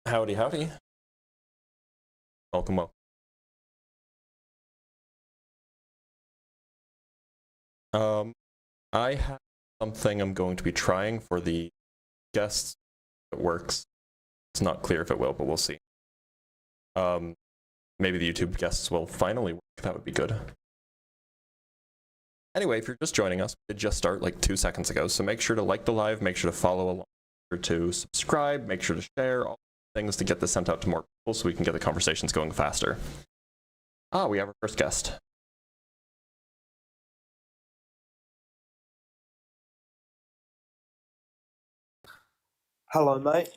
Howdy, howdy. Welcome, welcome. I have something I'm going to be trying for the guests. If it works. It's not clear if it will, but we'll see. Maybe the YouTube guests will finally work. That would be good. Anyway, if you're just joining us, it just started like 2 seconds ago, so make sure to like the live, make sure to follow along, make sure to subscribe, make sure to share, all things to get this sent out to more people so we can get the conversations going faster. We have our first guest. Hello, mate.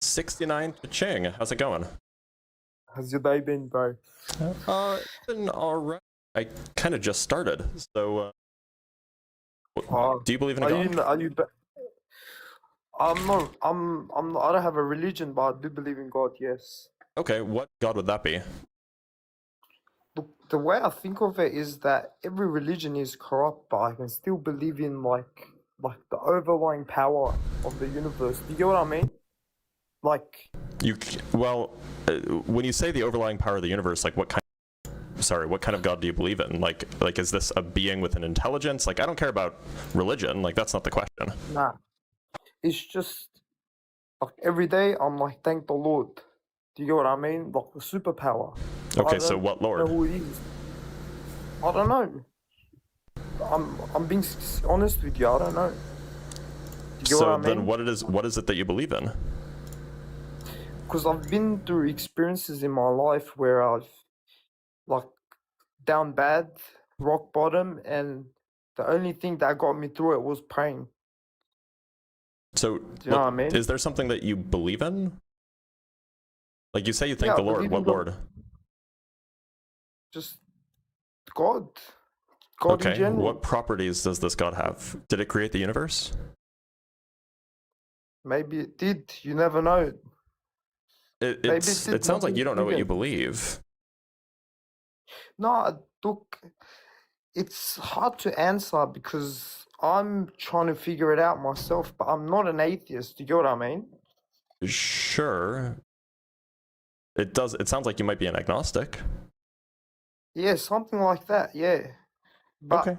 69 Ching, how's it going? How's your day been, bro? It's been alright. I kind of just started, so do you believe in a God? I don't have a religion, but I do believe in God, yes. Okay, what God would that be? Look, the way I think of it is that every religion is corrupt, but I can still believe in like the overlying power of the universe. Do you get what I mean? Like, when you say the overlying power of the universe, like what kind of God do you believe in? Like is this a being with an intelligence? Like, I don't care about religion. Like, that's not the question. nah. It's just like every day I'm like, thank the Lord. Do you get what I mean? Like the superpower. Okay, so what Lord? I don't know who it is. I don't know. I'm being honest with you. I don't know. Do you get what I mean? Then what is it that you believe in? Because I've been through experiences in my life where I've like down bad, rock bottom, and the only thing that got me through it was praying. So, do you know what I mean? Is there something that you believe in? Like, you say you thank the Lord. What Lord? Just God. God in Okay, general. what properties does this God have? Did it create the universe? Maybe it did. You never know. It sounds like you don't know what you believe. No, look, it's hard to answer because I'm trying to figure it out myself, but I'm not an atheist. Do you get what I mean? Sure. It sounds like you might be an agnostic. Yeah, something like that, yeah. But okay.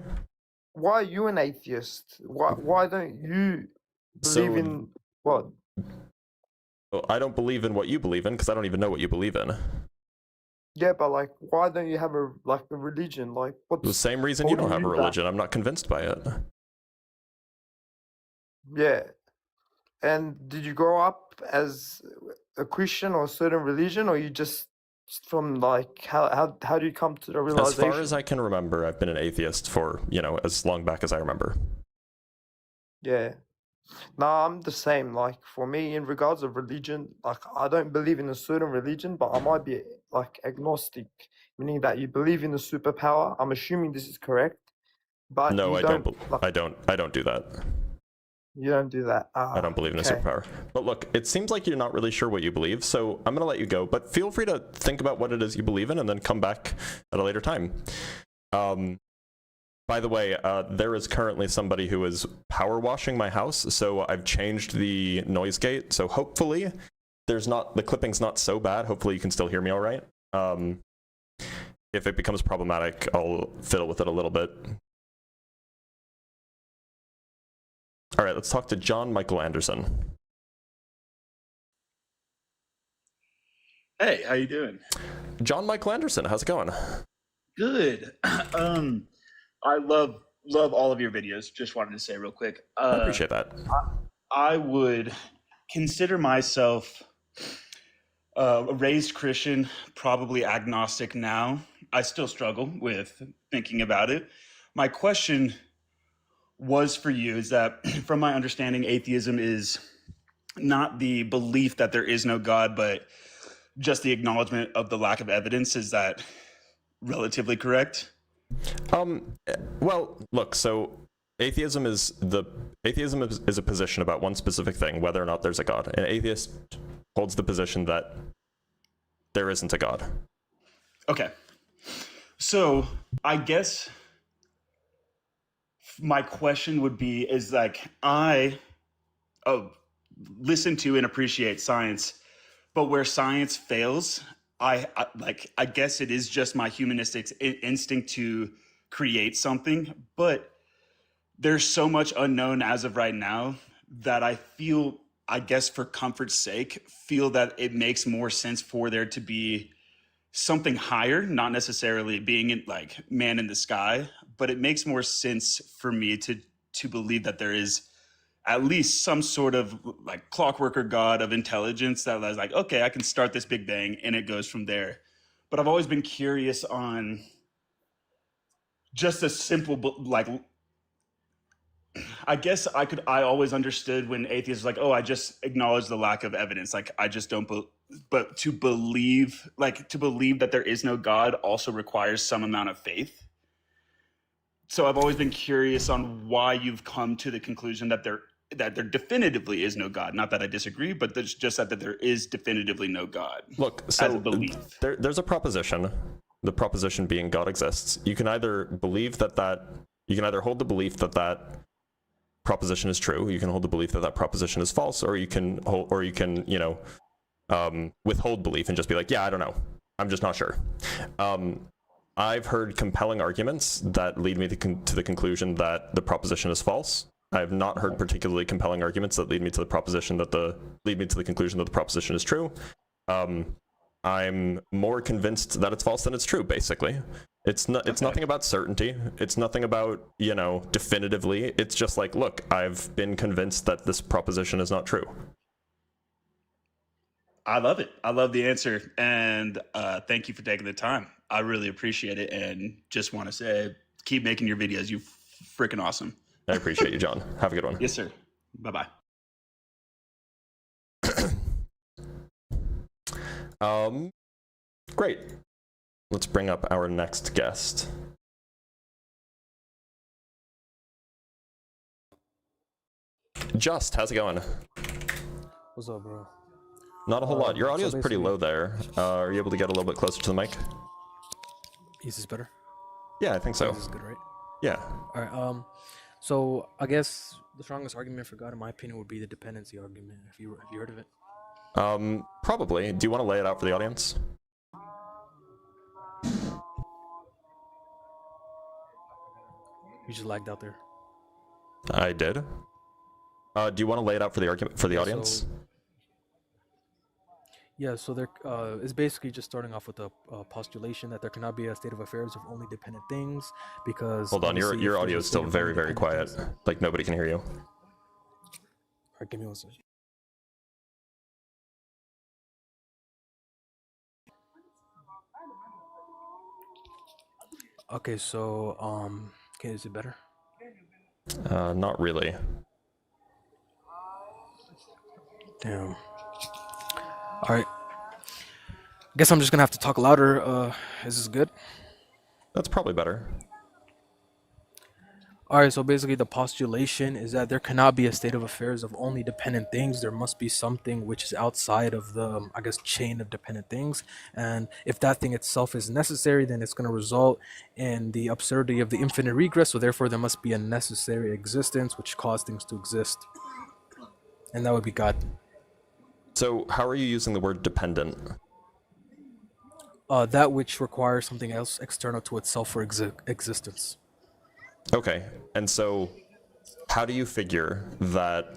Why are you an atheist? Why don't you believe in what? Well, I don't believe in what you believe in because I don't even know what you believe in. Yeah, but like, why don't you have a religion? Like, what's the same reason you don't have a religion? I'm not convinced by it. Yeah. And did you grow up as a Christian or a certain religion, or you just from like how do you come to the realization? As far as I can remember, I've been an atheist for, as long back as I remember. Yeah. No, I'm the same. Like, for me, in regards of religion, like, I don't believe in a certain religion, but I might be like agnostic, meaning that you believe in a superpower. I'm assuming this is correct, but no, I don't do that. You don't do that. I don't believe in a superpower. But look, it seems like you're not really sure what you believe, so I'm going to let you go. But feel free to think about what it is you believe in and then come back at a later time. By the way, there is currently somebody who is power washing my house, so I've changed the noise gate. So hopefully the clipping's not so bad. Hopefully you can still hear me all right. If it becomes problematic, I'll fiddle with it a little bit. All right, let's talk to John Michael Anderson. Hey, how you doing? John Michael Anderson, how's it going? Good. I love all of your videos. Just wanted to say real quick. I appreciate that. I would consider myself a raised Christian, probably agnostic now. I still struggle with thinking about it. My question was for you is that, from my understanding, atheism is not the belief that there is no God, but just the acknowledgement of the lack of evidence. Is that relatively correct? Well, look, so atheism is a position about one specific thing, whether or not there's a God. An atheist holds the position that there isn't a God. Okay. So I guess my question would be, is like, I listen to and appreciate science, but where science fails, I guess it is just my humanistic instinct to create something, but there's so much unknown as of right now that I feel, I guess for comfort's sake, feel that it makes more sense for there to be something higher, not necessarily being in, like, man in the sky, but it makes more sense for me to believe that there is at least some sort of like clockwork or god of intelligence that was like, okay, I can start this big bang and it goes from there. But I've always been curious on just a simple, like, I guess I always understood when atheists like, oh, I just acknowledge the lack of evidence. Like, I just don't, but to believe that there is no God also requires some amount of faith. So I've always been curious on why you've come to the conclusion that there definitively is no God. Not that I disagree, but there's just that there is definitively no God. Look, as so a belief. there's a proposition, the proposition being God exists. You can either believe you can either hold the belief that proposition is true, you can hold the belief that proposition is false, or you can withhold belief and just be like, yeah, I don't know, I'm just not sure. I've heard compelling arguments that lead me to the conclusion that the proposition is false. I have not heard particularly compelling arguments that lead me to the conclusion that the proposition is true. I'm more convinced that it's false than it's true, basically. It's nothing about certainty. It's nothing about, definitively. It's just like, look, I've been convinced that this proposition is not true. I love it. I love the answer. And thank you for taking the time. I really appreciate it. And just want to say, keep making your videos. You freaking awesome. I appreciate you, John. Have a good one. Yes, sir. Bye-bye. Great. Let's bring up our next guest. Just, how's it going? What's up, bro? Not a whole lot. Your audio is pretty low there. Are you able to get a little bit closer to the mic? Is this better? Yeah, I think so. This is good, right? Yeah. All right. So I guess the strongest argument for God, in my opinion, would be the dependency argument. Have you heard of it? Probably. Do you want to lay it out for the audience? You just lagged out there. I did. Do you want to lay it out for the argument for the audience? So there is basically just starting off with a postulation that there cannot be a state of affairs of only dependent things, because hold on, your audio is still very, very quiet. Like, nobody can hear you. All right, give me one second. Okay, so okay, is it better? Not really. Damn. All right. I guess I'm just gonna have to talk louder. Is this good? That's probably better. All right. So basically, the postulation is that there cannot be a state of affairs of only dependent things. There must be something which is outside of the, I guess, chain of dependent things. And if that thing itself is necessary, then it's gonna result in the absurdity of the infinite regress. So therefore, there must be a necessary existence which caused things to exist, and that would be God. So how are you using the word dependent? That which requires something else external to itself for existence. Okay, and so how do you figure that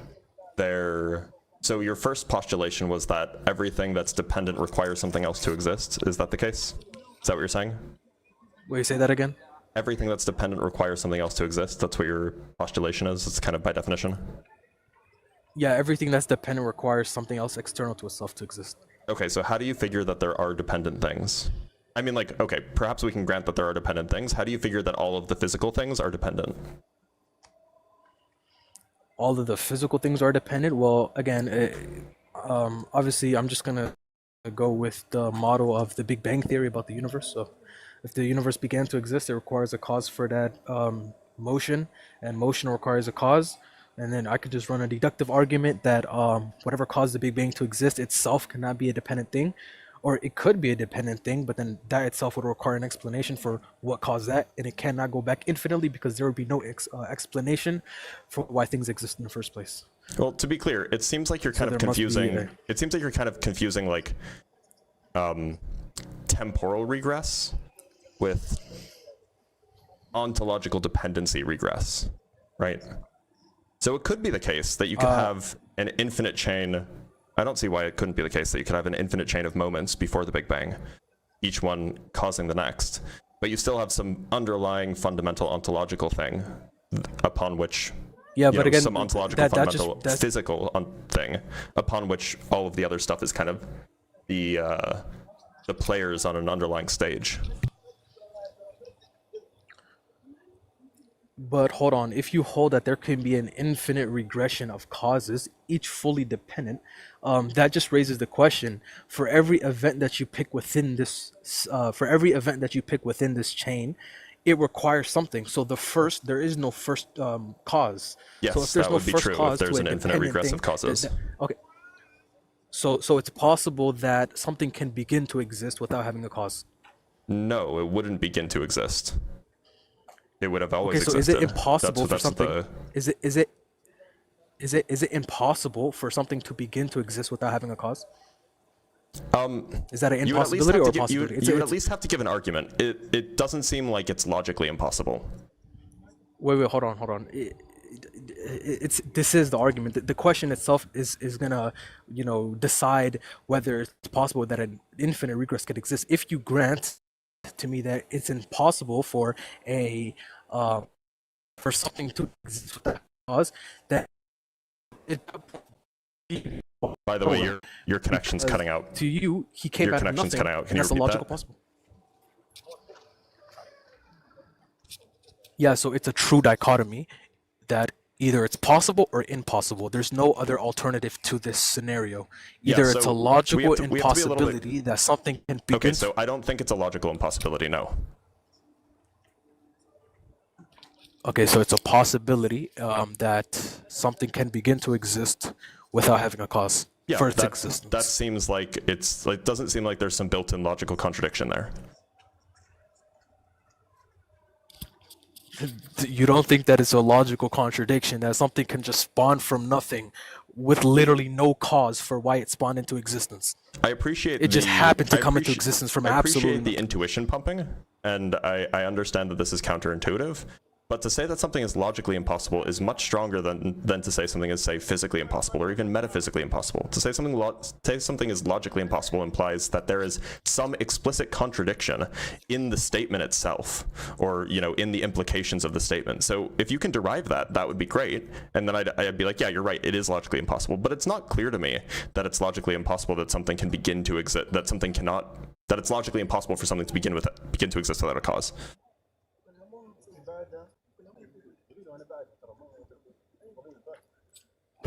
so your first postulation was that everything that's dependent requires something else to exist? Is that the case? Is that what you're saying? Wait, say that again? Everything that's dependent requires something else to exist? That's what your postulation is? It's kind of by definition? Yeah, everything that's dependent requires something else external to itself to exist. Okay, so how do you figure that there are dependent things? I mean, like, okay, perhaps we can grant that there are dependent things. How do you figure that all of the physical things are dependent? All of the physical things are dependent? Well, again, obviously, I'm just going to go with the model of the Big Bang Theory about the universe. So if the universe began to exist, it requires a cause for that motion, and motion requires a cause. And then I could just run a deductive argument that whatever caused the Big Bang to exist itself cannot be a dependent thing, or it could be a dependent thing, but then that itself would require an explanation for what caused that, and it cannot go back infinitely because there would be no explanation for why things exist in the first place. Well, to be clear, it seems like you're So kind of there must be confusing. a- It seems like you're kind of confusing like temporal regress with ontological dependency regress, right? So it could be the case that you could have an infinite chain. I don't see why it couldn't be the case that you could have an infinite chain of moments before the Big Bang, each one causing the next, but you still have some underlying fundamental ontological thing upon which But again, some ontological fundamental physical thing upon which all of the other stuff is kind of the players on an underlying stage. But hold on, if you hold that there can be an infinite regression of causes, each fully dependent, that just raises the question: for every event that you pick within this, chain, it requires something. So there is no first cause. Yes, so if there's that no would be first true cause if there's to an an infinite independent regress thing, of causes. okay. So it's possible that something can begin to exist without having a cause. No, it wouldn't begin to exist. It would have always Okay, so existed. is it impossible for That's something? the- Is it impossible for something to begin to exist without having a cause? Is that an you would at least impossibility have or to a give, possibility? you would at least have to give an argument. It doesn't seem like it's logically impossible. Wait, hold on. This is the argument. The question itself is gonna, decide whether it's possible that an infinite regress could exist. If you grant to me that it's impossible for for something to exist without a cause, that it. By the way, your connection's Because cutting out. To you, he came Your out of connection's nothing, cutting out. Can and you that's a repeat logical that? possible. Yeah, so it's a true dichotomy that either it's possible or impossible. There's no other alternative to this scenario. Yeah, Either it's so a logical we have to be a little bit- impossibility that something can begin. Okay, so I don't think it's a logical impossibility, no. Okay, so it's a possibility that something can begin to exist without having a cause Yeah, for its that existence. seems like doesn't seem like there's some built-in logical contradiction there. You don't think that it's a logical contradiction that something can just spawn from nothing with literally no cause for why it spawned into existence? I appreciate It just happened to come into appreciate- existence from I appreciate absolutely the intuition pumping, and I understand that this is counterintuitive. But to say that something is logically impossible is much stronger than to say something is, say, physically impossible or even metaphysically impossible. To say something is logically impossible implies that there is some explicit contradiction in the statement itself, or in the implications of the statement. So if you can derive that, that would be great. And then I'd be like, yeah, you're right, it is logically impossible. But it's not clear to me that it's logically impossible that something can begin to exist, that it's logically impossible for something to begin to exist without a cause.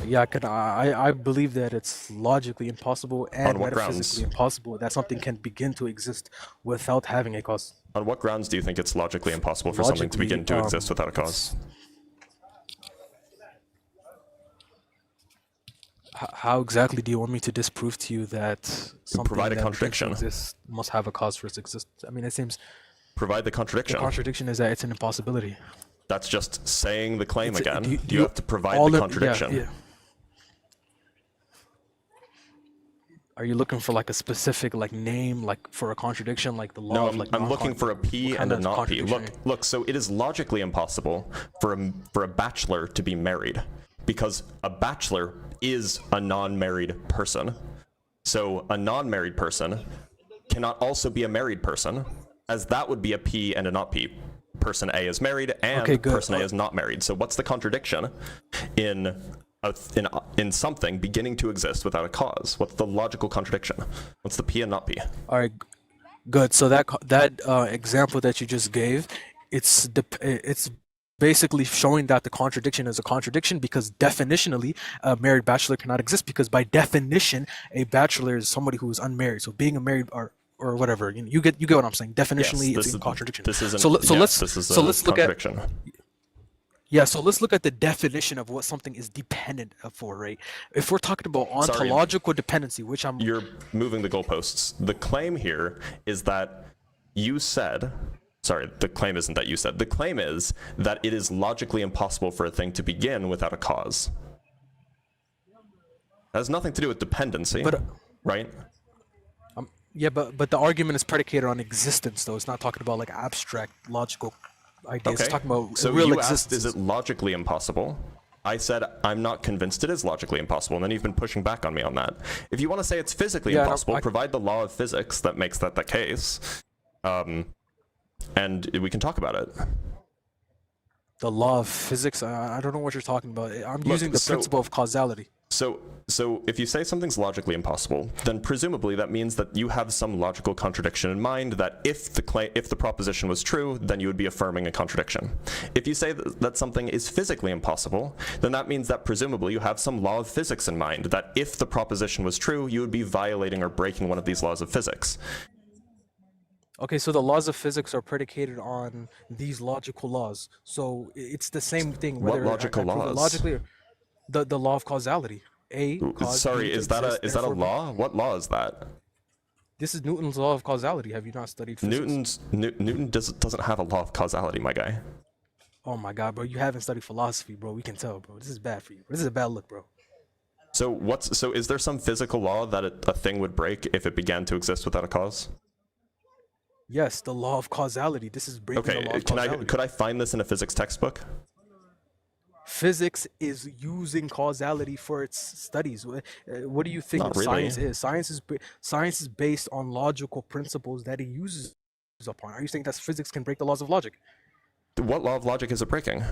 Yeah, I believe that it's logically impossible and On what metaphysically grounds? impossible that something can begin to exist without having a cause. On what grounds do you think it's logically impossible for something to begin to exist without a cause? How exactly do you want me to disprove to you that something provide a that begins to contradiction. exist must have a cause for its existence? I mean, it seems Provide the the contradiction. contradiction is that it's an impossibility. That's just saying the claim It's- again. do You have to provide all the in- contradiction. Yeah. Are you looking for like a specific name for a contradiction, like the law No, of I'm looking for a P what and kind a of not P. contradiction? Look. So it is logically impossible for a bachelor to be married, because a bachelor is a non-married person. So a non-married person cannot also be a married person, as that would be a P and a not P. Person A is married and Okay, good. person A is not married. So what's the contradiction in something beginning to exist without a cause? What's the logical contradiction? What's the P and not P? All right, good. So that example that you just gave, it's basically showing that the contradiction is a contradiction because definitionally a married bachelor cannot exist, because by definition a bachelor is somebody who is unmarried. So being a married or whatever, you get what I'm saying. Definitionally, it's in contradiction. This isn't. Let's look at contradiction. so let's look at the definition of what something is dependent for, right? If we're talking about Sorry. ontological dependency, which You're moving the goalposts. The claim here is that you said. Sorry, the claim isn't that you said. The claim is that it is logically impossible for a thing to begin without a cause. That has nothing to do with dependency, But right? yeah, but the argument is predicated on existence, though. It's not talking about like abstract logical ideas. Okay. It's talking about So real you existence. asked, is it logically impossible? I said, I'm not convinced it is logically impossible, and then you've been pushing back on me on that. If you want to say it's physically Yeah, no, impossible, provide the law of physics that makes that the case, and we can talk about it. The law of physics. I don't know what you're talking about. I'm using the principle of causality. So if you say something's logically impossible, then presumably that means that you have some logical contradiction in mind, that if the proposition was true, then you would be affirming a contradiction. If you say that something is physically impossible, then that means that presumably you have some law of physics in mind, that if the proposition was true, you would be violating or breaking one of these laws of physics. Okay, so the laws of physics are predicated on these logical laws. So it's the same thing. What Whether logical I prove it laws? logically, or the law of causality. Sorry, is that a law? What law is that? This is Newton's law of causality. Have you not studied physics? Newton doesn't have a law of causality, my guy. Oh my god, bro, you haven't studied philosophy, bro. We can tell, bro. This is bad for you. This is a bad look, bro. So is there some physical law that a thing would break if it began to exist without a cause? Yes, the law of causality. This is breaking the law of causality. Could I find this in a physics textbook? Physics is using causality for its studies. What do you think Not really. science is? Science is based on logical principles that it uses upon. Are you saying that physics can break the laws of logic? What law of logic is it breaking?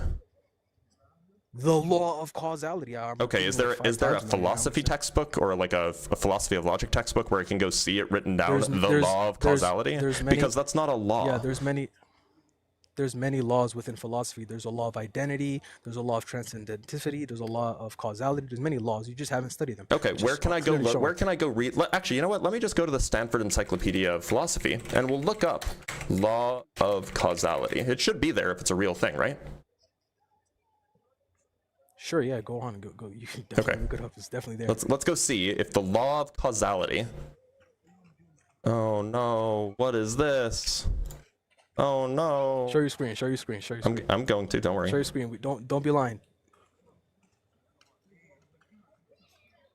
The law of causality. Okay, is there a philosophy textbook or like a philosophy of logic textbook where I can go see it written down, the law of causality? Because that's not a law. Yeah, there's many laws within philosophy. There's a law of identity, there's a law of transcendenticity, there's a law of causality. There's many laws. You just haven't studied them. Okay, where can I go read? Actually, you know what? Let me just go to the Stanford Encyclopedia of Philosophy and we'll look up law of causality. It should be there if it's a real thing, right? Sure, yeah, go on. Go. You can definitely look it up. It's definitely there. Let's go see if the law of causality. Oh no, what is this? Oh no. Show your screen. I'm going to, don't worry. Show your screen. Don't be lying.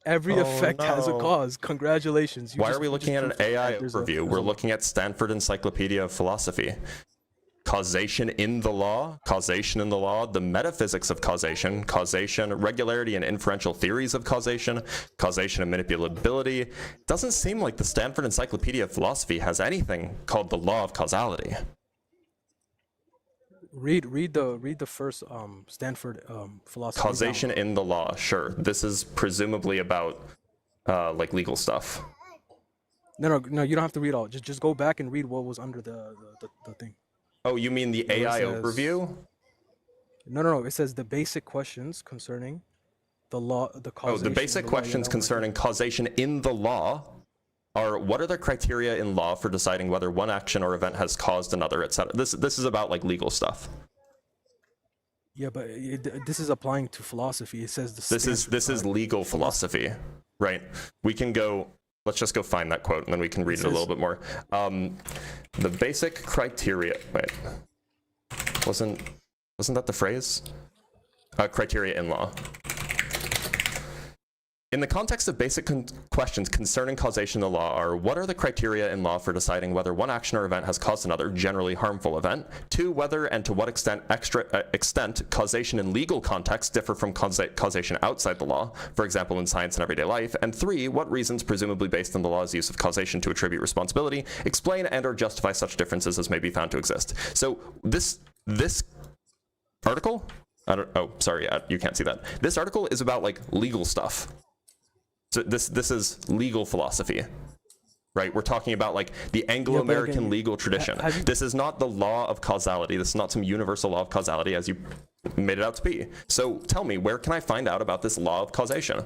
Every effect has a cause. Congratulations. Why are we looking at an AI overview? We're looking at Stanford Encyclopedia of Philosophy. Causation in the law, the metaphysics of causation, regularity and inferential theories of causation and manipulability. Doesn't seem like the Stanford Encyclopedia of Philosophy has anything called the law of causality. Read the first Stanford philosophy. Causation in the law, sure. This is presumably about like legal stuff. No, you don't have to read all. Just go back and read what was under the thing. Oh, you mean the AI overview? No. It says the basic questions concerning the law, the causation. Oh, the basic questions concerning causation in the law are: what are the criteria in law for deciding whether one action or event has caused another, etc. This is about like legal stuff. Yeah, but this is applying to philosophy. It says this is legal philosophy, right? We can go. Let's just go find that quote and then we can read it a little bit more. The basic criteria. Wait, wasn't that the phrase? Criteria in law. In the context of basic questions concerning causation in the law are: what are the criteria in law for deciding whether one action or event has caused another generally harmful event? 2, whether and to what extent causation in legal context differ from causation outside the law, for example in science and everyday life? And 3, what reasons, presumably based on the law's use of causation to attribute responsibility, explain and or justify such differences as may be found to exist? So this article, you can't see that. This article is about like legal stuff. So this is legal philosophy, right? We're talking about like the Anglo-American legal tradition. This is not the law of causality. This is not some universal law of causality as you made it out to be. So tell me, where can I find out about this law of causation?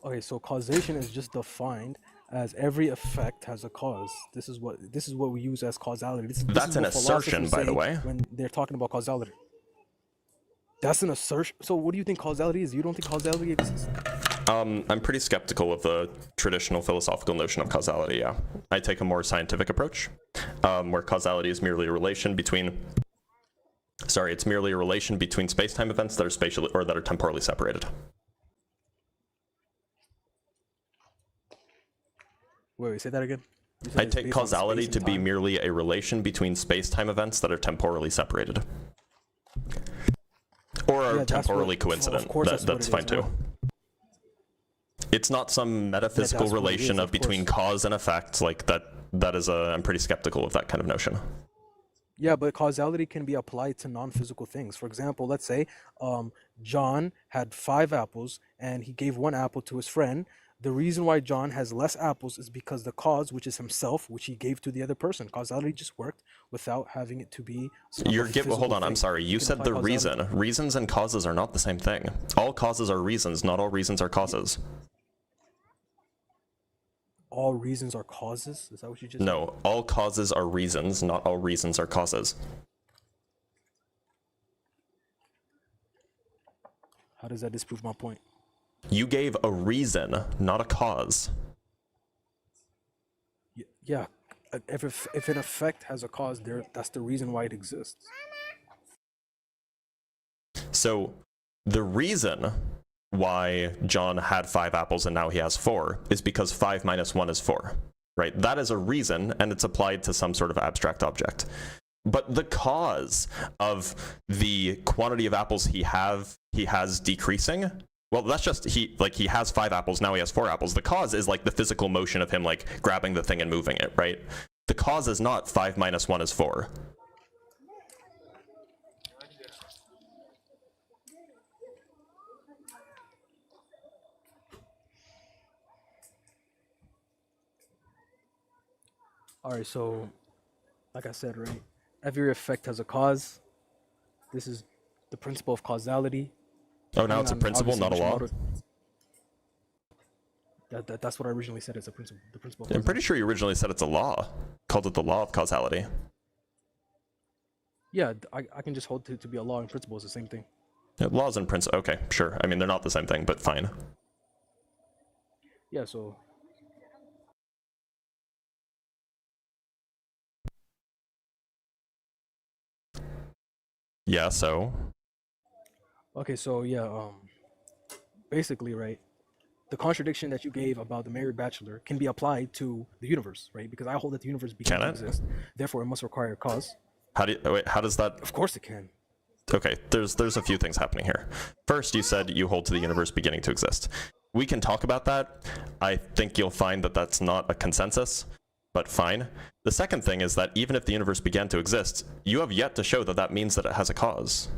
Okay, so causation is just defined as every effect has a cause. This is what we use as causality. That's an assertion, by the way. When they're talking about causality. That's an assertion. So what do you think causality is? You don't think causality exists? I'm pretty skeptical of the traditional philosophical notion of causality, yeah. I take a more scientific approach, where causality is merely a relation between space-time events that are spatially or that are temporally separated. Wait, say that again. You said I it's take based on causality space to and be time? merely a relation between space-time events that are temporally separated. Or are Yeah, that's what. temporally Of coincident. course, that's what That's it fine is. too. It's not some metaphysical that's what it relation is, of of between course. cause and effect. Like that. That is a. I'm pretty skeptical of that kind of notion. Yeah, but causality can be applied to non-physical things. For example, let's say John had 5 apples and he gave 1 apple to his friend. The reason why John has less apples is because the cause, which is himself, which he gave to the other person. Causality just worked without having it to be You're a hold physical on. I'm thing. sorry. You can said apply the causality. reason. Reasons and causes are not the same thing. All causes are reasons. Not all reasons are causes. All reasons are causes? Is that what you just said? No, all causes are reasons. Not all reasons are causes. How does that disprove my point? You gave a reason, not a cause. Yeah, if an effect has a cause, there, that's the reason why it exists. So the reason why John had 5 apples and now he has 4 is because 5 minus 1 is 4, right? That is a reason, and it's applied to some sort of abstract object. But the cause of the quantity of apples he has decreasing, well, that's just he has 5 apples, now he has 4 apples. The cause is like the physical motion of him like grabbing the thing and moving it, right? The cause is not 5 minus 1 is 4. All right, so like I said, right? Every effect has a cause. This is the principle of causality. Oh, now it's a principle, not a law? That's what I originally said. It's a principle. The principle. Of I'm pretty causality. sure you originally said it's a law. Called it the law of causality. Yeah, I can just hold it to be a law and principle is the same thing. Yeah, laws and principle. Okay, sure. I mean, they're not the same thing, but fine. Yeah, so Yeah, so okay, so yeah, basically, right? The contradiction that you gave about the married bachelor can be applied to the universe, right? Because I hold that the universe began Can to it? exist, therefore it must require a cause. how does that? Of course it can. Okay, there's a few things happening here. First, you said you hold to the universe beginning to exist. We can talk about that. I think you'll find that that's not a consensus, but fine. The second thing is that even if the universe began to exist, you have yet to show that that means that it has a cause.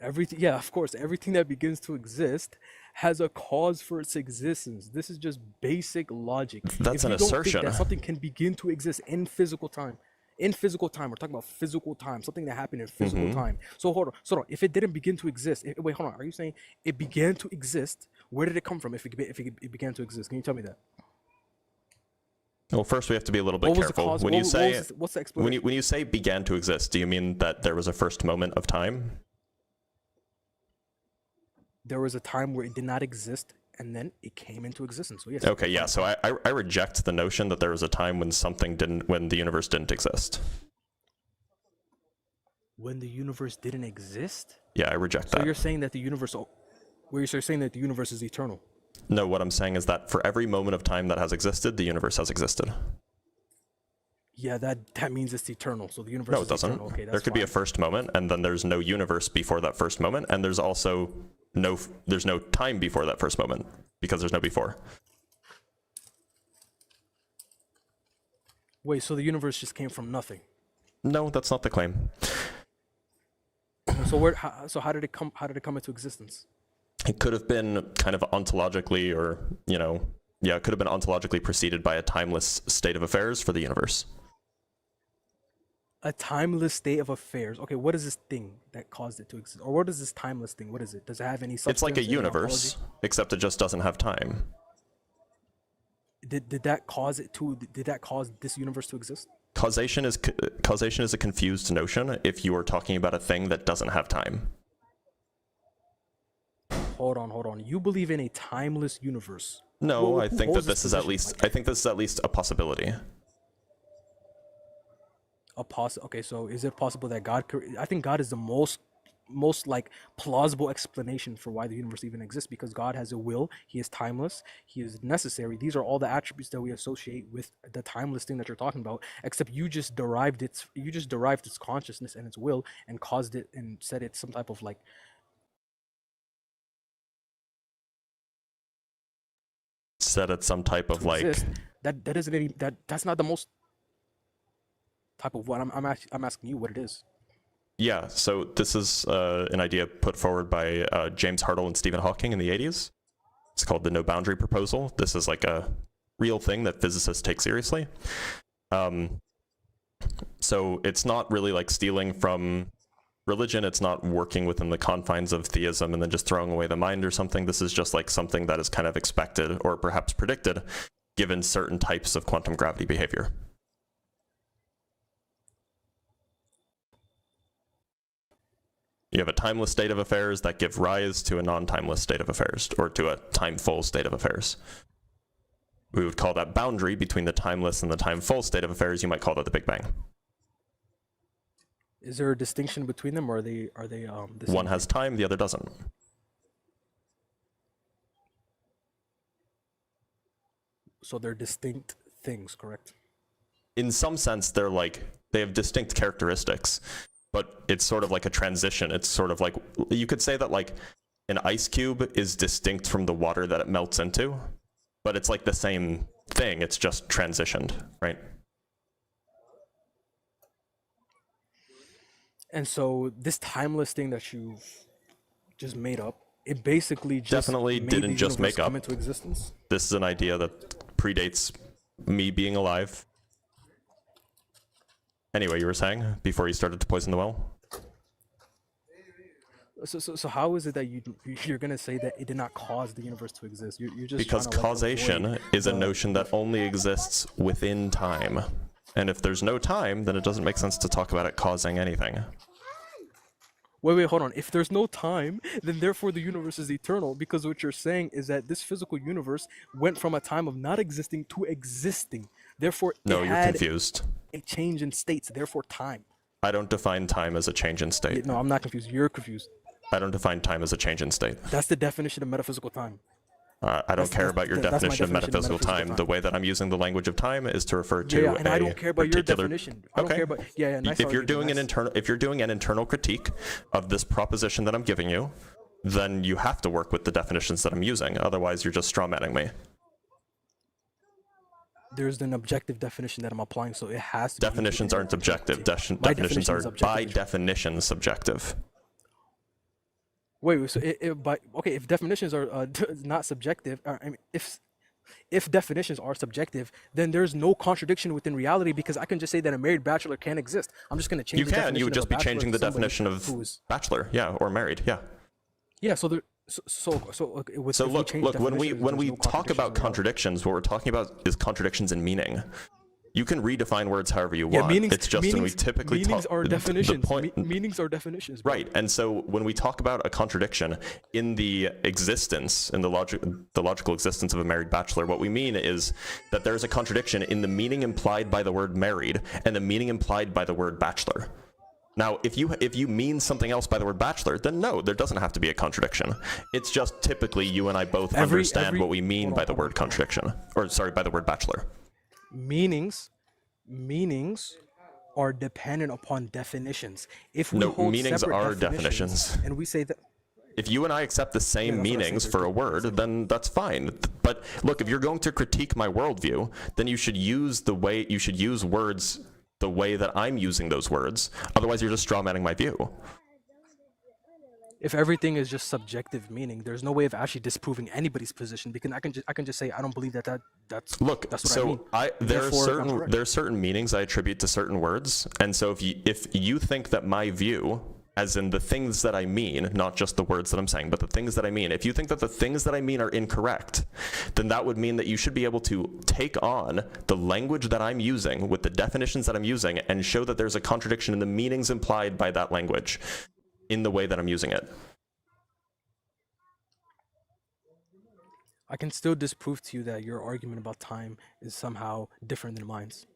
Everything, yeah, of course, everything that begins to exist has a cause for its existence. This is just basic logic. That's If an you don't think assertion. that something can begin to exist in physical time, we're talking about physical time, something that happened in physical time. So hold on, if it didn't begin to exist, wait, hold on, are you saying it began to exist? Where did it come from? If it began to exist, can you tell me that? Well, first we have to be a little bit What was the careful. cause? When you say what's the when explanation? you say began to exist, do you mean that there was a first moment of time? There was a time where it did not exist, and then it came into existence. So yes. Okay, yeah. So I reject the notion that there was a time when when the universe didn't exist. When the universe didn't exist. Yeah, I reject So that. you're saying that the universe, you're saying that the universe is eternal. No, what I'm saying is that for every moment of time that has existed, the universe has existed. Yeah, that means it's eternal. So the universe No, it is doesn't. eternal. Okay, that's There could be a fine. first moment, and then there's no universe before that first moment, and there's also there's no time before that first moment because there's no before. Wait, so the universe just came from nothing. No, that's not the claim. So how did it come? How did it come into existence? It could have been kind of ontologically, or it could have been ontologically preceded by a timeless state of affairs for the universe. A timeless state of affairs. Okay, what is this thing that caused it to exist? Or what is this timeless thing? What is it? Does it have any substance? It's like a any universe, except it just doesn't have time. Did that cause it to? Did that cause this universe to exist? Causation is a confused notion if you are talking about a thing that doesn't have time. Hold on. You believe in a timeless universe? No, Who I think that holds this is at position? least I think this is at least a possibility. Okay, so is it possible that God? I think God is the most most like plausible explanation for why the universe even exists, because God has a will, he is timeless, he is necessary. These are all the attributes that we associate with the timeless thing that you're talking about, except you just derived its consciousness and its will and caused it and said it's some type of like like that isn't any that's not the most type of what I'm asking you what it is. Yeah, so this is an idea put forward by James Hartle and Stephen Hawking in the 80s. It's called the no boundary proposal. This is like a real thing that physicists take seriously. So it's not really like stealing from religion. It's not working within the confines of theism and then just throwing away the mind or something. This is just like something that is kind of expected or perhaps predicted given certain types of quantum gravity behavior. You have a timeless state of affairs that give rise to a non-timeless state of affairs, or to a time-full state of affairs. We would call that boundary between the timeless and the time-full state of affairs. You might call that the Big Bang. Is there a distinction between them, or are they the same One has thing? time, the other doesn't. So they're distinct things, correct? In some sense, they have distinct characteristics, but it's sort of like a transition. It's sort of like, you could say that like an ice cube is distinct from the water that it melts into, but it's like the same thing. It's just transitioned, right? And so this timeless thing that you've just made up, it basically just Definitely made didn't the just universe make up. come into existence. This is an idea that predates me being alive. Anyway, you were saying before you started to poison the well? So how is it that you're gonna say that it did not cause the universe to exist? You're just Because trying to, like, causation avoid is a the- notion that only exists within time. And if there's no time, then it doesn't make sense to talk about it causing anything. Wait, hold on. If there's no time, then therefore the universe is eternal, because what you're saying is that this physical universe went from a time of not existing to existing. Therefore, No, it you're had confused. a change in states. Therefore, time. I don't define time as a change in state. No, I'm not confused. You're confused. I don't define time as a change in state. That's the definition of metaphysical time. I don't care about your that's my definition of definition of metaphysical metaphysical time. time. The way that I'm using the language of time is to refer to Yeah, and I don't care about your particular- definition. I don't Okay. care about nice If you're argument, doing nice. if you're doing an internal critique of this proposition that I'm giving you, then you have to work with the definitions that I'm using. Otherwise, you're just strawmanning me. There's an objective definition that I'm applying, so it has to. Definitions aren't objective. My Definitions definition are is by objective. definition subjective. Wait, so if definitions are not subjective, I mean, if definitions are subjective, then there's no contradiction within reality, because I can just say that a married bachelor can exist. I'm just going to change. You the can. definition You would of a just be bachelor changing to the somebody definition of who is- bachelor, yeah, or married, yeah. Yeah. So there. So okay, So if we look, change when we definitions, when there's we no talk about contradiction in reality. contradictions, what we're talking about is contradictions in meaning. You can redefine words however you Yeah, want. meanings. It's just when we typically meanings talk are definitions. point, Meanings are definitions. Bro. right? And so when we talk about a contradiction in the existence, in the logical existence of a married bachelor, what we mean is that there's a contradiction in the meaning implied by the word married and the meaning implied by the word bachelor. Now, if you mean something else by the word bachelor, then no, there doesn't have to be a contradiction. It's just typically you and I both understand what we mean by the word contradiction, or sorry, by the word bachelor. Meanings are dependent upon definitions. If we No, hold meanings separate are definitions, definitions. and we say that If you and I accept the same that's what I meanings said, for a word, then that's fine. But look, if you're going to critique my worldview, then you should use words the way that I'm using those words. Otherwise, you're just strawmanning my view. if everything is just subjective meaning, there's no way of actually disproving anybody's position, because I can just say I don't believe that's Look, that's what so I mean. there Therefore, are certain meanings I attribute to certain words, and so if you think that my view, as in the things that I mean, not just the words that I'm saying, but the things that I mean, if you think that the things that I mean are incorrect, then that would mean that you should be able to take on the language that I'm using with the definitions that I'm using and show that there's a contradiction in the meanings implied by that language in the way that I'm using it. I can still disprove to you that your argument about time is somehow different than mine's.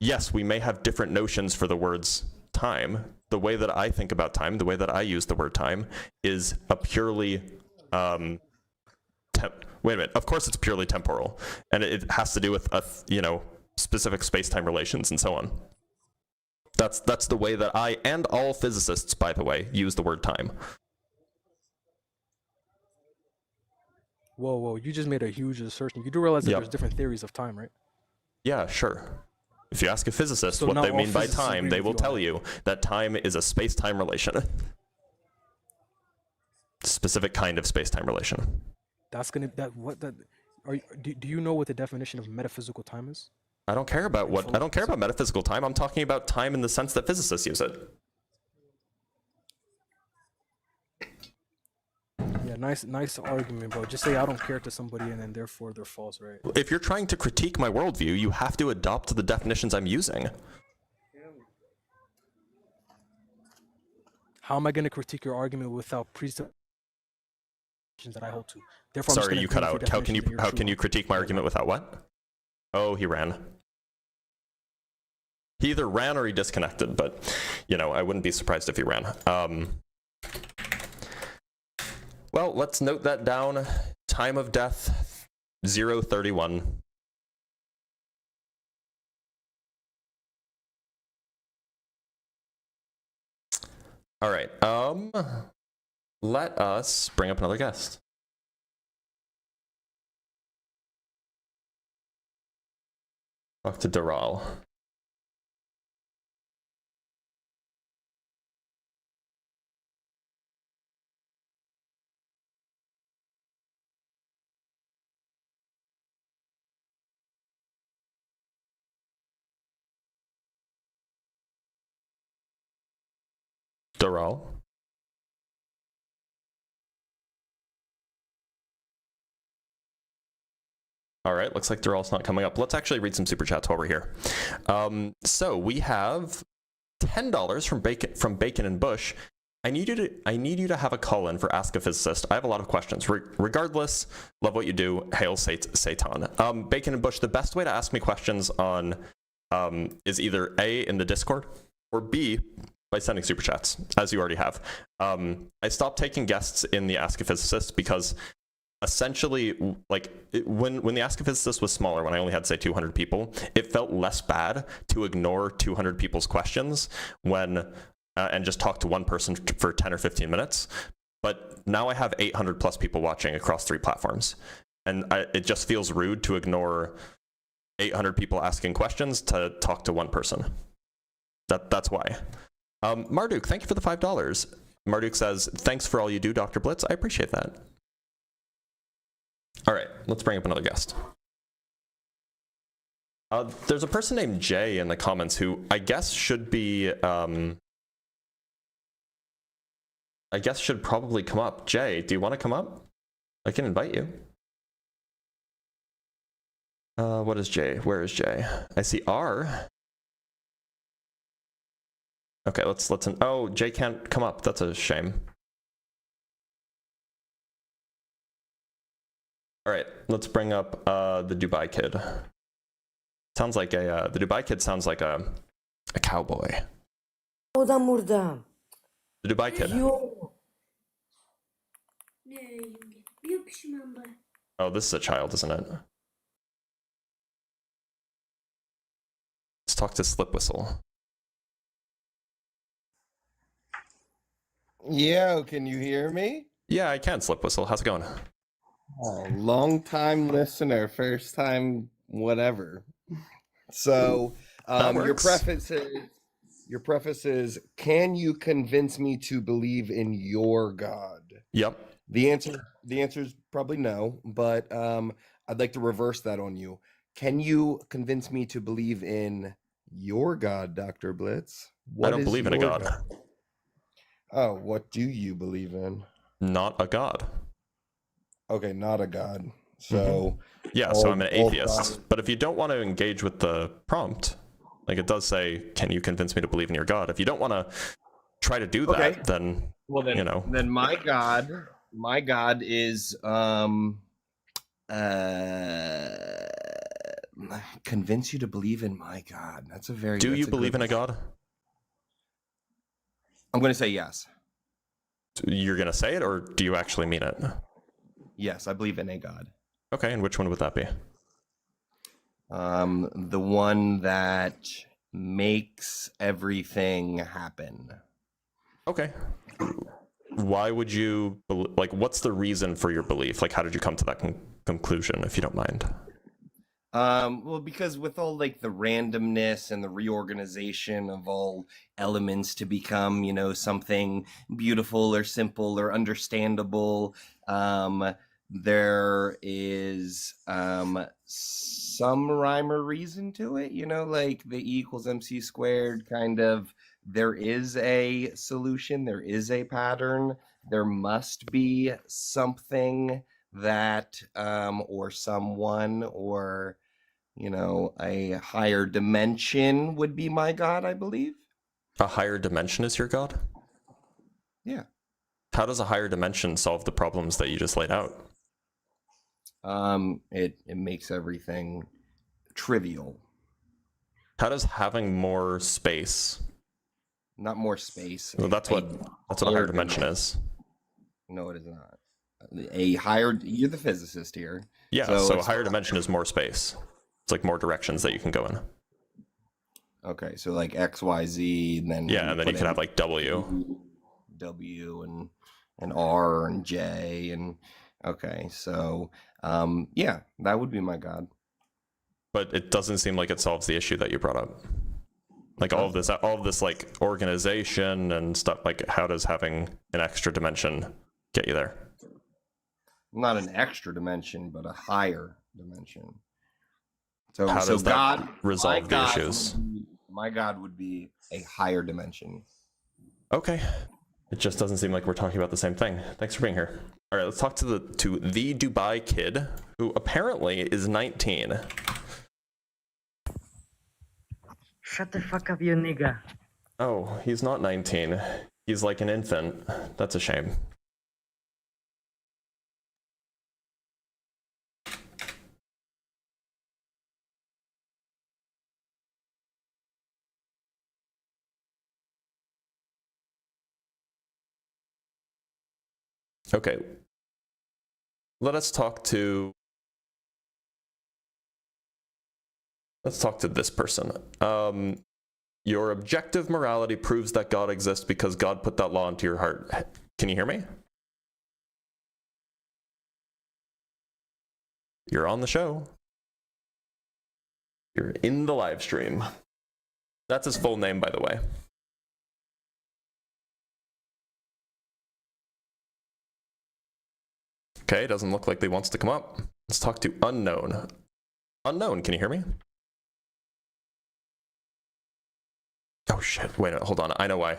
Yes, we may have different notions for the words time, the way that I think about time, the way that I use the word time, is a purely wait a minute. Of course, it's purely temporal, and it has to do with specific space-time relations and so on. That's the way that I and all physicists, by the way, use the word time. Whoa! You just made a huge assertion. You do realize that Yep. there's different theories of time, right? Yeah, sure. If you ask a physicist So what not they all mean by physicists time, agree they with will you on tell that. you that time is a space-time relation. Specific kind of space-time relation. Do you know what the definition of metaphysical time is? I don't care about metaphysical time. I'm talking about time in the sense that physicists use it. Yeah, nice argument, bro. Just say I don't care to somebody, and then therefore they're false, right? If you're trying to critique my worldview, you have to adopt the definitions I'm using. How am I going to critique your argument without presuppositions that I hold to? Therefore, Sorry, you cut out. How can you you critique my argument without what? Oh, he ran. He either ran or he disconnected, but I wouldn't be surprised if he ran. Well, let's note that down. Time of death 031. All right. Let us bring up another guest. Talk to Doral. Doral. All right, looks like Dural's not coming up. Let's actually read some super chats while we're here. So we have $10 from Bacon and Bush. I need you to have a call in for Ask a Physicist. I have a lot of questions. Regardless, love what you do. Hail Satan. Bacon and Bush, the best way to ask me questions on is either A, in the Discord, or B, by sending super chats, as you already have. I stopped taking guests in the Ask a Physicist because essentially, when the Ask a Physicist was smaller, when I only had, say, 200 people, it felt less bad to ignore 200 people's questions and just talk to one person for 10 or 15 minutes. But now I have 800 plus people watching across 3 platforms. And it just feels rude to ignore 800 people asking questions to talk to one person. That's why. Marduk, thank you for the $5. Marduk says, thanks for all you do, Dr. Blitz. I appreciate that. All right, let's bring up another guest. There's a person named Jay in the comments who I guess should be, should probably come up. Jay, do you want to come up? I can invite you. What is Jay? Where is Jay? I see R. Okay, oh, Jay can't come up. That's a shame. All right, let's bring up the Dubai kid. Sounds like the Dubai kid sounds like a cowboy. The Dubai kid. Oh, this is a child, isn't it? Let's talk to Slip Whistle. Yeah, can you hear me? Yeah, I can, Slip Whistle. How's it going? Oh, long time listener, first time whatever. So, your preface is, can you convince me to believe in your God? Yep. The answer is probably no, but I'd like to reverse that on you. Can you convince me to believe in your God, Dr. Blitz? I don't believe in a God. Oh, what do you believe in? Not a God. Okay, not a God. So yeah, so I'm an atheist. But if you don't want to engage with the prompt, like it does say, can you convince me to believe in your God? If you don't want to try to do that, then then my God is convince you to believe in my God. That's a very. Do you believe in a God? I'm going to say yes. You're gonna say it, or do you actually mean it? Yes, I believe in a God. Okay, and which one would that be? The one that makes everything happen. Okay. Why would you, like, what's the reason for your belief? Like, how did you come to that conclusion, if you don't mind? Well, because with all like the randomness and the reorganization of all elements to become, something beautiful or simple or understandable, there is some rhyme or reason to it, like the E equals MC squared kind of. There is a solution, there is a pattern, there must be something that or someone or a higher dimension would be my God, I believe. A higher dimension is your God? Yeah. How does a higher dimension solve the problems that you just laid out? It makes everything trivial. How does having more space? Not more space. Well, that's what a higher dimension is. No, it is not. A higher. You're the physicist here. Yeah. So a higher dimension is more space. It's like more directions that you can go in. Okay, so like X, Y, Z, and then and then you can have like W and R and J and okay, so that would be my God. But it doesn't seem like it solves the issue that you brought up. Like all of this like organization and stuff. Like, how does having an extra dimension get you there? Not an extra dimension, but a higher dimension. So how does that God resolve the issues? My God would be a higher dimension. Okay. It just doesn't seem like we're talking about the same thing. Thanks for being here. All right, let's talk to the Dubai kid, who apparently is 19. Shut the fuck up, you nigga. Oh, he's not 19. He's like an infant. That's a shame. Okay. Let us talk to this person. Your objective morality proves that God exists because God put that law into your heart. Can you hear me? You're on the show. You're in the live stream. That's his full name, by the way. Okay, doesn't look like he wants to come up. Let's talk to Unknown. Unknown, can you hear me? Oh shit, wait, hold on, I know why.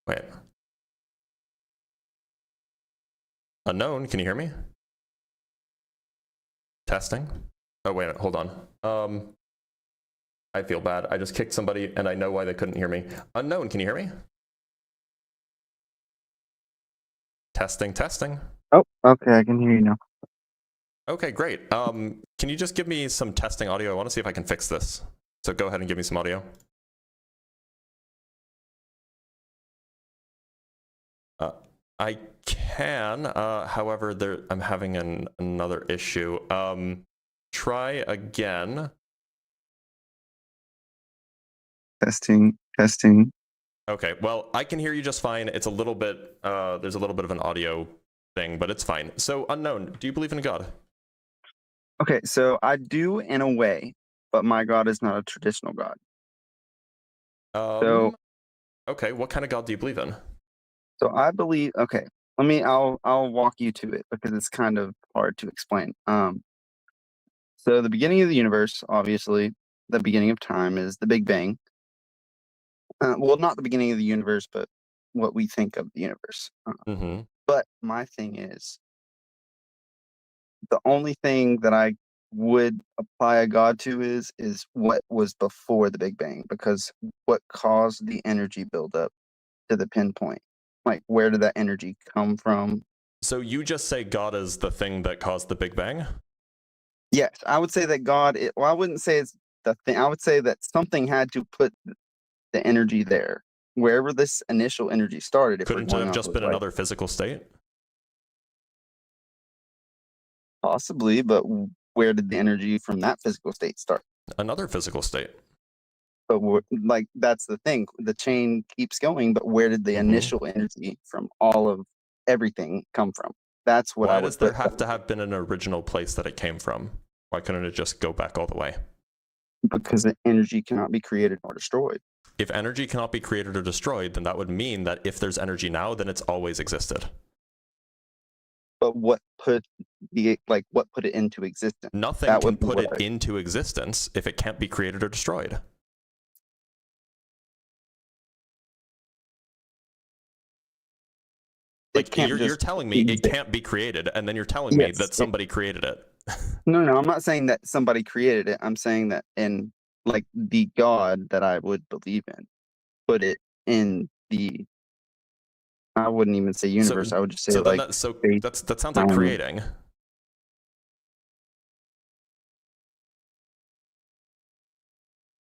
Wait. Unknown, can you hear me? Testing. Oh wait, hold on. I feel bad, I just kicked somebody and I know why they couldn't hear me. Unknown, can you hear me? Testing, testing. Oh, okay, I can hear you now. Okay, great. Can you just give me some testing audio? I want to see if I can fix this. So go ahead and give me some audio. I can, however, I'm having another issue. Try again. Testing. Okay, well, I can hear you just fine. It's a little bit, there's a little bit of an audio thing, but it's fine. So, Unknown, do you believe in God? Okay, so I do in a way, but my God is not a traditional God. Okay, what kind of God do you believe in? So I believe, okay, I'll walk you to it because it's kind of hard to explain. So the beginning of the universe, obviously, the beginning of time is the Big Bang. Well, not the beginning of the universe, but what we think of the universe. But my thing is, the only thing that I would apply a God to is what was before the Big Bang, because what caused the energy buildup to the pinpoint? Like, where did that energy come from? So you just say God is the thing that caused the Big Bang? Yes, I would say that God, I wouldn't say it's the thing. I would say that something had to put the energy there. wherever this initial energy started, if Couldn't we're it going have off just of, been like, another physical state? possibly, but where did the energy from that physical state start? Another physical state. But like, that's the thing. The chain keeps going, but where did the Mhm. initial energy from all of everything come from? That's what I Why would does there put have to have been an original place that it came from? Why couldn't it just go back all the way? because the energy cannot be created or destroyed. If energy cannot be created or destroyed, then that would mean that if there's energy now, then it's always existed. But what put it into existence? Nothing That can would be put what it into existence if it can't be created or destroyed. Like, can't you're just telling me it exist. can't be created, and then you're telling me Yes, that somebody created it. No, I'm not saying that somebody created it. I'm saying that in, like, the God that I would believe in put it in the, I wouldn't even say universe. I would just say, So then like, that space, that sounds like time. creating.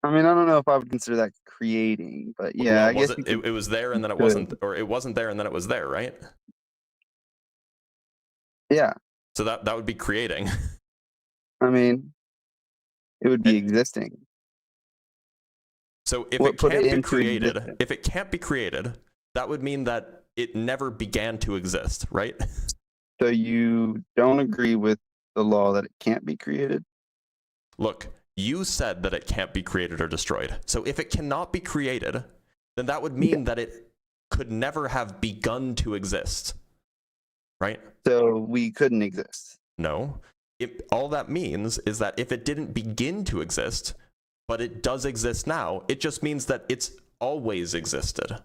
I mean, I don't know if I would consider that creating, but yeah, Well, I guess it was there and then it could. wasn't, or it wasn't there and then it was there, right? Yeah, So that would be creating. I mean, it would be existing. So if What it put it can't be into created, existence? if it can't be created, that would mean that it never began to exist, right? So you don't agree with the law that it can't be created? Look, you said that it can't be created or destroyed. So if it cannot be created, then that would mean that it could never have begun to exist, right? So we couldn't exist. No. All that means is that if it didn't begin to exist, but it does exist now, it just means that it's always existed.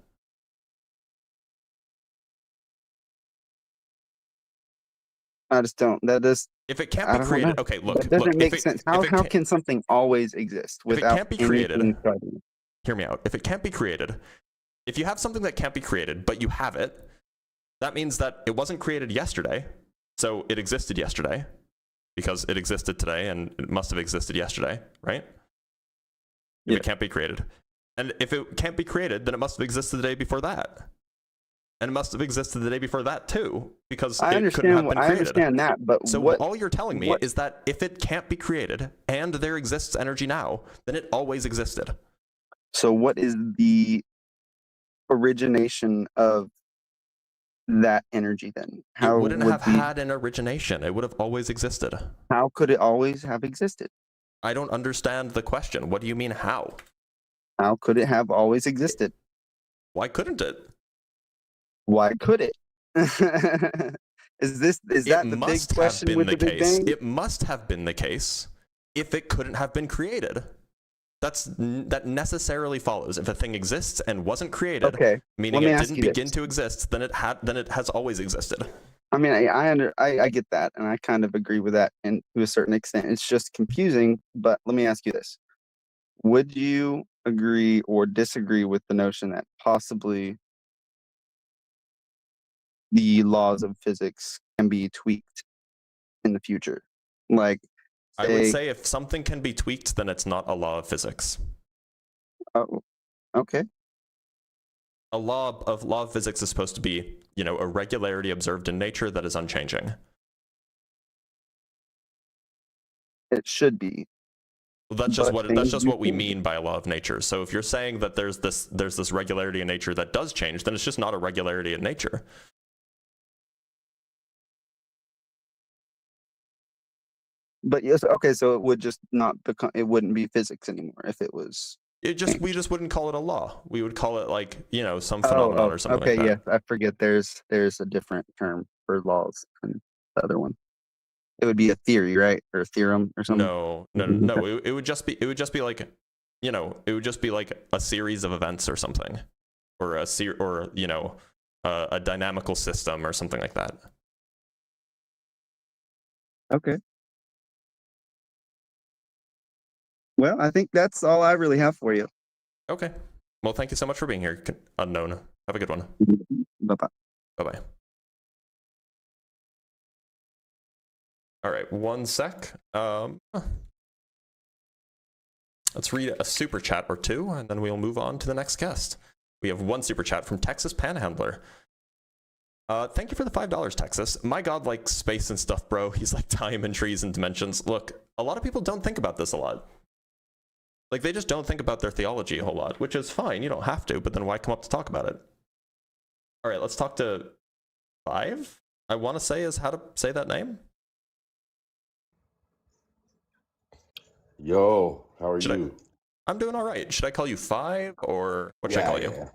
I just don't. That does. If it can't I be don't created, know. okay, look, That doesn't make sense. How can't- can something always exist if it without can't be created, anything starting? hear me out. If it can't be created, if you have something that can't be created, but you have it, that means that it wasn't created yesterday, so it existed yesterday, because it existed today, and it must have existed yesterday, right? If Yeah. it can't be created. And if it can't be created, then it must have existed the day before that. And it must have existed the day before that too, because I it couldn't have understand. been I created. understand that, but So what? all you're telling me what- is that if it can't be created and there exists energy now, then it always existed. So what is the origination of that energy then? How It wouldn't would have had an origination. It would have always existed. How could it always have existed? I don't understand the question. What do you mean how? How could it have always existed? Why couldn't it? Why could it? Is that It the big must have question been with the the Big case. Bang? It must have been the case if it couldn't have been created. That necessarily follows. If a thing exists and wasn't created, Okay. meaning let me it ask didn't you begin this. to exist, then it has always existed. I mean, I get that, and I kind of agree with that, and to a certain extent, it's just confusing. But let me ask you this: would you agree or disagree with the notion that possibly the laws of physics can be tweaked in the future? Like, I would say if something can be tweaked, then it's not a law of physics. oh, okay. A law of physics is supposed to be, a regularity observed in nature that is unchanging. It should be. Well, that's just But what we mean by a law of nature. So if you're saying that there's this regularity in nature that does change, then it's just not a regularity in nature. But yes, okay, so it would just not become. It wouldn't be physics anymore if it was. We just wouldn't call it a law. We would call it like, some Oh, phenomenon or something okay, like that. yes, I forget. There's a different term for laws than the other one. It would be a theory, right, or a theorem, or something. No. It would just be like, it would just be like a series of events or something, or a dynamical system or something like that. Okay. Well, I think that's all I really have for you. Okay. Well, thank you so much for being here, Unknown. Have a good one. Bye-bye. Bye-bye. All right, one sec. Let's read a super chat or two, and then we'll move on to the next guest. We have one super chat from Texas Panhandler. Thank you for the $5, Texas. My god likes space and stuff, bro. He's like time and trees and dimensions. Look, a lot of people don't think about this a lot. Like, they just don't think about their theology a whole lot, which is fine. You don't have to, but then why come up to talk about it? All right, let's talk to 5. I want to say is how to say that name. Yo, how are you? I'm doing all right. Should I call you 5 or what should I call you? Yeah.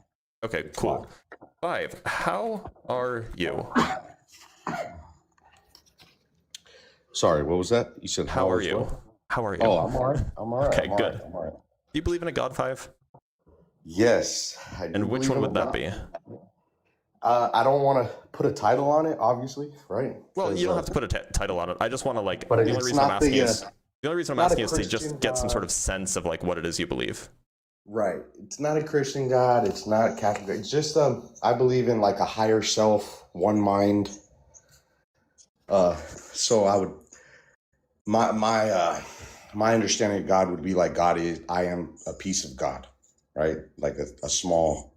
Okay, cool. 5, how are you? Sorry, what was that? You said How are as you? well? How are you? Oh, I'm all right. I'm all right. Okay, I'm all good. right. I'm all right. Do you believe in a God, 5? Yes. I do And which believe one in would a that God. be? I don't want to put a title on it, obviously, right? Well, you don't have to put a title on it. I just want to like. But the only it's reason I'm not asking the, is the only reason I'm not a asking is to just Christian get some sort God. of sense of like what it is you believe. Right. It's not a Christian God. It's not Catholic. It's just I believe in like a higher self, one mind. So I would my understanding of God would be like God is. I am a piece of God, right? Like a small.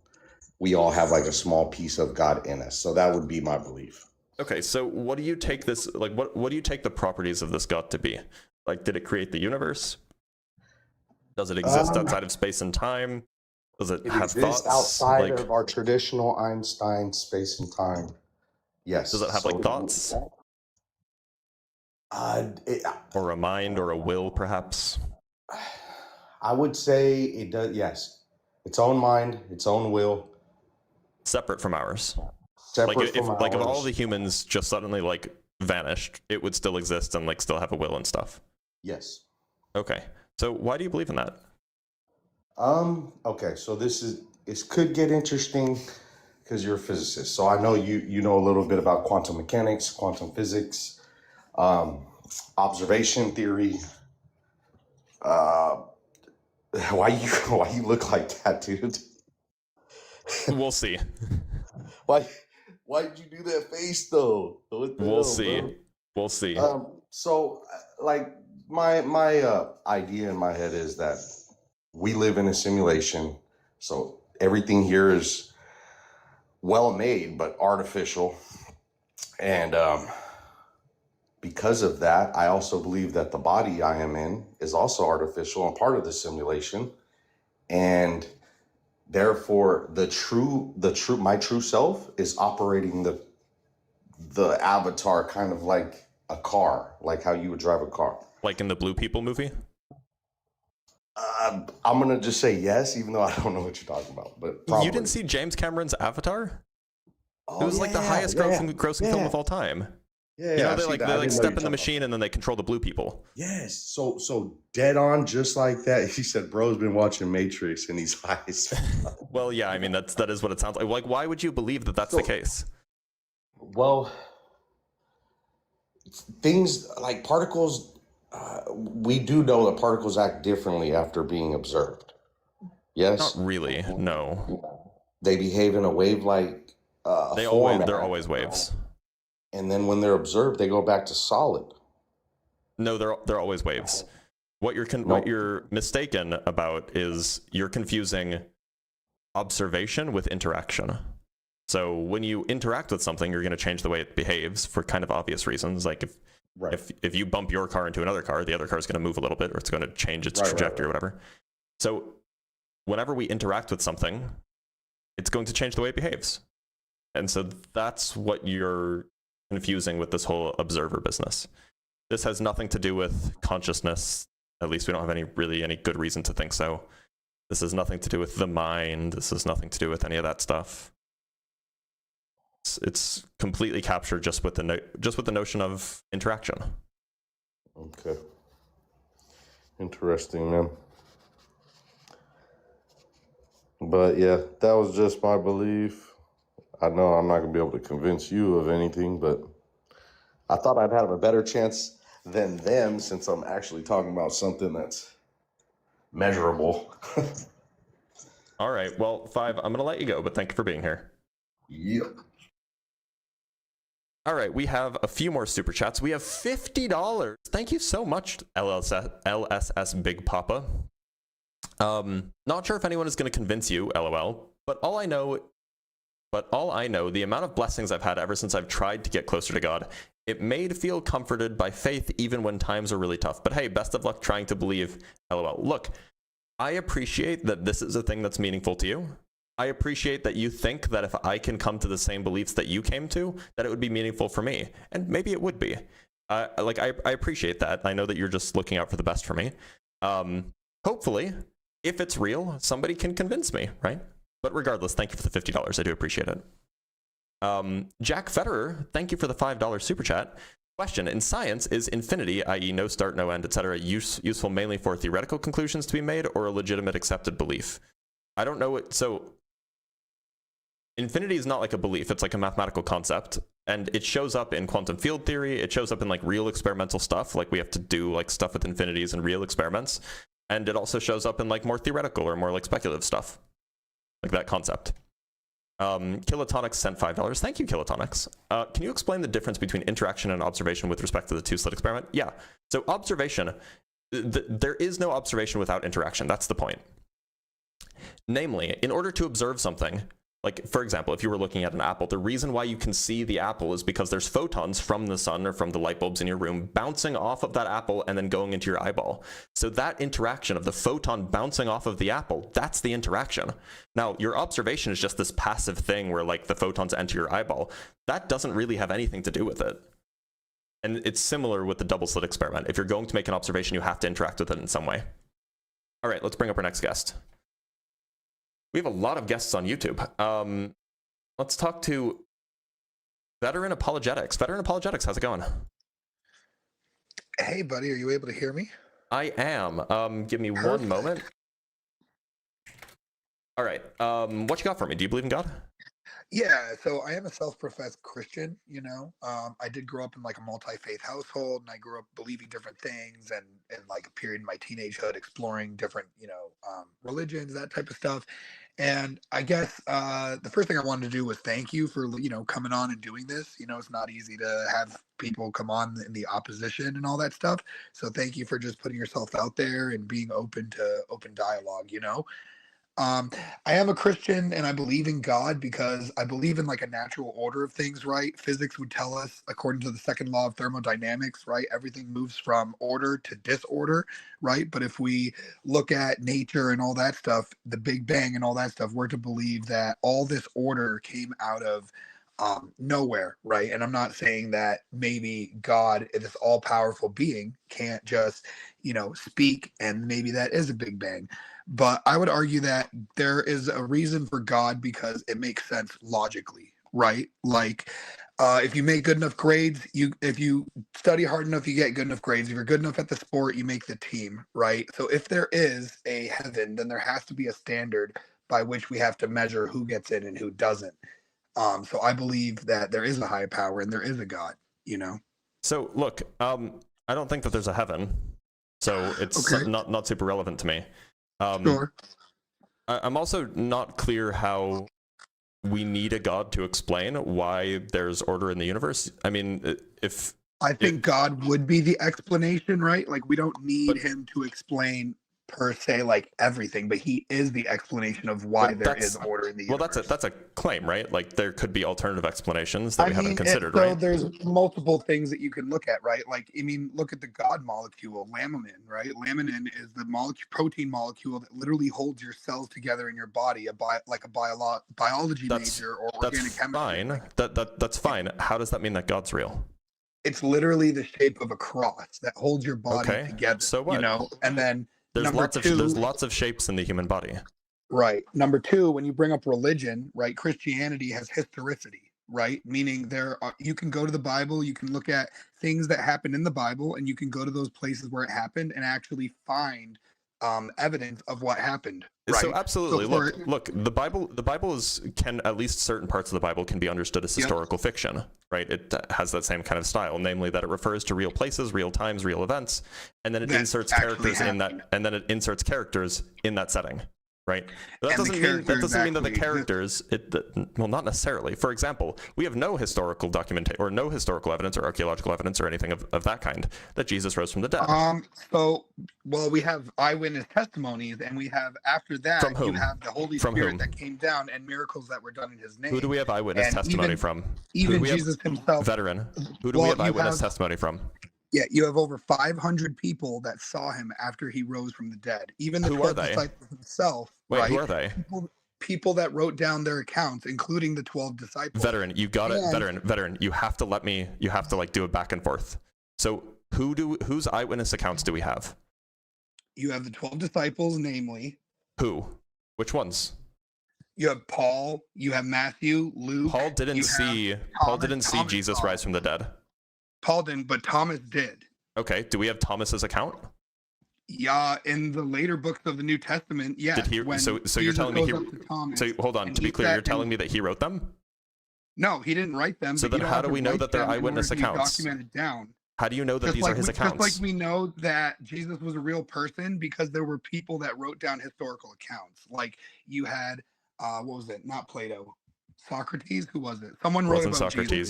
We all have like a small piece of God in us. So that would be my belief. Okay, so what do you take this like? What do you take the properties of this God to be? Like, did it create the universe? Does it exist outside of space and time? Does it have exists thoughts? outside Like, of our traditional Einstein space and time. Yes. does it have like thoughts or a mind or a will, perhaps? I would say it does. Yes, its own mind, its own will, Separate from ours. separate Like, if from like if all ours. the humans just suddenly like vanished, it would still exist and like still have a will and stuff. Yes. Okay, so why do you believe in that? Okay. So this could get interesting because you're a physicist. So I know you know a little bit about quantum mechanics, quantum physics, observation theory. Why you look like that, dude? We'll see. Why did you do that face though? What the We'll hell, see. bro? We'll see. So like my idea in my head is that we live in a simulation. So everything here is well made but artificial. And because of that, I also believe that the body I am in is also artificial and part of the simulation. And therefore my true self is operating the avatar kind of like a car, like how you would drive a car. Like in the Blue People movie? I'm gonna just say yes, even though I don't know what you're talking about. But probably. You didn't see James Cameron's Avatar? Oh, It was like the highest grossing film of all time. Yeah, You know, I they see like that. they I like didn't know step you're in the talking machine and then they control the blue people. about- Yes, so dead on, just like that. He said, "Bro's been watching Matrix and he's high as fuck." Well, yeah, I mean that is what it sounds like. Like, why would you believe that that's the case? Well, things like particles. We do know that particles act differently after being observed. Yes, Not really. No. they behave in a wave-like They're format. always waves. And then when they're observed, they go back to solid. No, they're always waves. What you're mistaken about is you're confusing observation with interaction. So when you interact with something, you're going to change the way it behaves for kind of obvious reasons. Like if you bump your car into another car, the other car is going to move a little bit, or it's going to change its trajectory or whatever. So whenever we interact with something, it's going to change the way it behaves. And so that's what you're confusing with this whole observer business. This has nothing to do with consciousness. At least we don't have any good reason to think so. This has nothing to do with the mind. This has nothing to do with any of that stuff. It's completely captured just with the notion of interaction. Okay. Interesting, man. But yeah, that was just my belief. I know I'm not going to be able to convince you of anything, but I thought I'd have a better chance than them since I'm actually talking about something that's measurable. All right. Well, 5, I'm going to let you go, but thank you for being here. Yep. All right, we have a few more super chats. We have $50. Thank you so much, LSS Big Papa. Not sure if anyone is going to convince you, lol, but all I know, the amount of blessings I've had ever since I've tried to get closer to God, it made feel comforted by faith even when times are really tough. But hey, best of luck trying to believe, lol. Look, I appreciate that this is a thing that's meaningful to you. I appreciate that you think that if I can come to the same beliefs that you came to, that it would be meaningful for me. And maybe it would be. I appreciate that. I know that you're just looking out for the best for me. Hopefully, if it's real, somebody can convince me, right? But regardless, thank you for the $50. I do appreciate it. Jack Federer, thank you for the $5 super chat. Question: in science, is infinity, i.e. no start, no end, etc., useful mainly for theoretical conclusions to be made or a legitimate accepted belief? I don't know what, so infinity is not like a belief, it's like a mathematical concept, and it shows up in quantum field theory, it shows up in like real experimental stuff, like we have to do like stuff with infinities and real experiments, and it also shows up in like more theoretical or more like speculative stuff, like that concept. Kilotonics sent $5. Thank you, Kilotonics. Can you explain the difference between interaction and observation with respect to the two-slit experiment? Yeah. So observation, there is no observation without interaction. That's the point. Namely, in order to observe something, like for example, if you were looking at an apple, the reason why you can see the apple is because there's photons from the sun or from the light bulbs in your room bouncing off of that apple and then going into your eyeball. So that interaction of the photon bouncing off of the apple, that's the interaction. Now, your observation is just this passive thing where like the photons enter your eyeball. That doesn't really have anything to do with it. And it's similar with the double slit experiment. If you're going to make an observation, you have to interact with it in some way. All right, let's bring up our next guest. We have a lot of guests on YouTube. Let's talk to Veteran Apologetics. Veteran Apologetics, how's it going? Hey, buddy, are you able to hear me? I am. Give me one moment. All right. What you got for me? Do you believe in God? Yeah, so I am a self-professed Christian, you know. I did grow up in like a multi-faith household, and I grew up believing different things, and like a period in my teenagehood exploring different, you know, religions, that type of stuff. And I guess the first thing I wanted to do was thank you for, you know, coming on and doing this. You know, it's not easy to have people come on in the opposition and all that stuff. So thank you for just putting yourself out there and being open to open dialogue, you know. I am a Christian and I believe in God because I believe in like a natural order of things, right? Physics would tell us, according to the second law of thermodynamics, right? Everything moves from order to disorder, right? But if we look at nature and all that stuff, the Big Bang and all that stuff, we're to believe that all this order came out of nowhere, right? And I'm not saying that maybe God, this all-powerful being, can't just, you know, speak, and maybe that is a Big Bang. But I would argue that there is a reason for God because it makes sense logically, right? Like, if you make good enough grades, if you study hard enough, you get good enough grades. If you're good enough at the sport, you make the team, right? So if there is a heaven, then there has to be a standard by which we have to measure who gets in and who doesn't. So I believe that there is a high power and there is a God, you know? So look, I don't think that there's a heaven, so it's Okay. not super relevant to me. Sure. I'm also not clear how we need a God to explain why there's order in the universe. I mean, I think God would be the explanation, right? Like we don't need him to explain per se like everything, but he is the explanation of why there is order in the universe. Well, that's a claim, right? Like there could be alternative explanations that we haven't considered, so right? there's multiple things that you can look at, right? Like, I mean, look at the God molecule, laminin, right? Laminin is the protein molecule that literally holds your cells together in your body, like a biology major or organic chemistry. Fine. That's fine. How does that mean that God's real? It's literally the shape of a cross that holds your body together. So what? You know, and then there's lots of shapes in the human body. Right. Number two, when you bring up religion, right, Christianity has historicity, right? Meaning you can go to the Bible, you can look at things that happened in the Bible, and you can go to those places where it happened and actually find evidence of what happened. Right? So absolutely. Look, the Bible can, at least certain parts of the Bible can be understood as historical fiction, right? It has that same kind of style, namely that it refers to real places, real times, real events, and then it inserts characters in that, and then it inserts characters in that setting. right? But that And the doesn't mean that the characters characters, well, not necessarily. For example, we have no historical documentation or no historical evidence or archaeological evidence or anything of that kind that Jesus rose from the dead. Well, we have eyewitness testimonies, and we have, after that, From whom? you have the Holy From Spirit whom? that came down and miracles that were done in his name. Who do we have eyewitness And testimony even- from? Even we have- Jesus himself. Veteran. Who do we Well, have you eyewitness have- testimony from? Yeah, you have over 500 people that saw him after he rose from the dead. Even the Who are 12 they? disciples himself. Wait, right? who are they? People that wrote down their accounts, including the 12 disciples. Veteran, you got it. And- Veteran, you have to like do it back and forth. So whose eyewitness accounts do we have? You have the 12 disciples, namely. Who? Which ones? You have Paul. You have Matthew, Luke. Paul didn't you see have Paul Thomas. didn't see Thomas Jesus saw rise from the dead. Paul didn't, but Thomas did. Okay, do we have Thomas's account? Yeah, in the later books of the New Testament, yeah. Did he? So you're telling me So hold on. To be clear, you're telling me that he wrote them? No, he didn't write them. So but you then don't how have do to we know write that they're them in eyewitness order to be accounts? Documented down. How do you know that these are his accounts? Just like we know that Jesus was a real person because there were people that wrote down historical accounts. Like you had, what was it? Not Plato, Socrates. Who was it? Someone It wrote wasn't about Socrates. Jesus,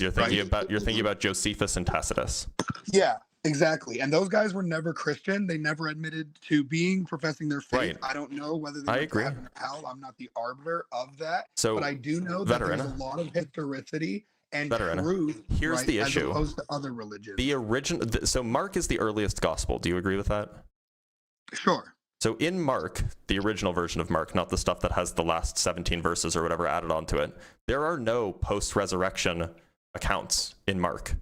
You're thinking about Josephus and Tacitus. Yeah, exactly. And those guys were never Christian. They never admitted to professing their faith. Right. I don't know whether they I went to agree. heaven or hell. I'm not the arbiter of that. So, but I do know that Veteran. there's a lot of historicity and Veteran. truth. Here's right, the as issue. opposed to other religions. The original. So Mark is the earliest gospel. Do you agree with that? Sure. So in Mark, the original version of Mark, not the stuff that has the last 17 verses or whatever added onto it, there are no post-resurrection accounts in Mark.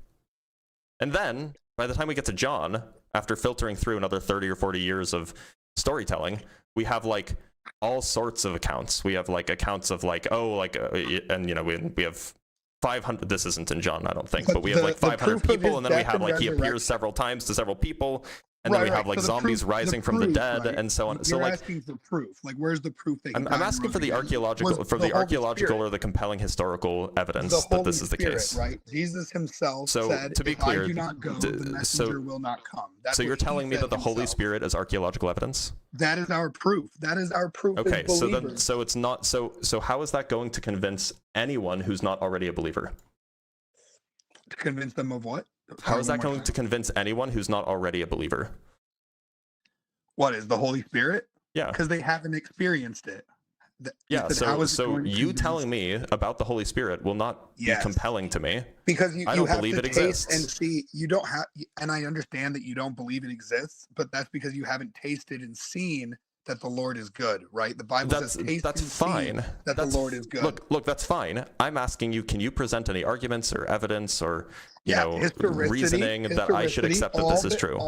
And then, by the time we get to John, after filtering through another 30 or 40 years of storytelling, we have like all sorts of accounts. We have like accounts of like, and you know, we have 500, this isn't in John, I don't think, but we have like 500 people, and then we have like he appears several times to several people, and then we have like zombies rising from the dead, and so on. So You're like, asking for proof. Like, where's the proof that I'm asking for the archaeological, or the compelling historical evidence that this is the case. Right? Jesus himself said, to be if clear, I do not go, the messenger will not come. That's so what you're he telling me said that the Holy himself. Spirit is archaeological evidence? That is our proof. That is our proof. Okay, as so then, believers. so it's not, so how is that going to convince anyone who's not already a believer? To convince them of what? How is that going to convince anyone who's not already a believer? What is the Holy Spirit? Yeah. Because they haven't experienced it. Yeah, said, "How is it so going to you convince-" telling me about the Holy Spirit will not be Yes. compelling to me. Because you I don't have believe to it taste exists. and see. You don't have, and I understand that you don't believe it exists, but that's because you haven't tasted and seen that the Lord is good, right? The Bible says, "Taste That's and see fine. that the Lord is good." Look, that's fine. I'm asking you, can you present any arguments or evidence or Historicity- reasoning that I should historicity, accept that all this is the- true?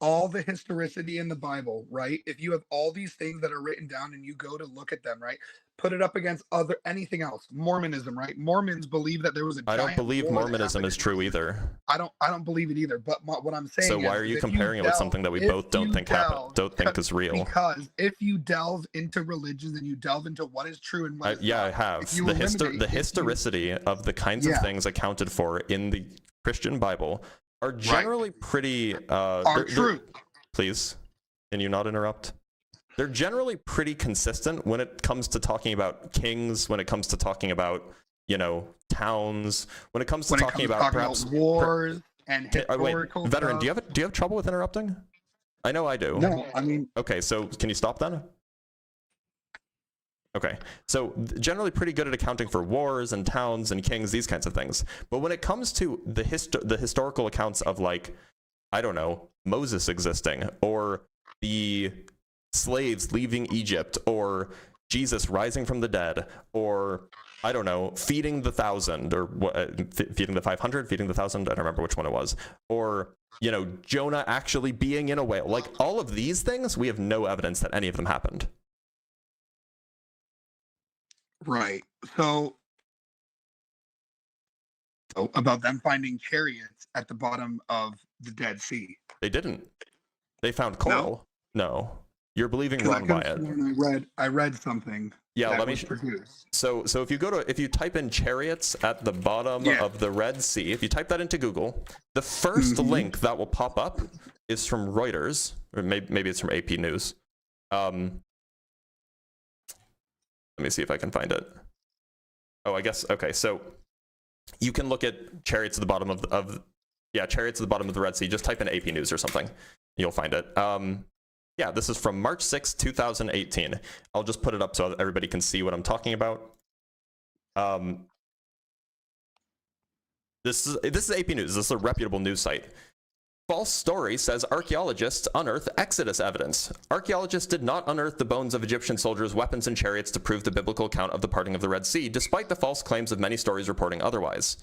All the historicity in the Bible, right? If you have all these things that are written down and you go to look at them, right? Put it up against anything else. Mormonism, right? Mormons believe that there was a I don't giant believe war that Mormonism happened is in true Russia. either. I don't believe it either. But what I'm saying So why is, are you if comparing it with delve- something that we if both don't you think is real? Because if you delve into religions and you delve into what is true and what is Yeah, I not, have. if you The eliminate- if you- historicity of the kinds of Yeah. things accounted for in the Christian Bible are generally pretty are true. Please, can you not interrupt? They're generally pretty consistent when it comes to talking about kings, when it comes to talking about, towns, when it comes to talking about perhaps wars and Wait, historical Veteran, stuff. do you have trouble with interrupting? I know I do. No, I mean, Okay, so can you stop then? Okay, so generally pretty good at accounting for wars and towns and kings, these kinds of things. But when it comes to the historical accounts of, like, I don't know, Moses existing, or the slaves leaving Egypt, or Jesus rising from the dead, or I don't know, feeding the 1,000, or feeding the 500, feeding the 1,000, I don't remember which one it was, or Jonah actually being in a whale, like all of these things, we have no evidence that any of them happened. right. So about them finding chariots at the bottom of the Dead Sea. They didn't. They found coral. No. You're believing Ron Wyatt. I read something. Yeah, that let me. was produced. So if you type in chariots at the bottom of the Red Sea, if you type that into Google, the first link that will pop up is from Reuters, or maybe it's from AP News. Let me see if I can find it. Oh, I guess, okay, so you can look at chariots at the bottom of chariots at the bottom of the Red Sea. Just type in AP News or something. You'll find it. Yeah, this is from March 6, 2018. I'll just put it up so everybody can see what I'm talking about. This is AP News. This is a reputable news site. False story says archaeologists unearth Exodus evidence. Archaeologists did not unearth the bones of Egyptian soldiers, weapons, and chariots to prove the biblical account of the parting of the Red Sea, despite the false claims of many stories reporting otherwise.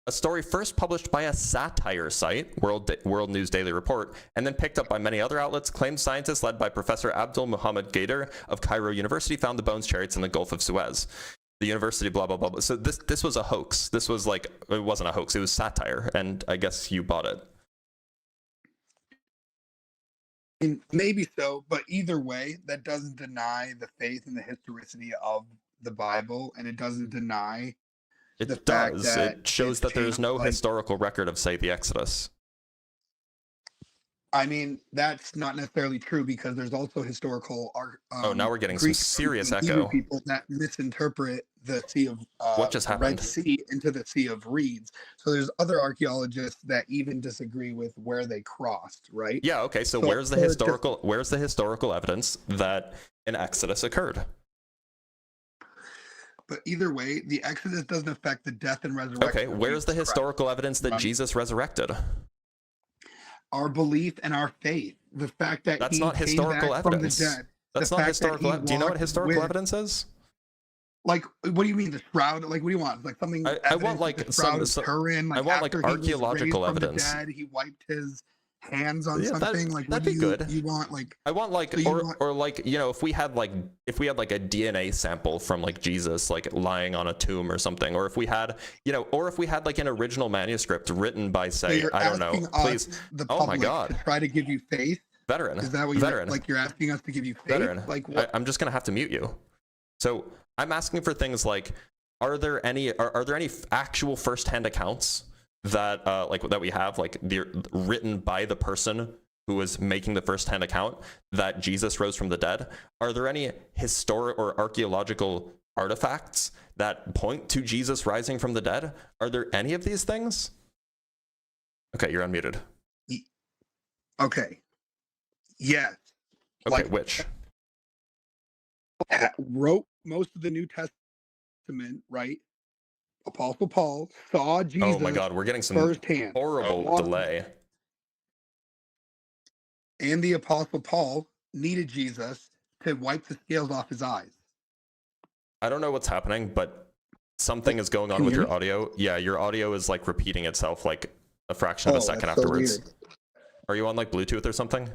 A story first published by a satire site, World News Daily Report, and then picked up by many other outlets, claims scientists led by Professor Abdul Muhammad Gaider of Cairo University found the bones chariots in the Gulf of Suez. The university, blah, blah, blah, blah. So this was a hoax. This was like, it wasn't a hoax, it was satire, and I guess you bought it. Maybe so, but either way, that doesn't deny the faith and the historicity of the Bible, and it doesn't deny the fact that it shows that there's no historical record of, say, the Exodus. I mean, that's not necessarily true because there's also historical. Now we're getting Greek some serious and Hebrew echo. people that misinterpret the Sea of What just happened? Red Sea into the Sea of Reeds. So there's other archaeologists that even disagree with where they crossed, right? Yeah. Okay. So where's the historical evidence that an Exodus occurred? But either way, the Exodus doesn't affect the death and resurrection. Okay. Where's the historical evidence that Jesus resurrected? Our belief and our faith. The fact that that's not historical evidence. That's not historical. Do you know what historical evidence is? Like, what do you mean the shroud? Like, what do you want? Like something? I want like some. I want like archaeological evidence. Dead, he wiped his hands on something. Like that'd be good. You want like? I want like or like if we had like a DNA sample from like Jesus like lying on a tomb or something, or if we had like an original manuscript written by say I don't know. Please, oh my God! To try to give you faith. Veteran. Is that what you're asking us to give you faith? Veteran. Like what? I'm just gonna have to mute you. So I'm asking for things like, are there any actual firsthand accounts that that we have written by the person who was making the firsthand account that Jesus rose from the dead? Are there any historic or archaeological artifacts that point to Jesus rising from the dead? Are there any of these things? Okay, you're unmuted. Okay. Yes. Okay, which? Wrote most of the New Testament, right? Apostle Paul saw Jesus. Oh my God, we're getting some firsthand. Horrible delay. And the Apostle Paul needed Jesus to wipe the scales off his eyes. I don't know what's happening, but something is going on with your audio. Yeah, your audio is like repeating itself like a fraction of a second afterwards. So are you on like Bluetooth or something?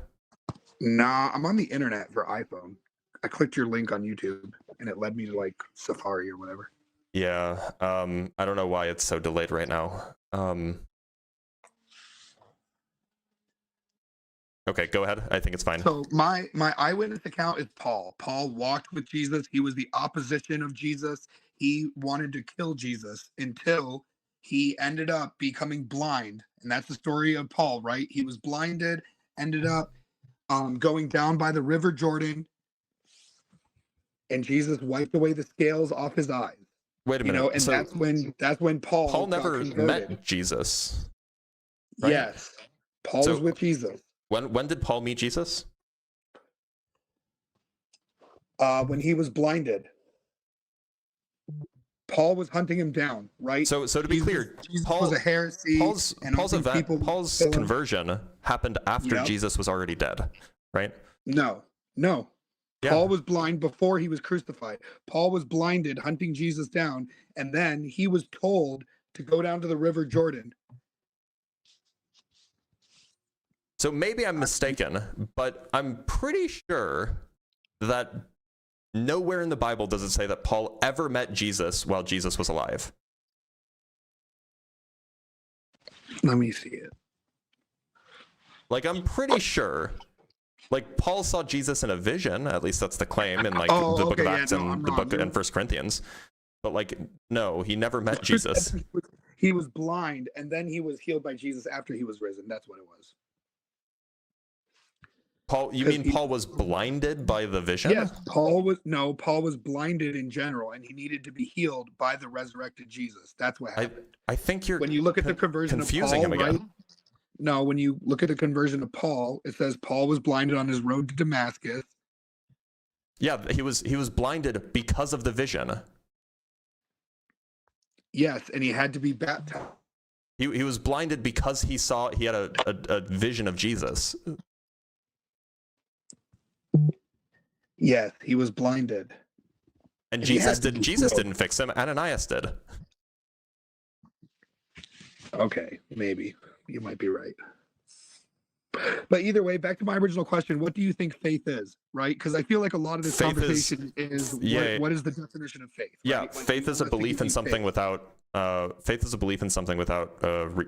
Nah, I'm on the internet for iPhone. I clicked your link on YouTube and it led me to like Safari or whatever. Yeah, I don't know why it's so delayed right now. Okay, go ahead. I think it's fine. So my eyewitness account is Paul. Paul walked with Jesus. He was the opposition of Jesus. He wanted to kill Jesus until he ended up becoming blind. And that's the story of Paul, right? He was blinded, ended up going down by the River Jordan, and Jesus wiped away the scales off his eyes. Wait a minute. And so that's when Paul never met Jesus. Right? Yes. Paul was with Jesus. When did Paul meet Jesus? When he was blinded. Paul was hunting him down, right? So to be clear, Paul was a heresy. Paul's conversion happened after Jesus was already dead, right? No. Yeah. Paul was blind before he was crucified. Paul was blinded, hunting Jesus down, and then he was told to go down to the River Jordan. So maybe I'm mistaken, but I'm pretty sure that nowhere in the Bible does it say that Paul ever met Jesus while Jesus was alive. Let me see it. Like, I'm pretty sure. Like, Paul saw Jesus in a vision, at least that's the claim in like the book of Acts and the book in 1 Corinthians. But like, no, he never met Jesus. He was blind, and then he was healed by Jesus after he was risen. That's what it was. Paul, you 'Cause mean he- Paul was blinded by the vision? Yes, Paul was blinded in general, and he needed to be healed by the resurrected Jesus. That's what happened. I think you're When you look at the conversion of confusing Paul, him again. right? No, when you look at the conversion of Paul, it says Paul was blinded on his road to Damascus. Yeah, he was blinded because of the vision. Yes, and he had to be baptized. He was blinded because he had a vision of Jesus. Yes, he was blinded. And he had to be Jesus healed. didn't fix him, Ananias did. Okay, maybe you might be right. But either way, back to my original question: what do you think faith is? Right? Because I feel like a lot of this Faith is- conversation is yeah. what is the definition of faith? Yeah, right? Like, faith we is a wanna think belief of in you something faith. without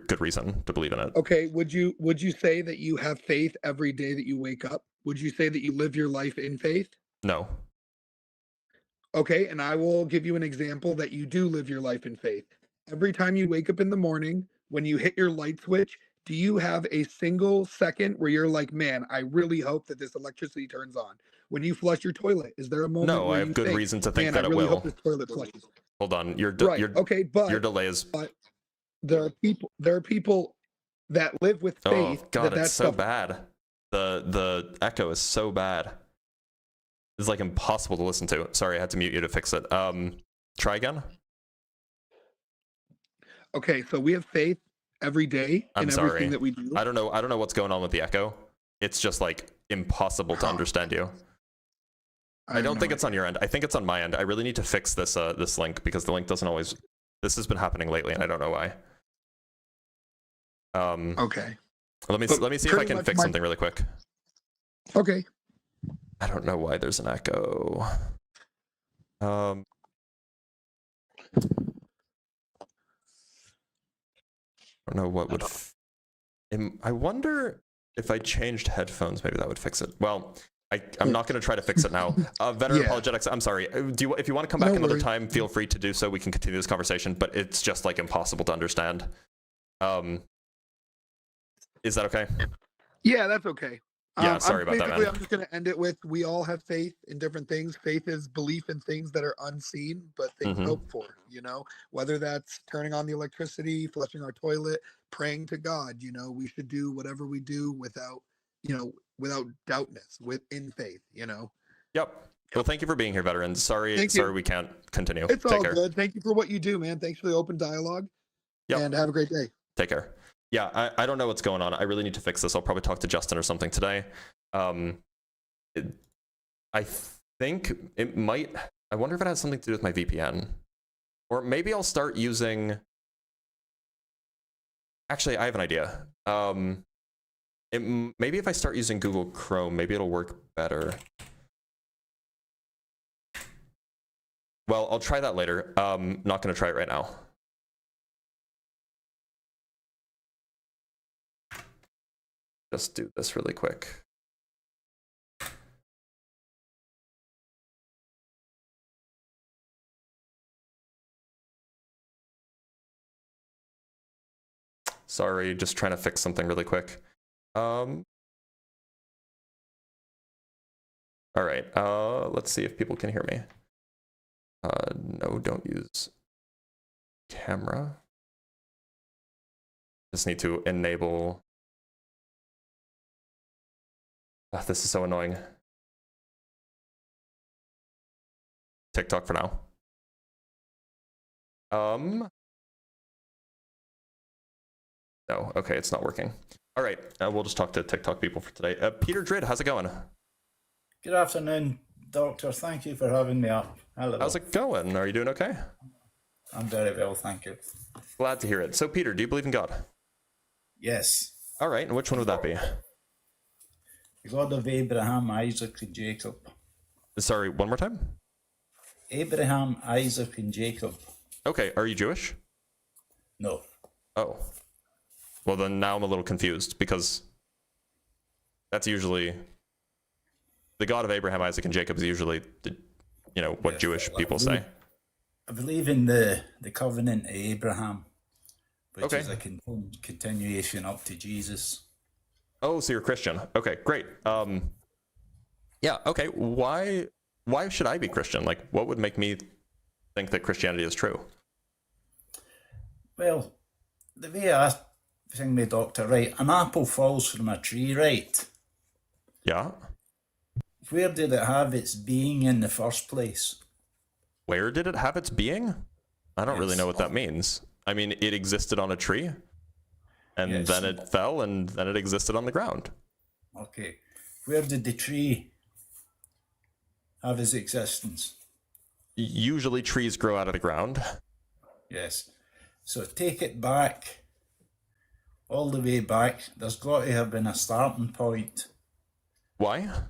good reason to believe in it. Okay, would you say that you have faith every day that you wake up? Would you say that you live your life in faith? No. Okay, and I will give you an example that you do live your life in faith. Every time you wake up in the morning, when you hit your light switch, do you have a single second where you're like, man, I really hope that this electricity turns on? When you flush your toilet, is there a moment No, where I have you good think, reason to think man, that I it really will. hope this toilet flushes? Hold on. Your Okay, but your delay is there are people that live with faith Oh god, that it's so stuff bad. The echo is so bad. It's like impossible to listen to. Sorry, I had to mute you to fix it. Try again. Okay, so we have faith every day I'm in sorry. everything that we do. I don't know what's going on with the echo. It's just like impossible to understand you. I don't think it's on your end. I think it's on my end. I really need to fix this this link because the link doesn't always. This has been happening lately, and I don't know why. Okay. Let me see if I can fix something really quick. Okay. I don't know why there's an echo. I don't know what would. I wonder if I changed headphones, maybe that would fix it. Well, I'm not going to try to fix it now. Veteran Yeah. Apologetics, I'm sorry. If you want to come back No another worries. time, feel free to do so. We can continue this conversation, but it's just like impossible to understand. Is that okay? Yeah, that's okay. Yeah, sorry about that, basically, man. I'm just going to end it with we all have faith in different things. Faith is belief in things that are unseen, but things Mhm. hoped for, whether that's turning on the electricity, flushing our toilet, praying to God, we should do whatever we do without doubtness, in faith, Yep. Well, thank you for being here, veteran. Sorry Thank you. we can't continue. It's Take all care. good. Thank you for what you do, man. Thanks for the open dialogue. Yep. And have a great day. Take care. Yeah, I don't know what's going on. I really need to fix this. I'll probably talk to Justin or something today. I think it might. I wonder if it has something to do with my VPN. Or maybe I'll start using. Actually, I have an idea. Maybe if I start using Google Chrome, maybe it'll work better. Well, I'll try that later. Not going to try it right now. Just do this really quick. Sorry, just trying to fix something really quick. All right, let's see if people can hear me. No, don't use camera. Just need to enable. This is so annoying. TikTok for now. No, okay, it's not working. All right, we'll just talk to TikTok people for today. Peter Drid, how's it going? Good afternoon, Doctor. Thank you for having me up. Hello. How's it going? Are you doing okay? I'm very well, thank you. Glad to hear it. So, Peter, do you believe in God? Yes. All right, and which one would that be? The God of Abraham, Isaac, and Jacob. Sorry, one more time? Abraham, Isaac, and Jacob. Okay, are you Jewish? No. Oh. Well, then now I'm a little confused because that's usually the God of Abraham, Isaac, and Jacob is usually, what Jewish people say. I believe in the covenant of Abraham, which Okay. is a continuation up to Jesus. Oh, so you're Christian. Okay, great. Yeah, okay. Why should I be Christian? Like, what would make me think that Christianity is true? Well, the way I think me, Doctor, right, an apple falls from a tree, right? Yeah? Where did it have its being in the first place? Where did it have its being? I don't really Yes. know what that means. I mean, it existed on a tree, and Yes. then it fell, and then it existed on the ground. Okay. Where did the tree have its existence? Usually trees grow out of the ground. Yes. So take it back, all the way back. There's got to have been a starting point, Why?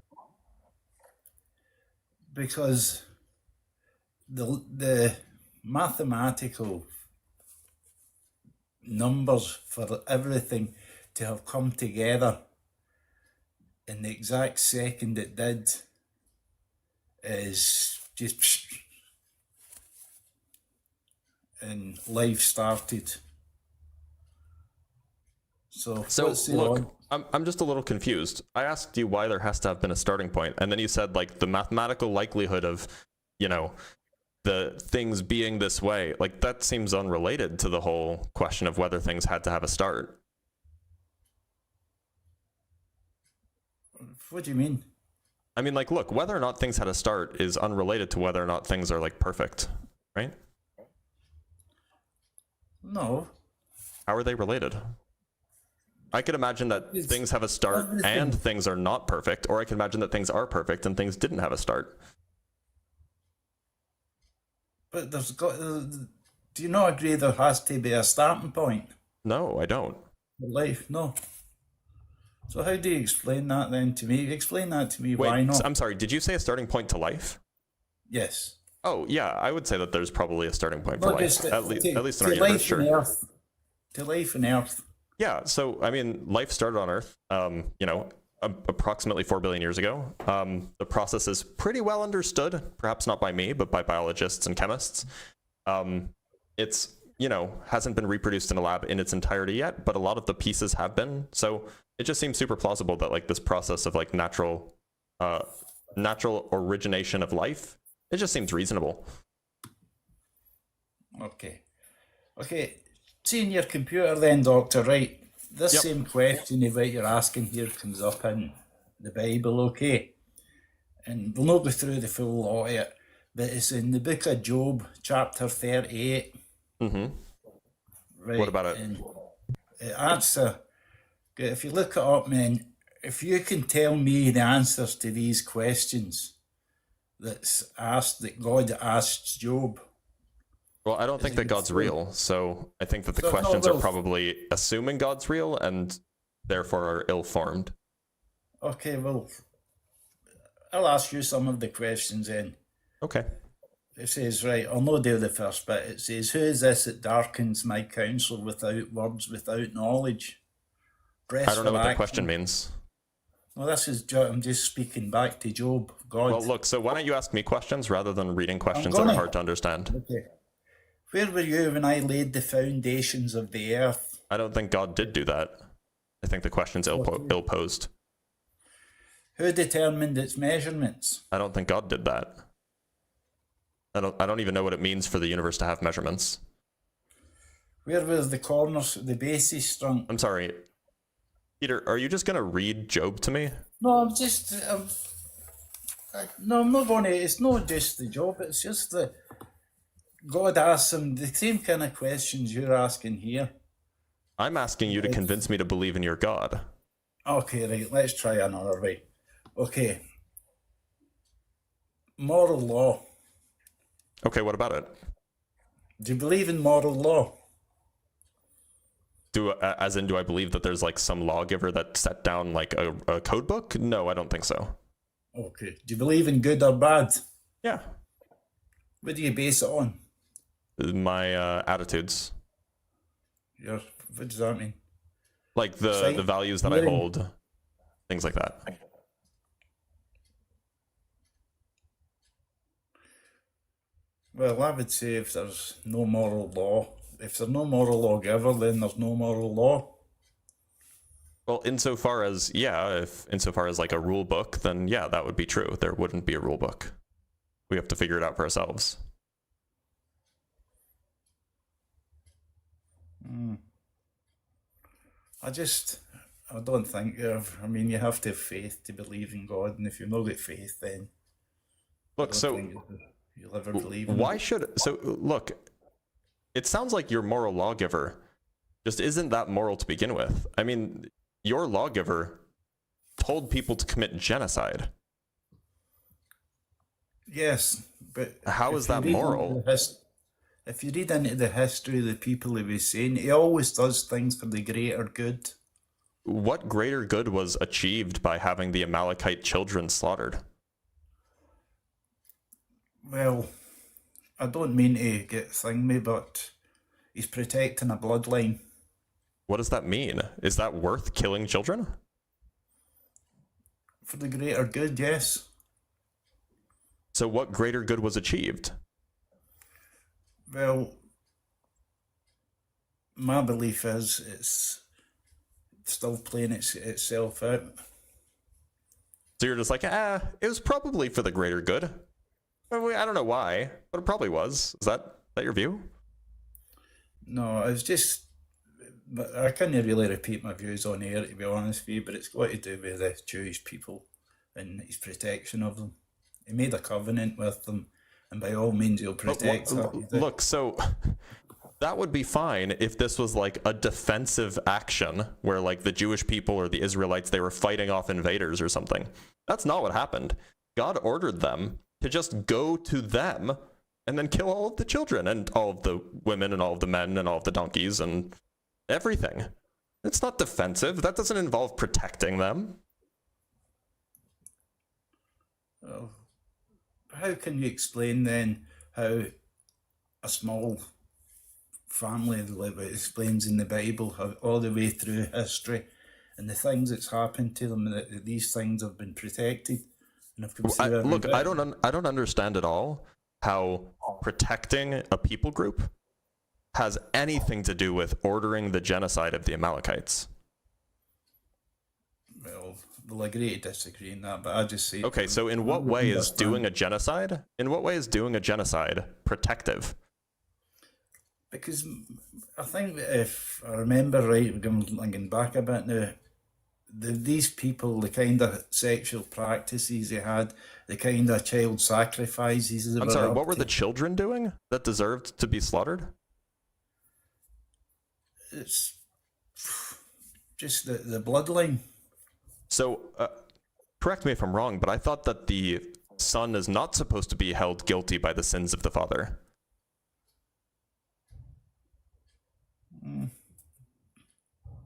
because the mathematical numbers for everything to have come together in the exact second it did is just and life started. So what's the look, on- I'm just a little confused. I asked you why there has to have been a starting point, and then you said like the mathematical likelihood of, you know, the things being this way. Like that seems unrelated to the whole question of whether things had to have a start. What do you mean? I mean, like, look, whether or not things had a start is unrelated to whether or not things are like perfect, right? No. How are they related? I could imagine that It's things have a start everything. and things are not perfect, or I can imagine that things are perfect and things didn't have a start. But there's got. Do you not agree there has to be a starting point No, I don't. for life? No. So how do you explain that then to me? Explain that to me. Why Wait, not? I'm sorry, did you say a starting point to life? Yes. Oh, yeah, I would say that there's probably a starting point for Not life, just at least in our to universe, life sure. on Earth. To life on Earth. Yeah, so, I mean, life started on Earth, you know, approximately 4 billion years ago. The process is pretty well understood, perhaps not by me, but by biologists and chemists. It's, you know, hasn't been reproduced in a lab in its entirety yet, but a lot of the pieces have been. So it just seems super plausible that like this process of like natural origination of life, it just seems reasonable. Okay. Okay. See in your computer then, Doctor, right? This Yep. same question of what you're asking here comes up in the Bible, okay? And we'll not go through the full lot of it, but it's in the book of Job, chapter 38. Mm-hmm. Right? What about it? And it answer, if you look it up, man, if you can tell me the answers to these questions that God asked Job. Well, I don't think that God's real, so I think that the questions are probably assuming God's real and therefore are ill-formed. Okay, well, I'll ask you some of the questions then. Okay. It says, right, I'll not do the first bit. It says, who is this that darkens my counsel without words, without knowledge? I don't know what the question means. Well, this is, I'm just speaking back to Job, God. Well, look, so why don't you ask me questions rather than reading questions that are hard to understand? Okay. Where were you when I laid the foundations of the earth? I don't think God did do that. I think the question's ill-posed. Who determined its measurements? I don't think God did that. I don't even know what it means for the universe to have measurements. Where was the corners, the bases strung? I'm sorry. Peter, are you just going to read Job to me? No, I'm not going to. It's not just the job. It's just that God asks him the same kind of questions you're asking here. I'm asking you to convince me to believe in your God. Okay, right. Let's try another way. Okay. Moral law. Okay, what about it? Do you believe in moral law? Do I believe that there's like some lawgiver that set down like a code book? No, I don't think so. Okay. Do you believe in good or bad? Yeah. What do you base it on? My attitudes. What does that mean? Like the values that I hold, things like that. Well, I would say if there's no moral law, if there's no moral lawgiver, then there's no moral law. Well, insofar as, yeah, if insofar as like a rule book, then yeah, that would be true. There wouldn't be a rule book. We have to figure it out for ourselves. I don't think I mean, you have to have faith to believe in God, and if you've not got faith, then Look, so you'll ever believe in why it. should, so look, it sounds like your moral lawgiver just isn't that moral to begin with. I mean, your lawgiver told people to commit genocide. Yes, but how is that moral? If you read into the history of the people he was saying, he always does things for the greater good. What greater good was achieved by having the Amalekite children slaughtered? Well, I don't mean to get thingy, but he's protecting a bloodline. What does that mean? Is that worth killing children? For the greater good, yes. So what greater good was achieved? Well, my belief is it's still playing itself out. So you're just like, it was probably for the greater good. I don't know why, but it probably was. Is that your view? No, it's just, I can't really repeat my views on air, to be honest with you, but it's got to do with the Jewish people and his protection of them. He made a covenant with them, and by all means he'll protect them. Look, so that would be fine if this was like a defensive action where like the Jewish people or the Israelites, they were fighting off invaders or something. That's not what happened. God ordered them to just go to them and then kill all of the children and all of the women and all of the men and all of the donkeys and everything. It's not defensive. That doesn't involve protecting them. Well, how can you explain then how a small family, like it explains in the Bible, how all the way through history and the things that's happened to them, that these things have been protected? Look, I don't understand at all how protecting a people group has anything to do with ordering the genocide of the Amalekites. Well, we'll agree to disagree in that, but I just say... Okay, so in what way is doing a genocide protective? Because I think if I remember right, going back a bit now, these people, the kind of sexual practices they had, the kind of child sacrifices... I'm sorry, what were the children doing that deserved to be slaughtered? It's just the bloodline. So, correct me if I'm wrong, but I thought that the son is not supposed to be held guilty by the sins of the father.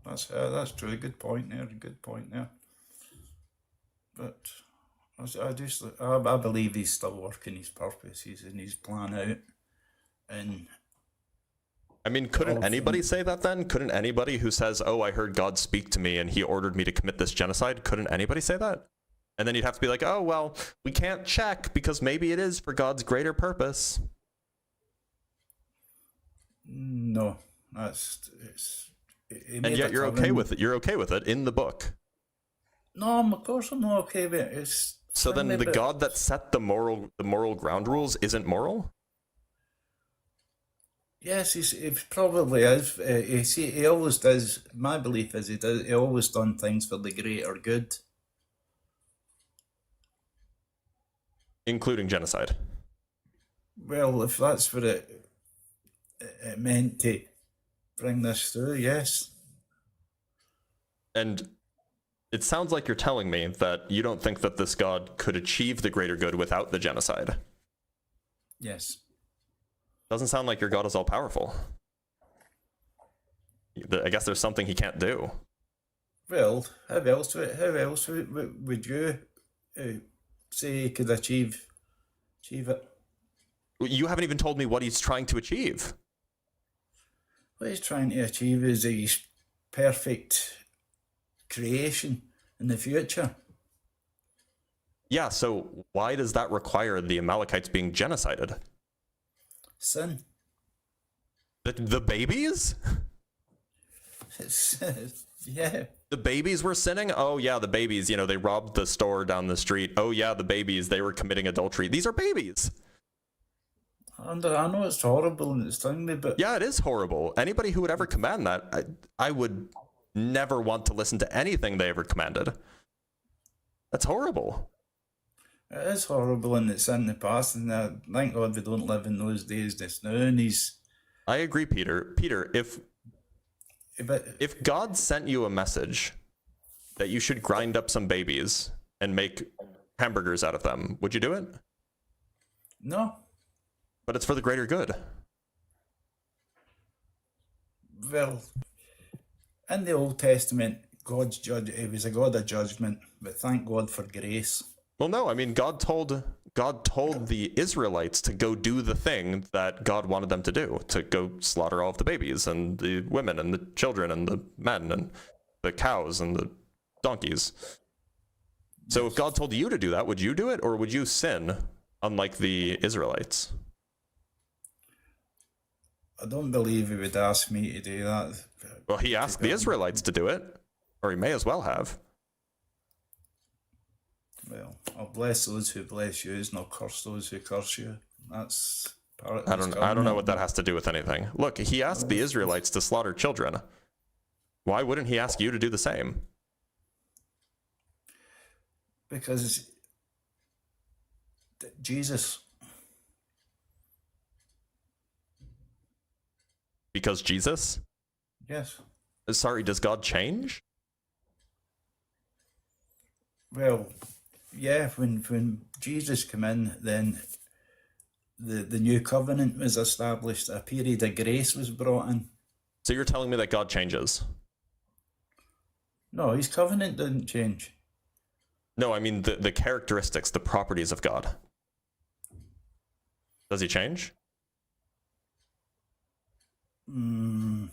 That's true. Good point there. But I believe he's still working his purposes and his plan out. And I mean, couldn't anybody say that then? Couldn't anybody who says, "Oh, I heard God speak to me and he ordered me to commit this genocide," couldn't anybody say that? And then you'd have to be like, "Oh, well, we can't check because maybe it is for God's greater purpose." No, and yet you're okay with it. You're okay with it in the book. No, of course I'm not okay with it. So then the God that set the moral ground rules isn't moral? Yes, he probably is. He always does. My belief is he always done things for the greater good. Including genocide. Well, if that's what it meant to bring this through, yes. And it sounds like you're telling me that you don't think that this God could achieve the greater good without the genocide. Yes. Doesn't sound like your God is all powerful. I guess there's something he can't do. Well, how else would you say he could achieve it? You haven't even told me what he's trying to achieve. What he's trying to achieve is his perfect creation in the future. Yeah, so why does that require the Amalekites being genocided? Sin. The babies? Yeah. The babies were sinning? Oh yeah, the babies, you know, they robbed the store down the street. Oh yeah, the babies, they were committing adultery. These are babies. And I know it's horrible and it's thing, but Yeah, it is horrible. Anybody who would ever command that, I would never want to listen to anything they ever commanded. That's horrible. it is horrible and it's in the past. And thank God we don't live in those days just now. And I agree, Peter. Peter, but if God sent you a message that you should grind up some babies and make hamburgers out of them, would you do it? no, But it's for the greater good. well, in the Old Testament, God's judge. He was a God of judgment, but thank God for grace. Well, no, I mean, God told the Israelites to go do the thing that God wanted them to do, to go slaughter all of the babies and the women and the children and the men and the cows and the donkeys. So if God told you to do that, would you do it, or would you sin unlike the Israelites? I don't believe he would ask me to do that. Well, he asked the Israelites to do it, or he may as well have. Well, I'll bless those who bless you, and I'll curse those who curse you. That's part of I don't know what that has to do with anything. Look, he asked the Israelites to slaughter children. Why wouldn't he ask you to do the same? Because Jesus. Because Jesus? Yes. Sorry, does God change? Well, yeah, when Jesus came in, then the new covenant was established. A period of grace was brought in. So you're telling me that God changes? No, his covenant didn't change. No, I mean the characteristics, the properties of God. Does he change? His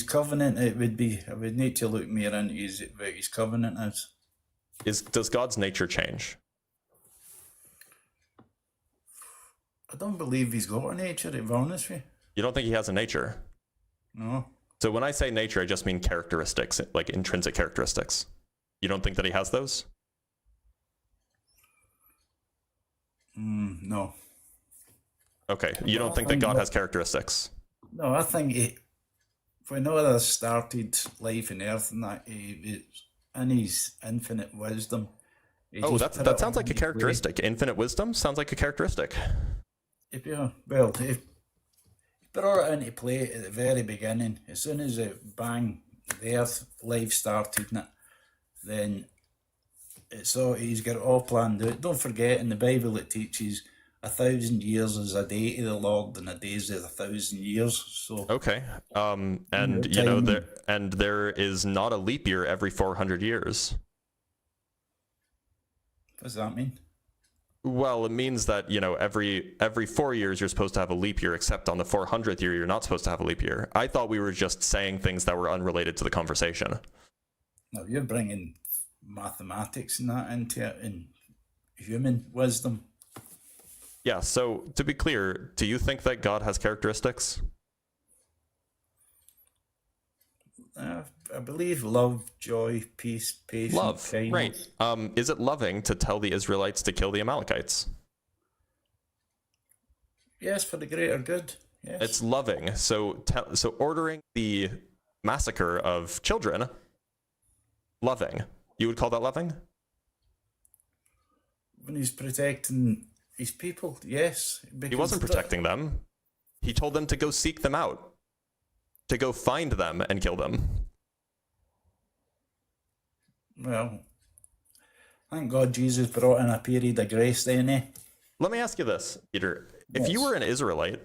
covenant, it would be, I would need to look more into what his covenant is. Does God's nature change? I don't believe he's got a nature, to be honest with you. You don't think he has a nature? No. So when I say nature, I just mean characteristics, like intrinsic characteristics. You don't think that he has those? No. Okay, you don't think that God has characteristics? No, I think when all this started, life on earth and that, in his infinite wisdom. Oh, that sounds like a characteristic. Infinite wisdom sounds like a characteristic. He brought it into play at the very beginning. As soon as the earth life started in it, then he's got it all planned out. Don't forget, in the Bible it teaches 1,000 years is a day to the Lord, and a day is 1,000 years. So okay, and there is not a leap year every 400 years. What does that mean? Well, it means that, every 4 years you're supposed to have a leap year, except on the 400th year you're not supposed to have a leap year. I thought we were just saying things that were unrelated to the conversation. No, you're bringing mathematics and that into it, and human wisdom. Yeah, so to be clear, do you think that God has characteristics? I believe love, joy, peace, patience, Love, kindness. right. Is it loving to tell the Israelites to kill the Amalekites? Yes, for the greater good. Yes. It's loving. So ordering the massacre of children, loving. You would call that loving? When he's protecting his people, yes. He wasn't protecting them. He told them to go seek them out, to go find them and kill them. Well, thank God Jesus brought in a period of grace then, eh? Let me ask you this, Peter. If you were an Israelite,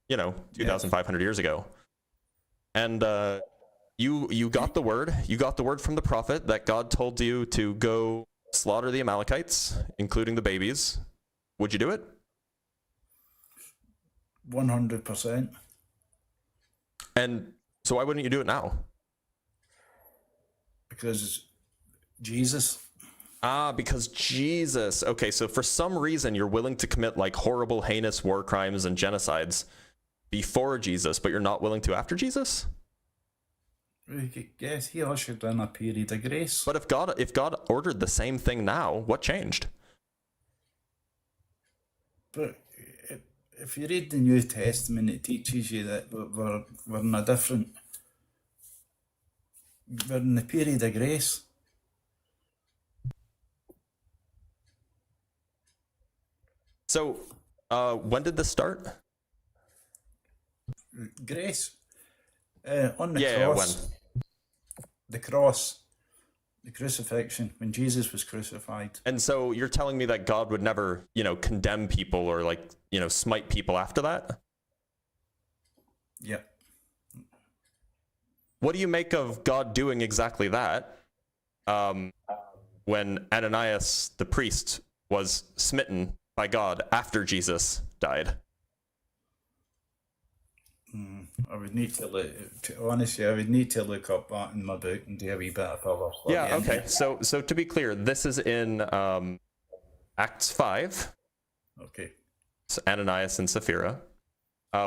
2,500 years ago, and you got the word from the prophet that God told you to go slaughter the Amalekites, including the babies, would you do it? 100%. And so why wouldn't you do it now? Because Jesus. Because Jesus. Okay, so for some reason you're willing to commit like horrible, heinous war crimes and genocides before Jesus, but you're not willing to after Jesus? Yes, he ushered in a period of grace. But if God ordered the same thing now, what changed? But if you read the New Testament, it teaches you that we're in a different, we're in the period of grace. So, when did this start? Grace. On the Yeah, cross. when? The cross. The crucifixion, when Jesus was crucified. And so you're telling me that God would never, condemn people or smite people after that? Yep. What do you make of God doing exactly that when Ananias, the priest, was smitten by God after Jesus died? I would need to look, honestly, I would need to look up that in my book and do a wee bit of further study. Yeah, okay. So to be clear, this is in Acts 5. Okay. It's Ananias and Sapphira.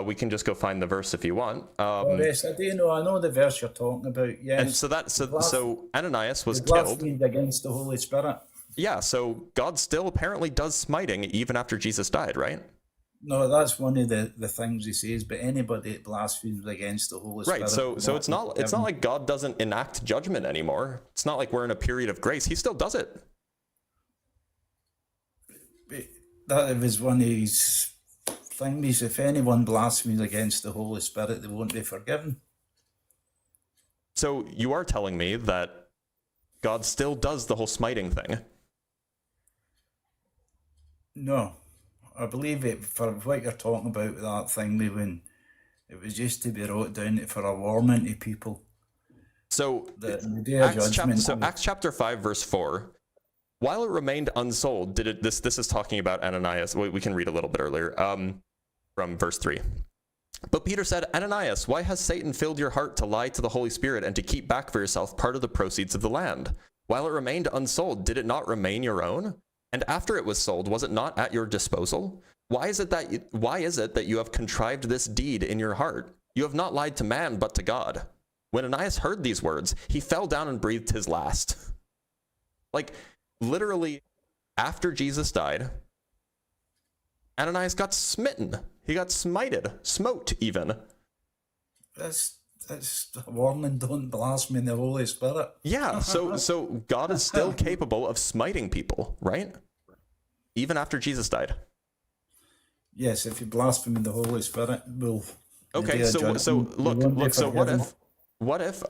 We can just go find the verse if you want. Yes, I do know. I know the verse you're talking about. Yes. And so Ananias was blasphemed killed against the Holy Spirit. Yeah, so God still apparently does smiting even after Jesus died, right? No, that's one of the things he says. But anybody that blasphemes against the Holy Spirit, Right. So it's not like God doesn't enact judgment anymore. It's not like we're in a period of grace. He still does it. But that was one of his things. If anyone blasphemes against the Holy Spirit, they won't be forgiven. So you are telling me that God still does the whole smiting thing? No. I believe it, for what you're talking about, that thing, when it was just to be wrote down for a warning to people. So, Acts chapter 5, verse 4, while it remained unsold, this is talking about Ananias. We can read a little bit earlier, from verse 3. But Peter said, Ananias, why has Satan filled your heart to lie to the Holy Spirit and to keep back for yourself part of the proceeds of the land? While it remained unsold, did it not remain your own? And after it was sold, was it not at your disposal? Why is it that you have contrived this deed in your heart? You have not lied to man, but to God. When Ananias heard these words, he fell down and breathed his last. Like, literally, after Jesus died, Ananias got smitten. He got smote even. That's a warning, don't blaspheme the Holy Spirit. Yeah, so God is still capable of smiting people, right? Even after Jesus died. Yes, if you blaspheme the Holy Spirit, well. Okay, so look. So what if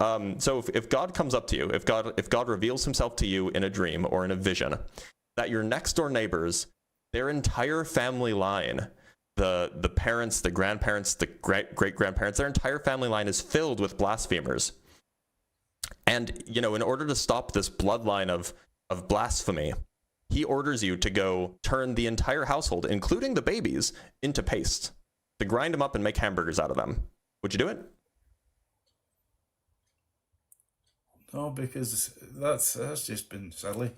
if God comes up to you, if God reveals himself to you in a dream or in a vision, that your next door neighbors, their entire family line, the parents, the grandparents, the great-grandparents, their entire family line is filled with blasphemers. And, in order to stop this bloodline of blasphemy, he orders you to go turn the entire household, including the babies, into paste, to grind them up and make hamburgers out of them. Would you do it? No, because that's just been silly.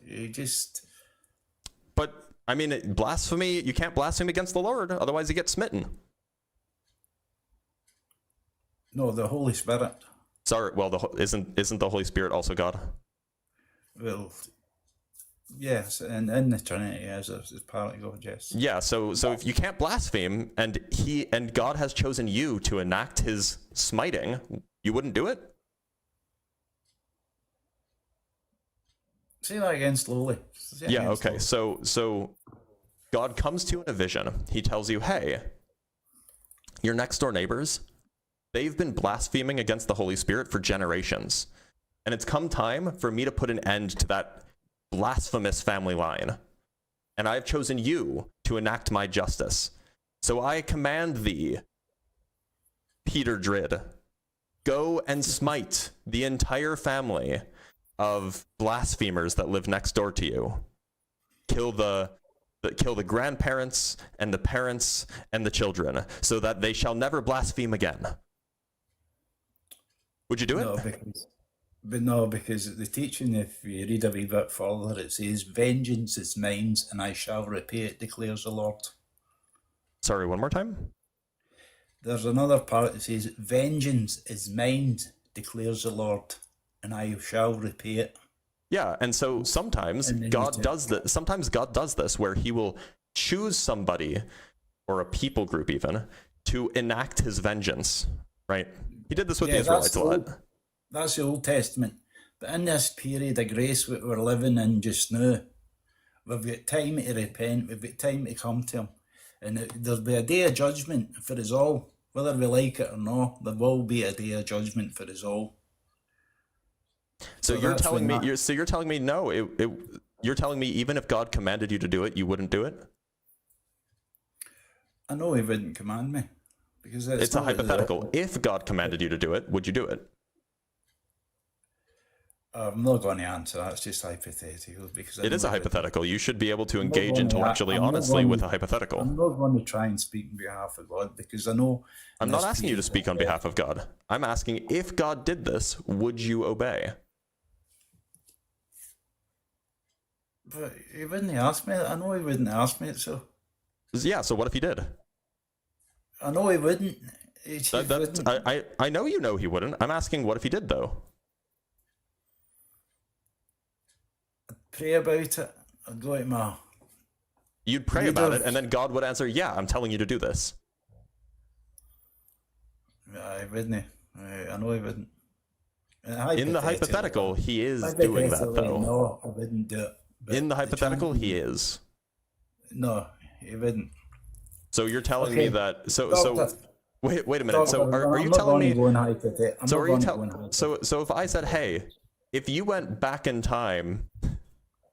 But I mean, blasphemy, you can't blaspheme against the Lord, otherwise you get smitten. No, the Holy Spirit. Sorry, well, isn't the Holy Spirit also God? Well, yes, and in the Trinity as part of God, yes. Yeah, so if you can't blaspheme and God has chosen you to enact his smiting, you wouldn't do it? Say that again slowly. Yeah, okay. So God comes to you in a vision. He tells you, hey, your next door neighbors, they've been blaspheming against the Holy Spirit for generations. And it's come time for me to put an end to that blasphemous family line. And I've chosen you to enact my justice. So I command thee, Peter Drid, go and smite the entire family of blasphemers that live next door to you. Kill the grandparents and the parents and the children, so that they shall never blaspheme again. Would you do it? No, because the teaching, if you read a wee bit further, it says, vengeance is mine, and I shall repay it, declares the Lord. Sorry, one more time? There's another part that says, vengeance is mine, declares the Lord, and I shall repay it. Yeah, and so sometimes And then God you does this. Sometimes God does this where he will choose somebody or a people group even to enact his vengeance, right? He did this with the Israelites a lot. That's the Old Testament. But in this period of grace that we're living in just now, we've got time to repent, we've got time to come to him. And there'll be a day of judgment for us all. Whether we like it or not, there will be a day of judgment for us all. So you're telling me, you're telling me no, you're telling me even if God commanded you to do it, you wouldn't do it? I know he wouldn't command me. Because it's a hypothetical. If God commanded you to do it, would you do it? I'm not going to answer that. It's just hypothetical. Because it is a hypothetical. You should be able to engage intellectually, honestly, with a hypothetical. I'm not going to try and speak on behalf of God because I know... I'm not asking you to speak on behalf of God. I'm asking if God did this, would you obey? But he wouldn't ask me. I know he wouldn't ask me, so... Yeah, so what if he did? I know he wouldn't. I know you know he wouldn't. I'm asking what if he did, though? I'd pray about it. I'd go to my... You'd pray about it, and then God would answer, yeah, I'm telling you to do this. I wouldn't. I know he wouldn't. In the hypothetical, he is doing that, though. No, I wouldn't do it. In the hypothetical, he is. No, he wouldn't. So you're telling me that... So wait a minute. Doctor, so are you telling me... So So if I said, hey, if you went back in time...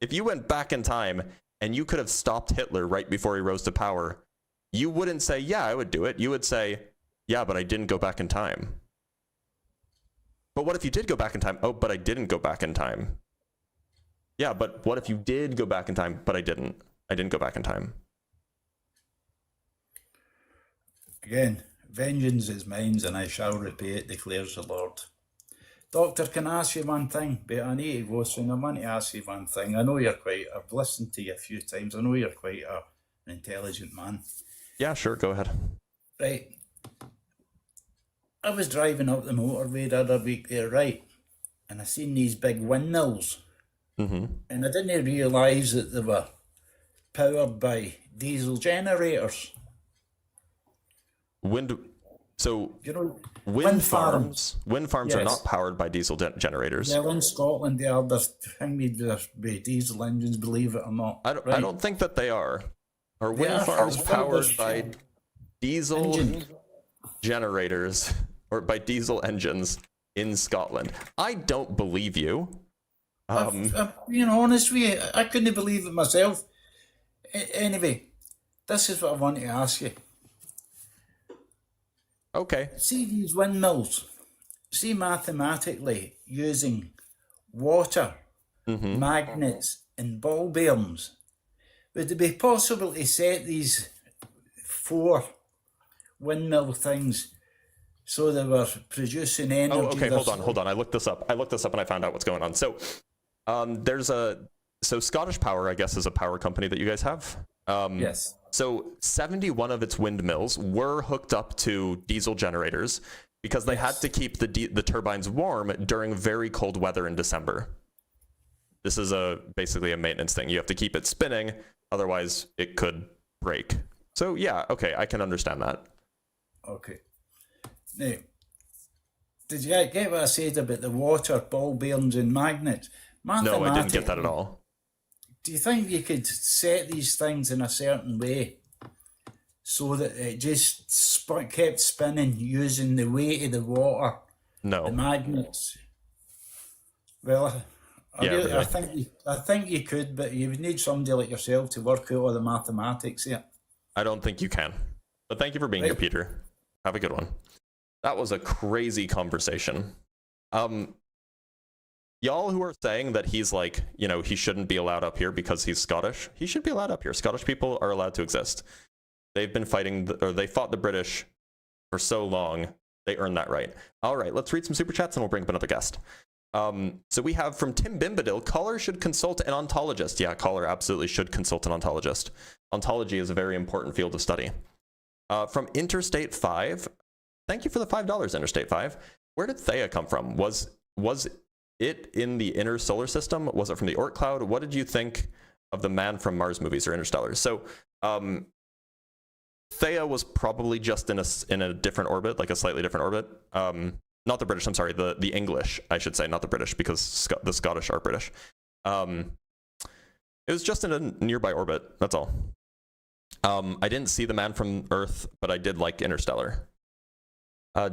If you went back in time and you could have stopped Hitler right before he rose to power, you wouldn't say, yeah, I would do it. You would say, yeah, but I didn't go back in time. But what if you did go back in time? Oh, but I didn't go back in time. Yeah, but what if you did go back in time, but I didn't? I didn't go back in time. Again, vengeance is mine, and I shall repay it, declares the Lord. Doctor, can I ask you one thing? But I need to go soon. I want to ask you one thing. I know you're I've listened to you a few times. I know you're quite an intelligent man. Yeah, sure, go ahead. Right. I was driving up the motorway the other week there, right? And I seen these big windmills. Mm-hmm. And I didn't realise that they were powered by diesel generators. You know, wind farms yes. Are not powered by diesel generators. Yeah, in Scotland they are. There's diesel engines, believe it or not. I don't think that they are. Are wind farms powered by diesel generators or by diesel engines in Scotland? I don't believe you. Being honest with you, I couldn't believe it myself. Anyway, this is what I want to ask you. Okay. See these windmills. See mathematically using water, magnets, and ball bearings. Would it be possible to set these 4 windmill things so they were producing energy? Oh, okay. Hold on. I looked this up. And I found out what's going on. So, so Scottish Power, I guess, is a power company that you guys have. Yes. So 71 of its windmills were hooked up to diesel generators because they had to keep the turbines warm during very cold weather in December. This is basically a maintenance thing. You have to keep it spinning, otherwise it could break. So yeah, okay, I can understand that. Okay. Now, did you get what I said about the water, ball bearings and magnets? No, I didn't get that at all. Do you think you could set these things in a certain way so that it just kept spinning using the weight of the water? No. The magnets? Well, really. I think you could, but you would need somebody like yourself to work out all the mathematics here. I don't think you can. But thank you for being here, Peter. Have a good one. That was a crazy conversation. Y'all who are saying that he's like, he shouldn't be allowed up here because he's Scottish, he should be allowed up here. Scottish people are allowed to exist. They've been fighting, they fought the British for so long. They earned that right. All right, let's read some super chats and we'll bring up another guest. So we have from Tim Bimbadil, caller should consult an ontologist. Yeah, caller absolutely should consult an ontologist. Ontology is a very important field of study. From Interstate 5, thank you for the $5, Interstate 5. where did Theia come from? Was it in the inner solar system? Was it from the Oort cloud? What did you think of the Man from Mars movies or Interstellar? So Theia was probably just in a different orbit, like a slightly different orbit. Not the British, I'm sorry, the English, I should say, not the British, because the Scottish are British. It was just in a nearby orbit, that's all. I didn't see The Man from Earth, but I did like Interstellar.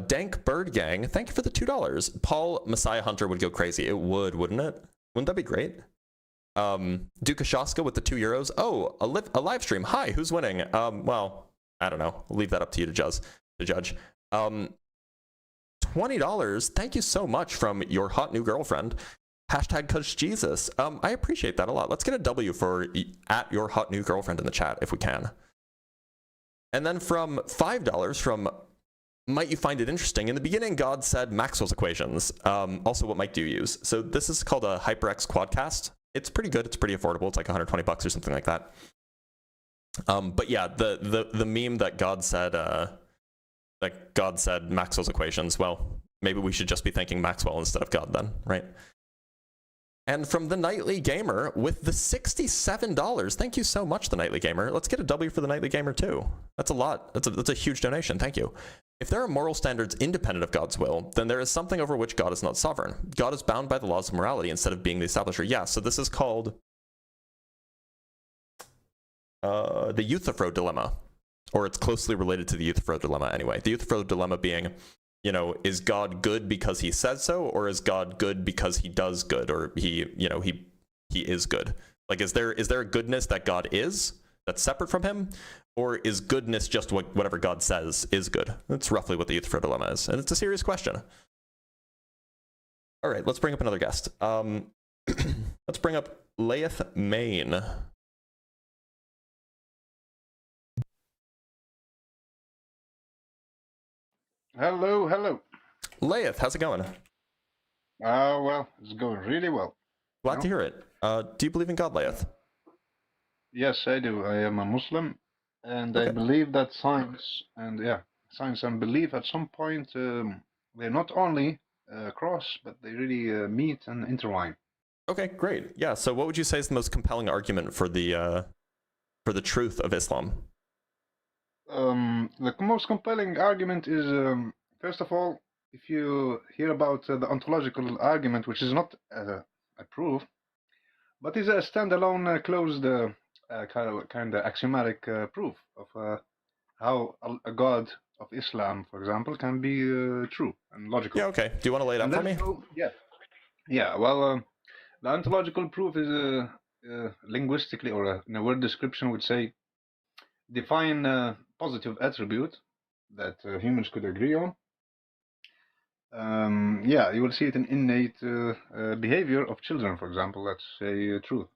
Dank Bird Gang, thank you for the $2. Paul Messiah Hunter would go crazy. It would, wouldn't it? Wouldn't that be great? Duka Shaska with the €2. Oh, a live stream. Hi, who's winning? Well, I don't know. I'll leave that up to you to judge. $20. Thank you so much from your hot new girlfriend. Hashtag Coach Jesus. I appreciate that a lot. Let's get a W for at your hot new girlfriend in the chat if we can. And then from $5 from Might You Find It Interesting. In the beginning, God said Maxwell's equations. Also, what mic do you use? So this is called a HyperX Quadcast. It's pretty good. It's pretty affordable. It's like $120 or something like that. But yeah, the meme that God said Maxwell's equations. Well, maybe we should just be thinking Maxwell instead of God then, right? And from the Nightly Gamer with the $67. Thank you so much, the Nightly Gamer. Let's get a W for the Nightly Gamer too. That's a lot. That's a huge donation. Thank you. If there are moral standards independent of God's will, then there is something over which God is not sovereign. God is bound by the laws of morality instead of being the establisher. Yeah, so this is called the Euthyphro dilemma, or it's closely related to the Euthyphro dilemma anyway. The Euthyphro dilemma being, you know, is God good because he says so, or is God good because he does good, or he is good? Like, is there a goodness that God is that's separate from him, or is goodness just whatever God says is good? That's roughly what the Euthyphro dilemma is, and it's a serious question. All right, let's bring up another guest. Let's bring up Laeth Main. Hello. Laeth, how's it going? Well, it's going really well. Glad to hear it. Do you believe in God, Laeth? Yes, I do. I am a Muslim, and I believe that science and belief at some point, they not only cross, but they really meet and intertwine. Okay, great. Yeah, so what would you say is the most compelling argument for the truth of Islam? The most compelling argument is, first of all, if you hear about the ontological argument, which is not a proof, but is a standalone, closed, kind of axiomatic proof of how a God of Islam, for example, can be true and logical. Yeah, okay. Do you want to lay it out for me? Yeah. Well, the ontological proof is linguistically, or in a word description, would say, define a positive attribute that humans could agree on. You will see it in innate behavior of children, for example. Let's say truth.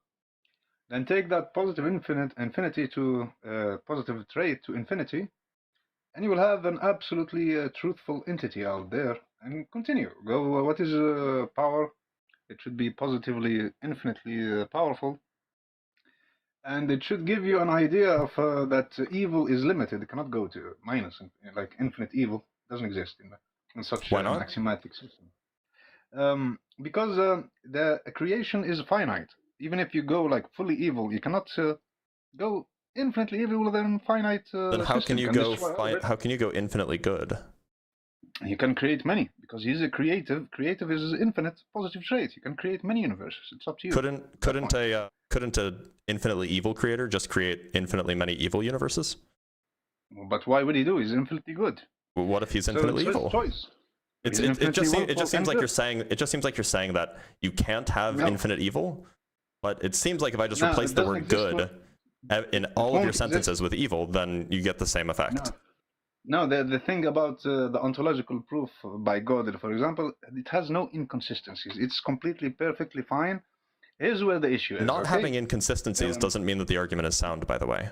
Then take that positive infinity to positive trait to infinity, and you will have an absolutely truthful entity out there. And continue. Go. What is power? It should be positively, infinitely powerful. And it should give you an idea of that evil is limited. It cannot go to minus, like infinite evil doesn't exist in such an axiomatic system. Because the creation is finite. Even if you go like fully evil, you cannot go infinitely evil with an finite. Then how can you go? How can you go infinitely good? You can create many, because he's a creative. Creative is infinite positive trait. You can create many universes. It's up to you. Couldn't a infinitely evil creator just create infinitely many evil universes? But why would he do? He's infinitely good. Well, what if he's infinitely evil? Choice. It just seems like you're saying that you can't have infinite evil, but it seems like if I just replace the word good in all of your sentences with evil, then you get the same effect. No, the thing about the ontological proof by God, for example, it has no inconsistencies. It's completely, perfectly fine. Here's where the issue is. Not having inconsistencies doesn't mean that the argument is sound, by the way.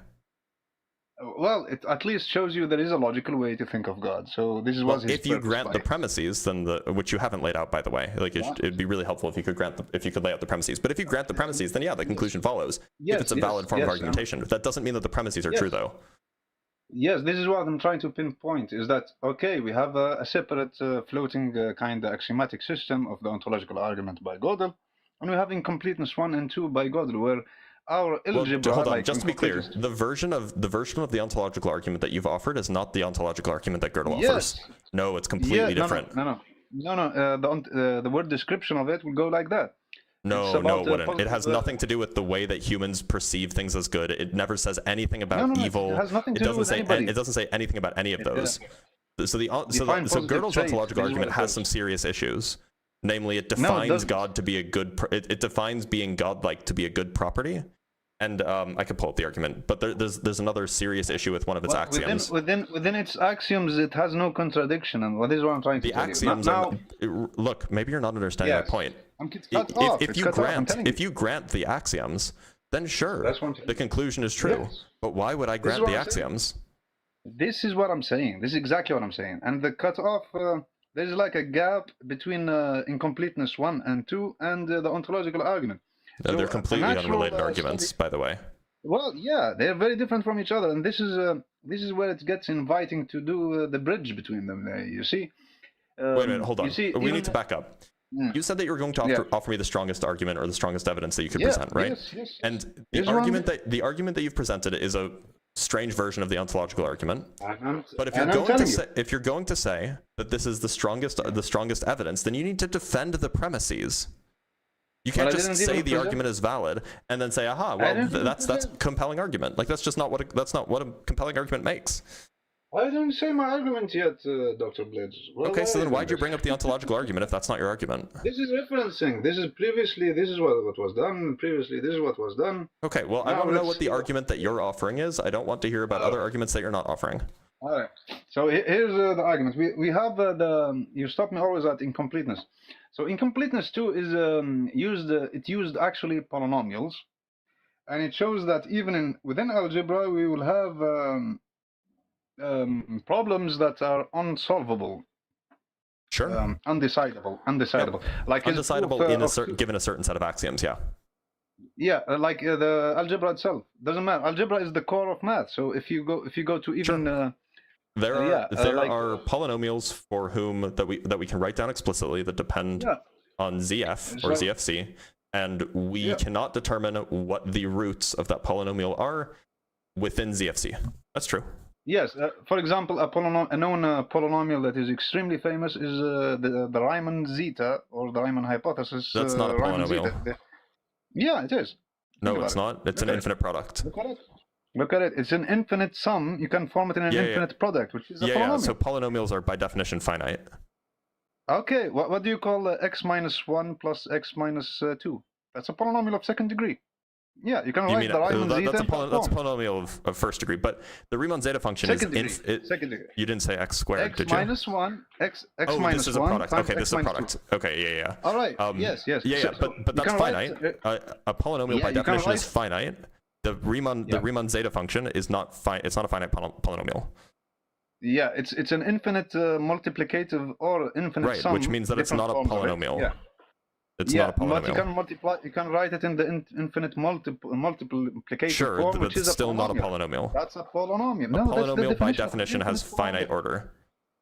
Well, it at least shows you there is a logical way to think of God. So this is what if you grant the premises, then which you haven't laid out, by the way. Like it'd be really helpful if you could lay out the premises. But if you grant the premises, then yeah, the conclusion follows. If it's a valid form of argumentation. That doesn't mean that the premises are true, though. Yes, this is what I'm trying to pinpoint, is that, okay, we have a separate floating kind of axiomatic system of the ontological argument by Gödel, and we have incompleteness 1 and 2 by Gödel, where our algebra... Hold on, like, just to be clear, the version of the ontological argument that you've offered is not the ontological argument that Gödel offers. No, it's completely different. No, the word description of it will go like that. No, it wouldn't. It has nothing to do with the way that humans perceive things as good. It never says anything about evil. It has nothing to do with anybody. It doesn't say anything about any of those. So Gödel's ontological argument has some serious issues. Namely, it defines God to be a good. It defines being godlike to be a good property. And I could pull up the argument, but there's another serious issue with one of its axioms. Within its axioms, it has no contradiction, and what is what I'm trying to the tell axioms you. Look, maybe you're not understanding my point. If you grant the axioms, then sure, the conclusion is true. Yes. But why would I grant the axioms? This is what I'm saying. This is exactly what I'm saying. And the cutoff, there's like a gap between incompleteness 1 and 2 and the ontological argument. So they're completely unrelated arguments, by the way. Well, yeah, they're very different from each other, and this is where it gets inviting to do the bridge between them. You see. Wait a minute, hold on. We need to back up. You said that you were going to offer me the strongest argument or the strongest evidence that you could present, right? Yes. And the argument that you've presented is a strange version of the ontological argument. But if you're going to say that this is the strongest evidence, then you need to defend the premises. You can't just say the argument is valid and then say, "Aha, well, that's a compelling argument." Like that's not what a compelling argument makes. I didn't say my argument yet, Dr. Blitz. Okay, so then why'd you bring up the ontological argument if that's not your argument? This is referencing. This is what was done. Previously, this is what was done. Okay, well, I want to know what the argument that you're offering is. I don't want to hear about other arguments that you're not offering. All right. So here's the argument. We have you stop me always at incompleteness. So incompleteness 2 is used actually polynomials, and it shows that even within algebra we will have problems that are unsolvable. Sure. Undecidable. Yep. Like undecidable given a certain set of axioms. Yeah. Yeah, like the algebra itself doesn't matter. Algebra is the core of math. So if you go to even there are polynomials for whom that we can write down explicitly that depend on ZF or ZFC, and we cannot determine what the roots of that polynomial are within ZFC. That's true. Yes, for example, a known polynomial that is extremely famous is the Riemann zeta, or the Riemann hypothesis. That's not a polynomial. Yeah, it is. No, it's not. It's an infinite product. Look at it. It's an infinite sum. You can form it in an infinite product, which is a polynomial. Yeah, so polynomials are by definition finite. Okay, what do you call x minus 1 plus x minus 2? That's a polynomial of second degree. Yeah, you can write the Riemann zeta. That's a polynomial of first degree, but the Riemann zeta function second is second degree. You didn't say x squared, did you? Minus 1, x minus 1. This is a product. Okay, this is a product. 2. Okay, yeah. All right. Yes. Yeah, but that's finite. A polynomial by definition is finite. The Riemann zeta function is not It's not a finite polynomial. Yeah, it's an infinite multiplicative or infinite sum. Right, which means that it's not a polynomial. Yeah. It's not a polynomial. But you can multiply. You can write it in the infinite multiplication form, but which is still not a polynomial. That's a polynomial. A polynomial by definition has finite order.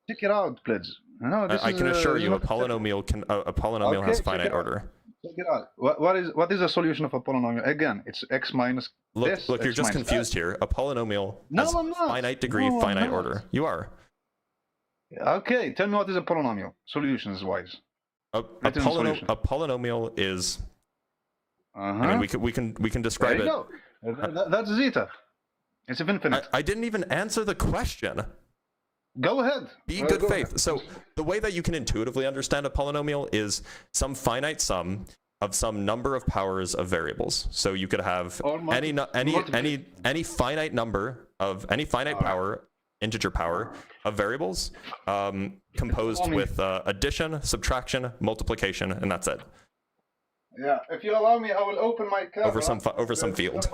Check it out, Blitz. No, I can assure you, a polynomial has finite order. Check it out. What is the solution of a polynomial? Again, it's x minus. Look, you're just confused here. A polynomial has finite degree, finite order. You are. Okay, tell me what is a polynomial, solutions wise. A polynomial is. I mean, we can describe it. There you go. That's zeta. It's infinite. I didn't even answer the question. Go ahead. Be in good faith. So the way that you can intuitively understand a polynomial is some finite sum of some number of powers of variables. So you could have any finite number of any finite power, integer power of variables, composed with addition, subtraction, multiplication, and that's it. Yeah. If you allow me, I will open my camera over some field.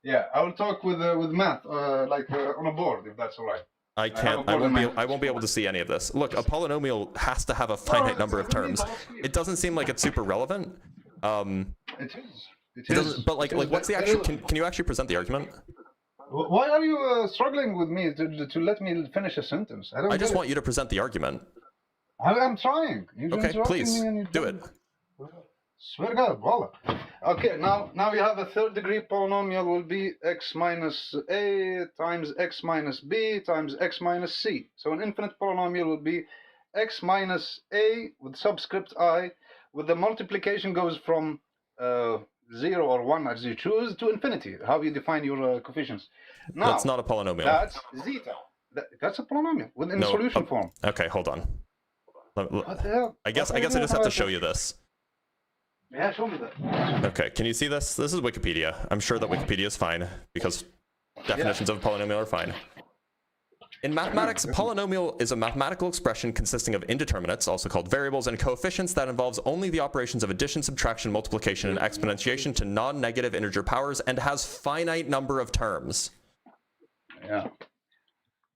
Yeah, I will talk with math, on a board, if that's all right. I can't. I won't be able to see any of this. Look, a polynomial has to have a finite number of terms. It doesn't seem like it's super relevant. It is. But what's the actual? Can you actually present the argument? Why are you struggling with me to let me finish a sentence? I don't. I just get want it. you to present the argument. I'm trying. You're Okay, interrupting please me and you do it. Swear to God, voila. Okay, now you have a third degree polynomial will be x minus a times x minus b times x minus c. So an infinite polynomial will be x minus a with subscript I, with the multiplication goes from 0 or 1 as you choose to infinity. How you define your coefficients. Now, That's not a polynomial. That's zeta. That's a polynomial within solution form. Okay, hold on. What the hell? I guess I just have to show you this. Yeah, show me that. Okay, can you see this? This is Wikipedia. I'm sure that Wikipedia is fine because definitions of a polynomial are fine. In mathematics, a polynomial is a mathematical expression consisting of indeterminates, also called variables, and coefficients that involves only the operations of addition, subtraction, multiplication, and exponentiation to non-negative integer powers and has finite number of terms. Yeah.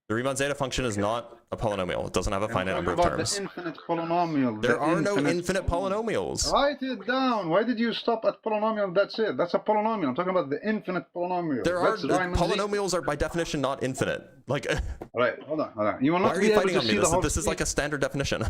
The Riemann zeta function is not a polynomial. It doesn't have a finite number of terms. The infinite polynomial. There are no infinite polynomials. Write it down. Why did you stop at polynomial? That's it. That's a polynomial. I'm talking about the infinite polynomial. Polynomials are by definition not infinite. Like. Right. Hold on. You will not Why are be you able fighting to on see me? the whole This is like a standard definition.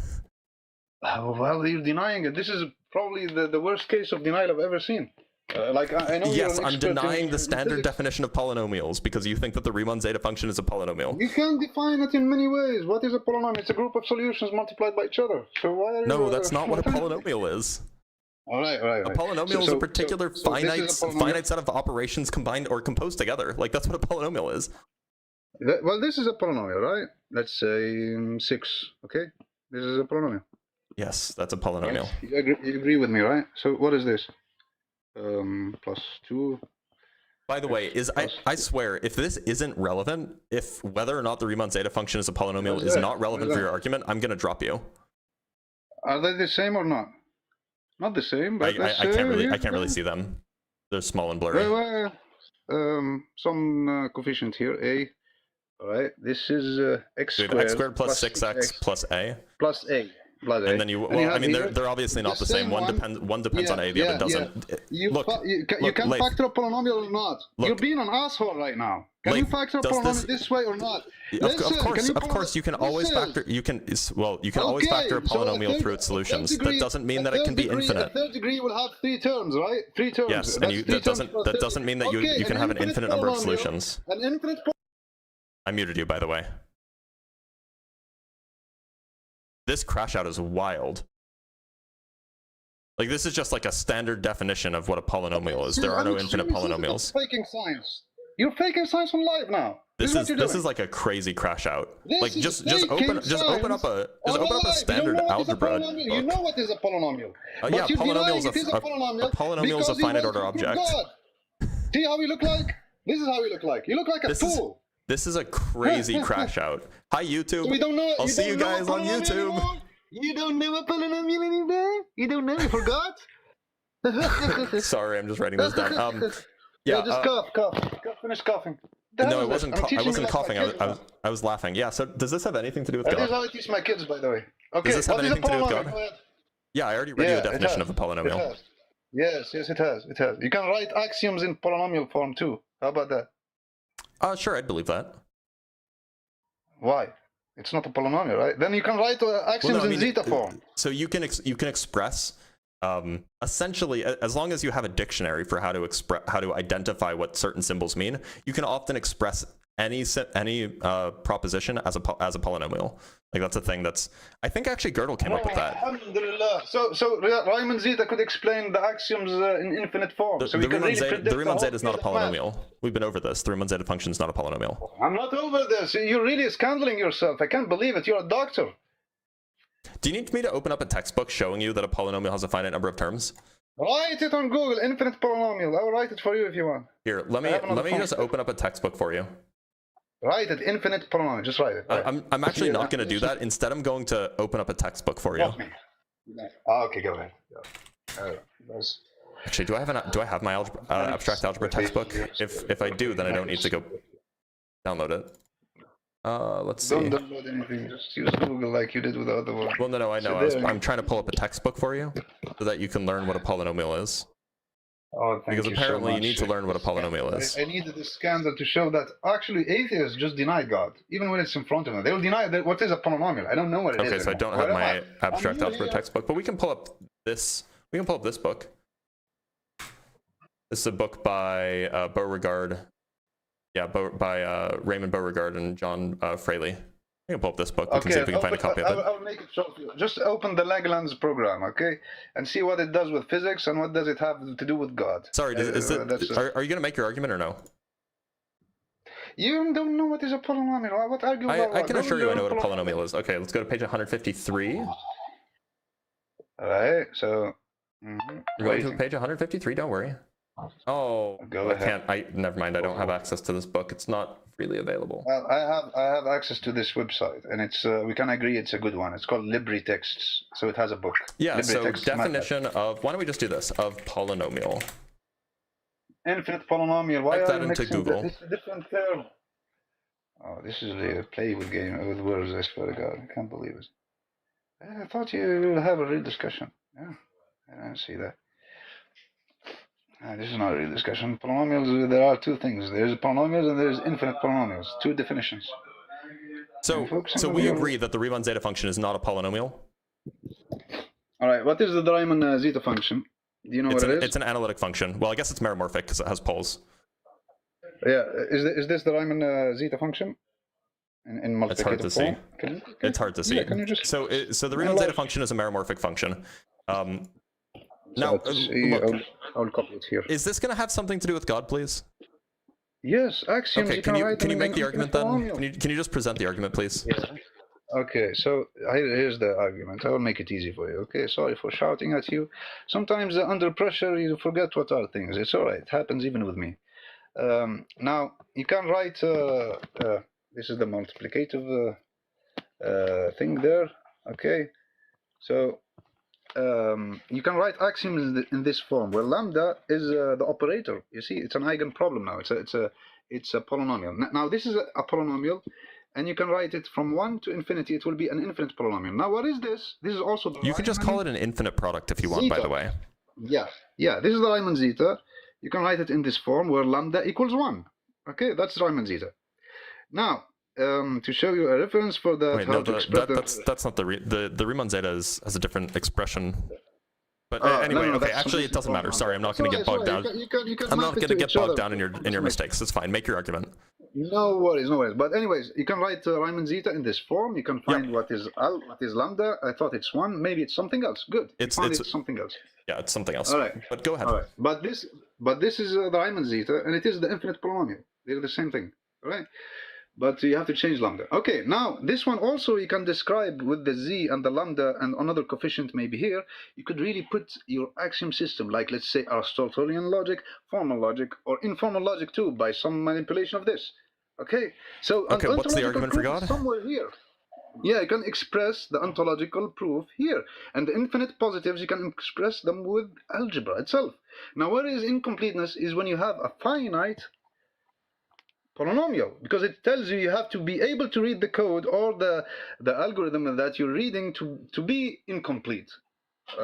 Well, you're denying it. This is probably the worst case of denial I've ever seen. I know. Yes, I'm denying the standard definition of polynomials because you think that the Riemann zeta function is a polynomial. You can define it in many ways. What is a polynomial? It's a group of solutions multiplied by each other. So why are you? No, that's not what a polynomial is. All right. A polynomial is a particular finite set of operations combined or composed together. Like that's what a polynomial is. Well, this is a polynomial, right? Let's say 6. Okay, this is a polynomial. Yes, that's a polynomial. Right? You agree with me, right? So what is this? Plus 2. By the way, I swear, if this isn't relevant, if whether or not the Riemann zeta function is a polynomial is not relevant for your argument, I'm gonna drop you. Are they the same or not? Not the same, but I can't really see them. They're small and blurry. Some coefficient here, a. All right, this is x squared. X squared plus 6x plus a. Plus a. And then I mean, they're obviously not the same. One depends on a, the other doesn't. You can factor a polynomial or not. You're being an asshole right now. Can you factor a polynomial this way or not? Of course, you can always factor. You can always factor a polynomial through its solutions. That doesn't mean that it can be infinite. A third degree will have 3 terms, right? 3 terms. Yes, and that doesn't mean that you can have an infinite number of solutions. An infinite. I muted you, by the way. This crash out is wild. Like, this is just like a standard definition of what a polynomial is. There are no infinite polynomials. You're faking science. You're faking science on live now. This is like a crazy crash out. Like just open up a standard algebra book. You know what is a polynomial. Yeah, a polynomial is a finite order object. See how we look like? This is how we look like. You look like a fool. This is a crazy crash out. Hi, YouTube. We don't know. I'll see you guys on YouTube. Anymore? You don't know a polynomial anymore? You don't know? You forgot? Sorry, I'm just writing this down. Yeah, just cough. Finish coughing. No, I wasn't coughing. I was laughing. Yeah. So, does this have anything to do with God? That is how I teach my kids, by the way. Okay. Does this have anything to do with God? Yeah, I already read you a definition of a polynomial. Yes, it has. You can write axioms in polynomial form too. How about that? Sure, I'd believe that. Why? It's not a polynomial, right? Then you can write axioms in zeta form. So you can express essentially, as long as you have a dictionary for how to identify what certain symbols mean, you can often express any proposition as a polynomial. Like that's a thing that's, I think actually Gödel came up with that. Alhamdulillah. So Riemann zeta could explain the axioms in infinite form. The Riemann zeta is not a polynomial. We've been over this. The Riemann zeta function is not a polynomial. I'm not over this. You're really scandaling yourself. I can't believe it. You're a doctor. Do you need me to open up a textbook showing you that a polynomial has a finite number of terms? Write it on Google, infinite polynomial. I'll write it for you if you want. Here, let me just open up a textbook for you. Write it, infinite polynomial. Just write it. I'm actually not going to do that. Instead, I'm going to open up a textbook for you. Okay, go ahead. Actually, do I have my abstract algebra textbook? If I do, then I don't need to go download it. Let's see. Don't download anything. Just use Google like you did with the other one. Well, no, I know. I'm trying to pull up a textbook for you so that you can learn what a polynomial is. Oh, thank Because you apparently so you need to learn what a polynomial is. I needed this scandal to show that actually atheists just deny God, even when it's in front of them. They will deny that what is a polynomial. I don't know what it is. Okay, so I don't have my abstract algebra textbook, but we can pull up this. We can pull up this book. This is a book by Beauregard. Yeah, by Raymond Beauregard and John Fraley. We can pull up this book. We can see if we can find a copy of it. I'll make it short for you. Just open the Lagrange program, okay, and see what it does with physics and what does it have to do with God. Sorry, are you going to make your argument or no? You don't know what is a polynomial. What argue about? I can assure you I know what a polynomial is. Okay, let's go to page 153. All right, so. You're going to page 153. Don't worry. Oh, go ahead. Never mind. I don't have access to this book. It's not freely available. Well, I have access to this website, and it's we can agree it's a good one. It's called LibriTexts, so it has a book. Yeah. So LibriTexts definition of, why don't we just do this, of polynomial? Infinite polynomial. Why Type are that you into mixing Google. This is a different term. Oh, this is a play with game with words. I swear to God, I can't believe it. I thought you would have a real discussion. Yeah, I don't see that. This is not a real discussion. Polynomials, there are two things. There's polynomials and there's infinite polynomials. Two definitions. So we agree that the Riemann zeta function is not a polynomial? All right, what is the Riemann zeta function? Do you know what it is? It's an analytic function. Well, I guess it's meromorphic because it has poles. Yeah, is this the Riemann zeta function? In multiplicative It's hard to see. It's hard to see. Yeah, can you just... So the Riemann zeta function is a meromorphic function. Now, look, I'll copy it here. Is this going to have something to do with God, please? Yes, axioms. Okay, can you make the argument then? Can you just present the argument, please? Yeah. Okay, so here's the argument. I will make it easy for you. Okay, sorry for shouting at you. Sometimes under pressure you forget what are things. It's all right. It happens even with me. Now you can write. This is the multiplicative thing there. Okay, so. You can write axioms in this form, where lambda is the operator. You see, it's an eigen problem now. It's a polynomial. Now this is a polynomial, and you can write it from 1 to infinity. It will be an infinite polynomial. Now what is this? This is also the You can just call it an infinite product if you want, by the way. Yeah. This is the Riemann zeta. You can write it in this form where lambda equals 1. Okay, that's Riemann zeta. Now. To show you a reference for that. Wait, no, that's not the Riemann zeta has a different expression. But anyway, okay. Actually, it doesn't matter. Sorry, I'm not going to get bogged down. I'm not going to get bogged down in your mistakes. It's fine. Make your argument. No worries, no worries. But anyways, you can write Riemann zeta in this form. You can find what is lambda. I thought it's 1. Maybe it's something else. Good. It's something else. Yeah, it's something else. All right. But go ahead. All right. But this is the Riemann zeta, and it is the infinite polynomial. They're the same thing. All right. But you have to change lambda. Okay, now this one also you can describe with the z and the lambda and another coefficient maybe here. You could really put your axiom system, like let's say Aristotelian logic, formal logic, or informal logic too, by some manipulation of this. Okay, so what's the argument for God? Somewhere here. Yeah, you can express the ontological proof here. And the infinite positives, you can express them with algebra itself. Now, what is incompleteness is when you have a finite polynomial, because it tells you have to be able to read the code or the algorithm that you're reading to be incomplete.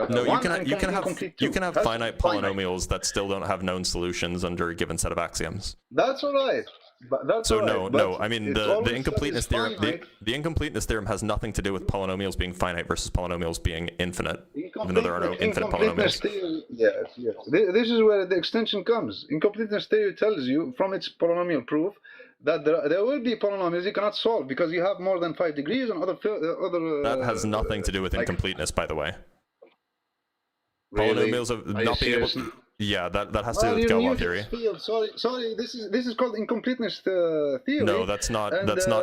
No, you can have finite polynomials that still don't have known solutions under a given set of axioms. That's all right. No. I mean the incompleteness theorem. The incompleteness theorem has nothing to do with polynomials being finite versus polynomials being infinite, even though there are no infinite polynomials. Yes. This is where the extension comes. Incompleteness theory tells you from its polynomial proof that there will be polynomials you cannot solve because you have more than 5 degrees and other. That has nothing to do with incompleteness, by the way. Really? Polynomials of not being able. Yeah, that has to do with Galois theory. Sorry, this is called incompleteness theory. No, that's not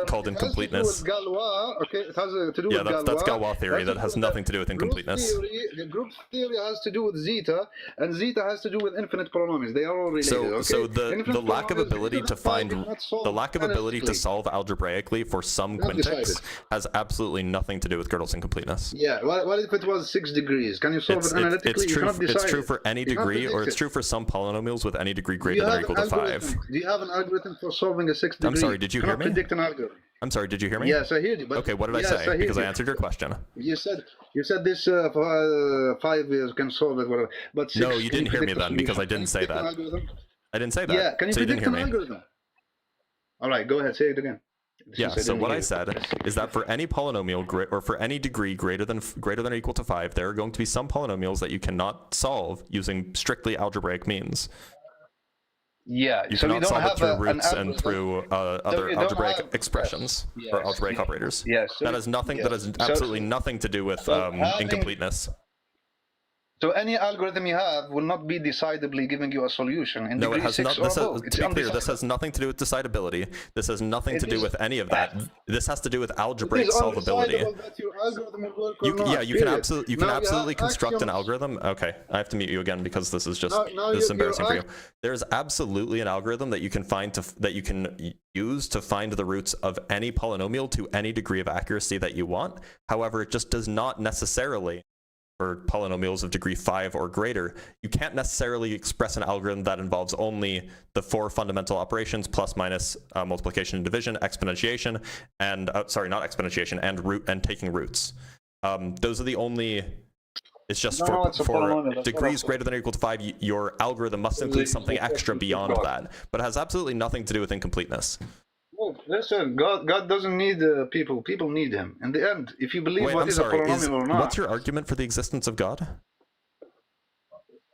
called incompleteness. It has to do with Galois. Okay, it has to do with Galois. That's Galois theory. That has nothing to do with incompleteness. The group theory has to do with zeta, and zeta has to do with infinite polynomials. They are all related. So the lack of ability to solve algebraically for some quintics has absolutely nothing to do with Gödel's incompleteness. Yeah. What if it was 6 degrees? Can you solve it analytically? It's true for any degree, or it's true for some polynomials with any degree Do greater you than or have equal an to 5. algorithm? Do you have an algorithm for solving a 6 degree? I'm sorry, did you hear me? Predict an algorithm. I'm sorry, did you hear me? Yes, I heard you. But Okay, what did yes, I say? heard Because I you. answered your question. You said this for 5 years can solve it, whatever. But 6, No, you can didn't hear me predict a then because I solution? didn't say Can you predict an that. algorithm? I didn't say that. Yeah, can you so you didn't predict hear an me. algorithm? All right, go ahead, say it again. Yeah, Since so didn't what hear I you. said is that for any polynomial or for any degree greater than or equal to 5, there are going to be some polynomials that you cannot solve using strictly algebraic means. Yeah, You so you cannot don't solve it have through an roots and algorithm. through other you don't algebraic have- expressions yes, or yes, algebraic operators. Yes. So That has nothing. That yes. has So- absolutely nothing to do with so having- incompleteness. So any algorithm you have will not be decidably giving you a solution in No, it degree has 6 not. or This above. has, It's to be clear, this undecidable. has nothing to do with decidability. This has nothing It to do is- with any of that. This has to do with It algebraic is solvability. undecidable that your algorithm will work or not, Yeah, you can period. absolutely Now you have absolutely construct an axioms. algorithm. Okay, I have to mute you again because this is just Now this is your embarrassing for you. There's absolutely an algorithm that you can find that you can use to find the roots of any polynomial to any degree of accuracy that you want. However, it just does not necessarily, for polynomials of degree 5 or greater, you can't necessarily express an algorithm that involves only the 4 fundamental operations, plus, minus, multiplication and division, exponentiation, and sorry, not exponentiation, and taking roots. Those are the only. It's just No, it's a polynomial, for that's degrees what greater than or equal to 5, your algorithm must include something extra beyond that, but it has absolutely nothing to do with incompleteness. Look, listen, God doesn't need people. People need him. In the end, if you believe Wait, what I'm is sorry. a polynomial or not, What's your argument for the existence of God?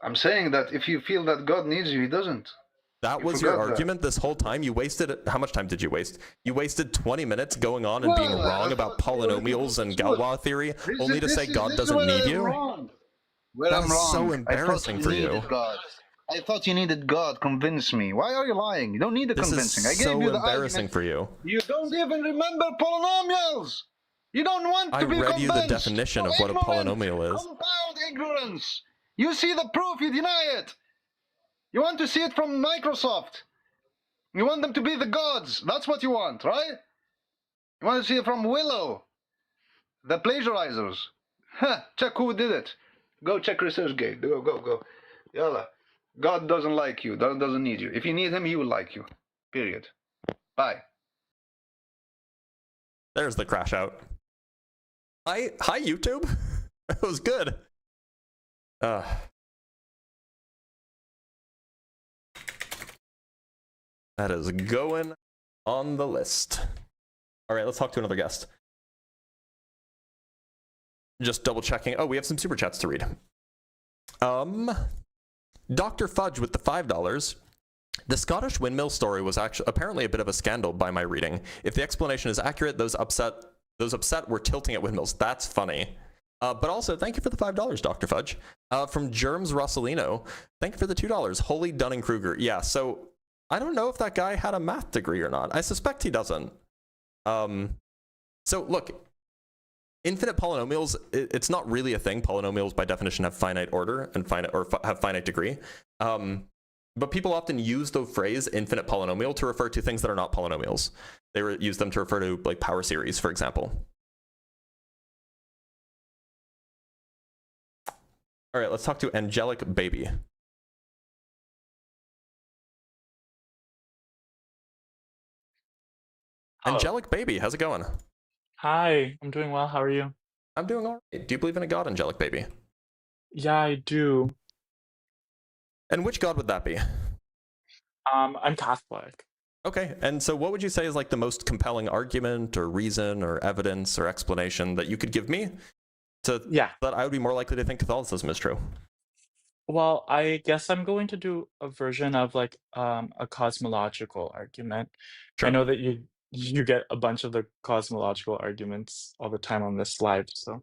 I'm saying that if you feel that God needs you, he doesn't. That You was your forgot that. argument this whole time? You wasted, how much time did you waste? You wasted 20 minutes going on and being Well, wrong I about thought- polynomials and Galois theory, only to say God this is doesn't where need I'm you? wrong. Where That I'm is wrong. so I thought embarrassing for you. needed God. I thought you needed God. Convince me. Why are you lying? You don't need a This convincing. I is gave so you the embarrassing argument. for you. You don't even remember polynomials. You don't want I to be read you the convinced. definition of You're what a ignorant. polynomial is. Compound ignorance. You see the proof, you deny it. You want to see it from Microsoft. You want them to be the gods. That's what you want, right? You want to see it from Willow. The plagiarizers. Huh, check who did it. Go check ResearchGate. Go. Yalla. God doesn't like you. God doesn't need you. If you need him, he will like you. Period. Bye. There's the crash out. Hi YouTube. That was good. That is going on the list. All right, let's talk to another guest. Just double checking. Oh, we have some super chats to read. Dr. Fudge with the $5. The Scottish windmill story was actually apparently a bit of a scandal by my reading. If the explanation is accurate, those upset were tilting at windmills. That's funny. But also, thank you for the $5, Dr. Fudge. From Germs Rosselino, thank you for the $2. Holy Dunning-Kruger. Yeah, so I don't know if that guy had a math degree or not. I suspect he doesn't. So look, infinite polynomials, it's not really a thing. Polynomials by definition have finite order and have finite degree. But people often use the phrase infinite polynomial to refer to things that are not polynomials. They use them to refer to like power series, for example. All right, let's talk to Angelic Baby. Hello. Angelic Baby, how's it going? Hi, I'm doing well. How are you? I'm doing all right. Do you believe in a god, Angelic Baby? Yeah, I do. And which god would that be? I'm Catholic. Okay, and so what would you say is like the most compelling argument or reason or evidence or explanation that you could give me that I would be more likely to think Catholicism is true? Well, I guess I'm going to do a version of like a cosmological argument. I know that you get a bunch of the cosmological arguments all the time on this live, so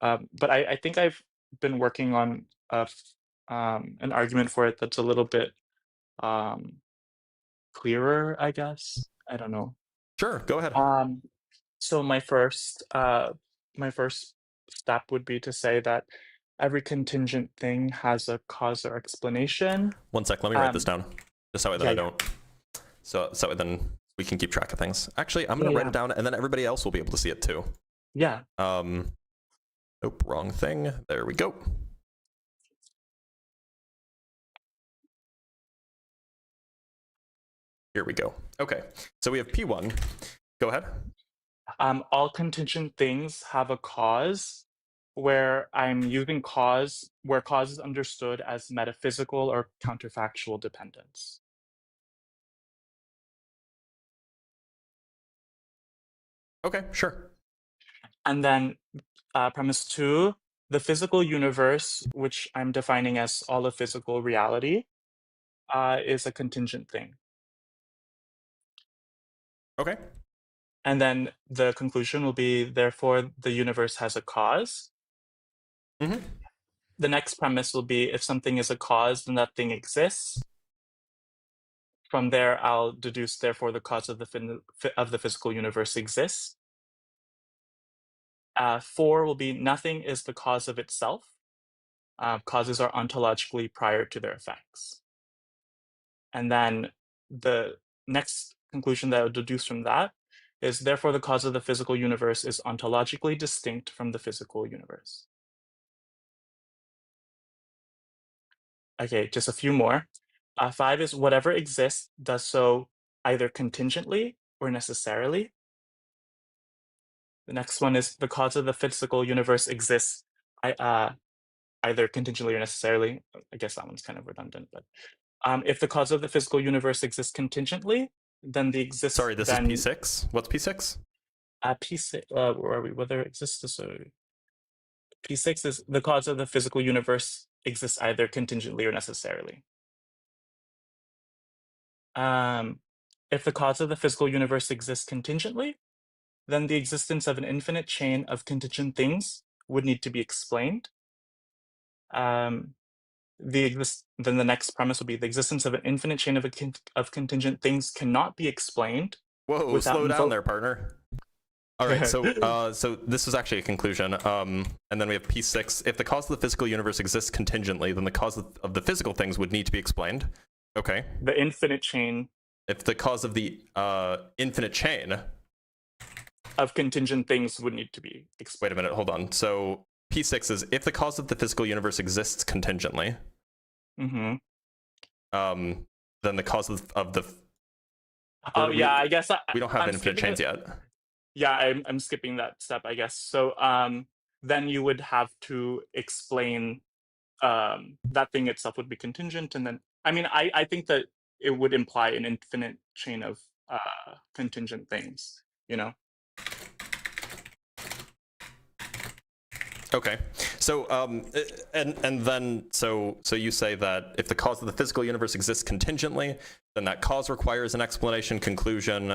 but I think I've been working on an argument for it that's a little bit clearer, I guess. I don't know. Sure, go ahead. So my first step would be to say that every contingent thing has a cause or explanation. One sec, let me write this down. Just so that I don't. So then we can keep track of things. Actually, I'm gonna write it down and then everybody else will be able to see it too. Yeah. Nope, wrong thing. There we go. Here we go. Okay, so we have P1. Go ahead. All contingent things have a cause, where I'm using cause, where cause is understood as metaphysical or counterfactual dependence. Okay, sure. And then premise 2, the physical universe, which I'm defining as all of physical reality, is a contingent thing. Okay. And then the conclusion will be, therefore, the universe has a cause. Mm-hmm. The next premise will be, if something is a cause, then that thing exists. From there, I'll deduce, therefore, the cause of the physical universe exists. 4 will be, nothing is the cause of itself. Causes are ontologically prior to their effects. And then the next conclusion that I would deduce from that is, therefore, the cause of the physical universe is ontologically distinct from the physical universe. Okay, just a few more. 5 is, whatever exists does so either contingently or necessarily. The next one is, the cause of the physical universe exists either contingently or necessarily. I guess that one's kind of redundant, but if the cause of the physical universe exists contingently, then the exists. Sorry, this is P6. What's P6? P6. Where are we? Whether it exists. So P6 is, the cause of the physical universe exists either contingently or necessarily. If the cause of the physical universe exists contingently, then the existence of an infinite chain of contingent things would need to be explained. Then the next premise would be, the existence of an infinite chain of contingent things cannot be explained. Whoa, slow down there, partner. All right, so so this is actually a conclusion. And then we have P6. If the cause of the physical universe exists contingently, then the cause of the physical things would need to be explained. Okay. The infinite chain. If the cause of the infinite chain of contingent things would need to be explained. Wait a minute, hold on. So P6 is, if the cause of the physical universe exists contingently, mm-hmm. Then the cause of the... Oh, yeah, I guess... we don't have infinite chains yet. Yeah, I'm skipping that step, I guess. So then you would have to explain that thing itself would be contingent. And then, I mean, I think that it would imply an infinite chain of contingent things, you know? Okay, so and then so you say that if the cause of the physical universe exists contingently, then that cause requires an explanation. Conclusion.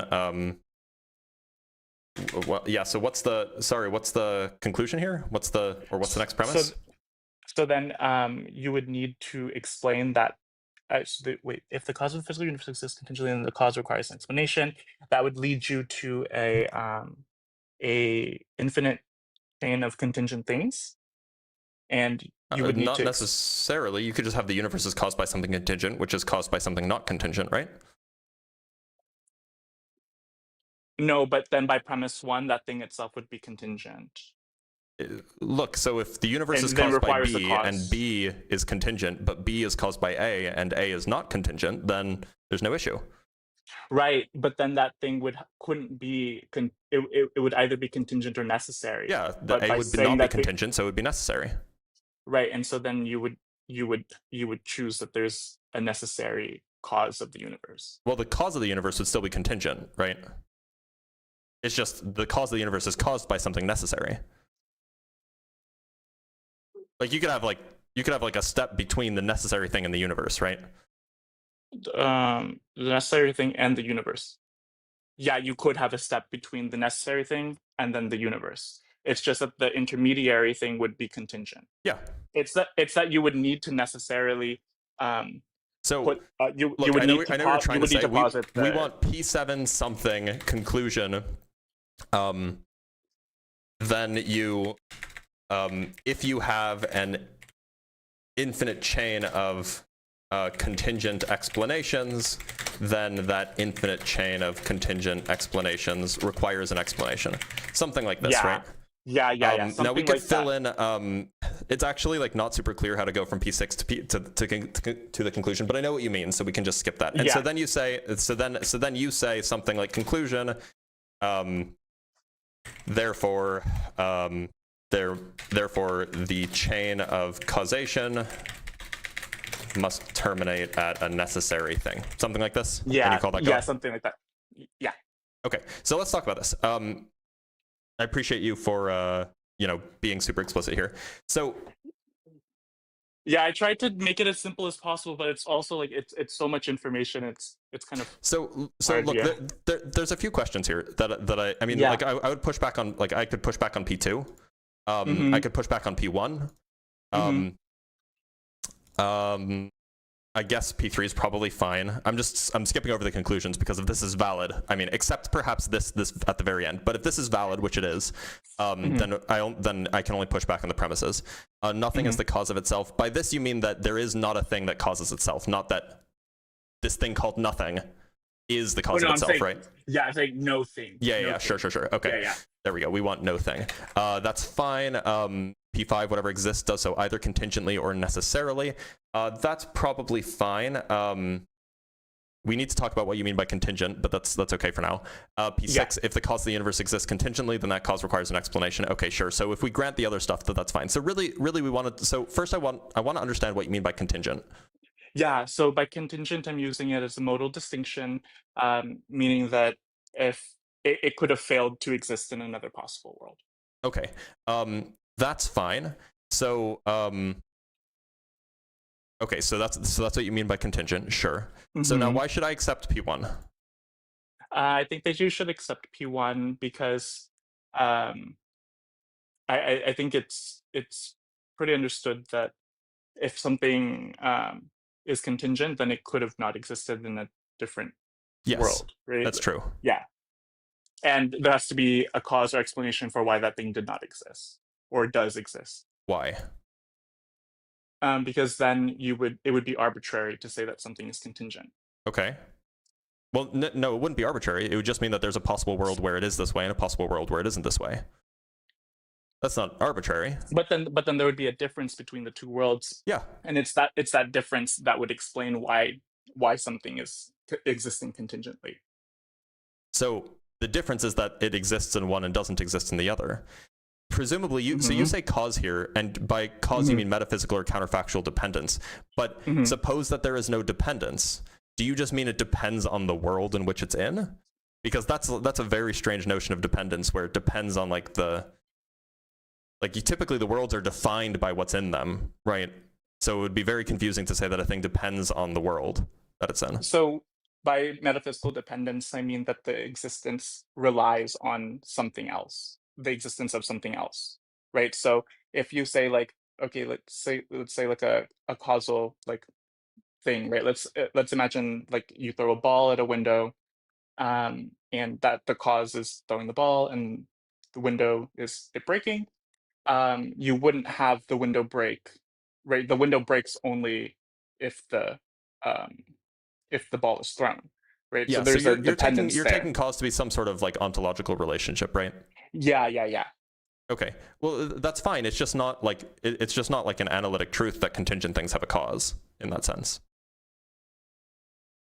Well, yeah. So what's the conclusion here? What's the next premise? So then you would need to explain that. Wait, if the cause of the physical universe exists contingently, then the cause requires an explanation. That would lead you to a infinite chain of contingent things, and you would need not necessarily. You could just have the universe is caused by something contingent, which is caused by something not contingent, right? No, but then by premise 1, that thing itself would be contingent. Look, so if the universe is caused by B and B is contingent, but B is caused by A and A is not contingent, then there's no issue. Right, but then that thing couldn't be it would either be contingent or necessary. Yeah, the A would not be contingent, so it would be necessary. Right, and so then you would choose that there's a necessary cause of the universe. Well, the cause of the universe would still be contingent, right? It's just the cause of the universe is caused by something necessary. Like you could have like a step between the necessary thing and the universe, right? The necessary thing and the universe. Yeah, you could have a step between the necessary thing and then the universe. It's just that the intermediary thing would be contingent. Yeah. It's that you would need to necessarily so put, you look, would I know need you're to trying to say we the... want P7 something conclusion. Then you if you have an infinite chain of contingent explanations, then that infinite chain of contingent explanations requires an explanation. Something like this, right? Yeah. Now we Something could like fill that. in. It's actually like not super clear how to go from P6 to the conclusion, but I know what you mean, so we can just skip that. And so Yeah. then you say you say something like conclusion. Therefore, therefore the chain of causation must terminate at a necessary thing. Something like this. Can Yeah. you call that Yeah. God? Something like that. Yeah. Okay, so let's talk about this. I appreciate you for being super explicit here. So Yeah, I tried to make it as simple as possible, but it's also like it's so much information. It's kind of hard, look, yeah. there's a few questions here that I mean, Yeah. like I would push back on. Like I could push back on P2. Mhm. I could push back on P1. I guess P3 is probably fine. I'm skipping over the conclusions because if this is valid, I mean, except perhaps this at the very end. But if this is valid, which it is, then I can only push back on the premises. Nothing is the cause of itself. By this you mean that there is not a thing that causes itself, not that this thing called nothing is the cause of itself, right? Yeah, it's like no thing. Yeah, sure. Okay. Yeah. There we go. We want no thing. That's fine. P5, whatever exists, does so either contingently or necessarily. That's probably fine. We need to talk about what you mean by contingent, but that's okay for now. P6, if the cause of the universe exists contingently, then that cause requires an explanation. Okay, sure. So if we grant the other stuff, that's fine. So really, we want to. So first, I want to understand what you mean by contingent. Yeah. So by contingent, I'm using it as a modal distinction, meaning that if it could have failed to exist in another possible world. Okay. That's fine. So okay, so that's what you mean by contingent, sure. So now why should I accept P1? I think that you should accept P1 because I think it's pretty understood that if something is contingent, then it could have not existed in a different world, right? That's true. Yeah. And there has to be a cause or explanation for why that thing did not exist or does exist. Why? Because then it would be arbitrary to say that something is contingent. Okay. Well, no, it wouldn't be arbitrary. It would just mean that there's a possible world where it is this way and a possible world where it isn't this way. That's not arbitrary. But then there would be a difference between the two worlds. Yeah. And it's that difference that would explain why something is existing contingently. So the difference is that it exists in one and doesn't exist in the other. Presumably, so you say cause here, and by cause you mean metaphysical or counterfactual dependence. But suppose that there is no dependence. Do you just mean it depends on the world in which it's in? Because that's a very strange notion of dependence, where it depends on typically the worlds are defined by what's in them, right? So it would be very confusing to say that a thing depends on the world that it's in. So by metaphysical dependence, I mean that the existence relies on something else, the existence of something else, right? So if you say let's say like a causal thing, right? Let's imagine you throw a ball at a window, and that the cause is throwing the ball, and the window is it breaking. You wouldn't have the window break, right? The window breaks only if the ball is thrown, right? Yeah, so there's so a dependence you're there. taking cause to be some sort of ontological relationship, right? Yeah. Okay, well that's fine. It's just not it's just not an analytic truth that contingent things have a cause in that sense.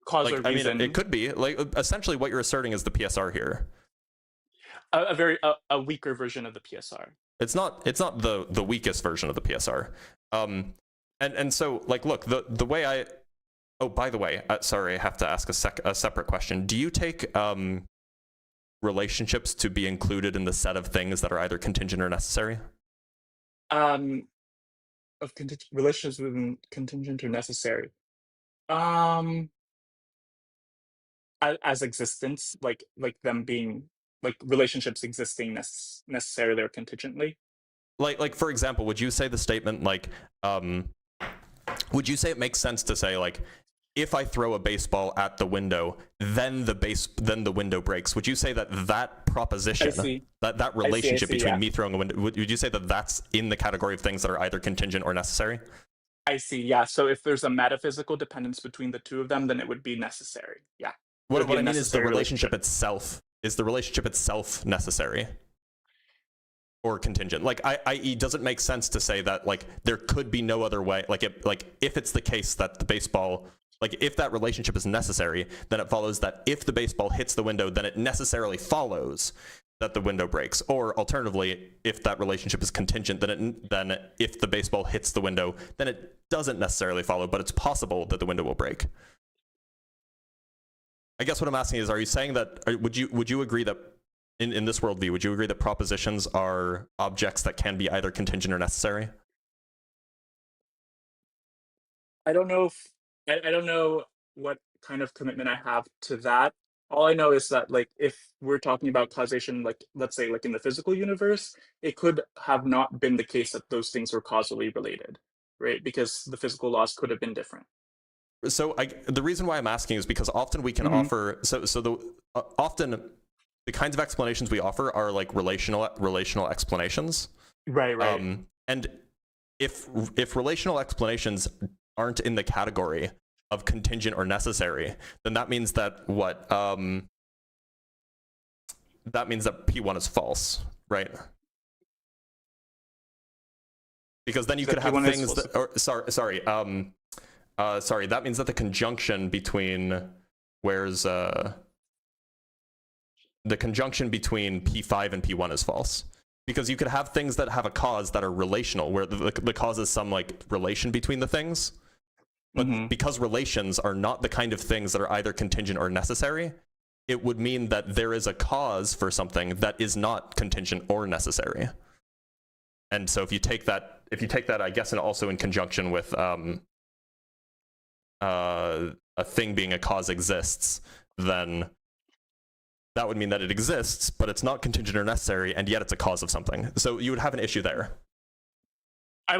Cause or reason. I mean, it could be essentially what you're asserting is the PSR here. A weaker version of the PSR. It's not the weakest version of the PSR. And so look, the way I. Oh, by the way, sorry, I have to ask a separate question. Do you take relationships to be included in the set of things that are either contingent or necessary? Of relationships within contingent or necessary. As existence, like them being relationships existing necessarily or contingently. Like for example, would you say the statement would you say it makes sense to say if I throw a baseball at the window, then the window breaks? Would you say that proposition, that relationship between me throwing a window, would you say that that's in the category of things that are either contingent or necessary? I see. Yeah. So if there's a metaphysical dependence between the two of them, then it would be necessary. Yeah. What I mean is the relationship itself. Is the relationship itself necessary? or contingent. Like, i.e., does it make sense to say that like there could be no other way? Like, if it's the case that the baseball, like if that relationship is necessary, then it follows that if the baseball hits the window, then it necessarily follows that the window breaks. Or alternatively, if that relationship is contingent, then if the baseball hits the window, then it doesn't necessarily follow, but it's possible that the window will break. I guess what I'm asking is, are you saying that, would you agree that in this worldview, would you agree that propositions are objects that can be either contingent or necessary? I don't know if I don't know what kind of commitment I have to that. All I know is that like if we're talking about causation, like let's say like in the physical universe, it could have not been the case that those things were causally related, right? Because the physical laws could have been different. So the reason why I'm asking is because often we can offer often the kinds of explanations we offer are like relational explanations. Right. And if relational explanations aren't in the category of contingent or necessary, then that means that that means that P1 is false, right? Because then you could have things that, or sorry, that means that the conjunction between the conjunction between P5 and P1 is false. Because you could have things that have a cause that are relational, where the cause is some like relation between the things. But because relations are not the kind of things that are either contingent or necessary, it would mean that there is a cause for something that is not contingent or necessary. And so if you take that, I guess, and also in conjunction with a thing being a cause exists, then that would mean that it exists, but it's not contingent or necessary, and yet it's a cause of something. So you would have an issue there. I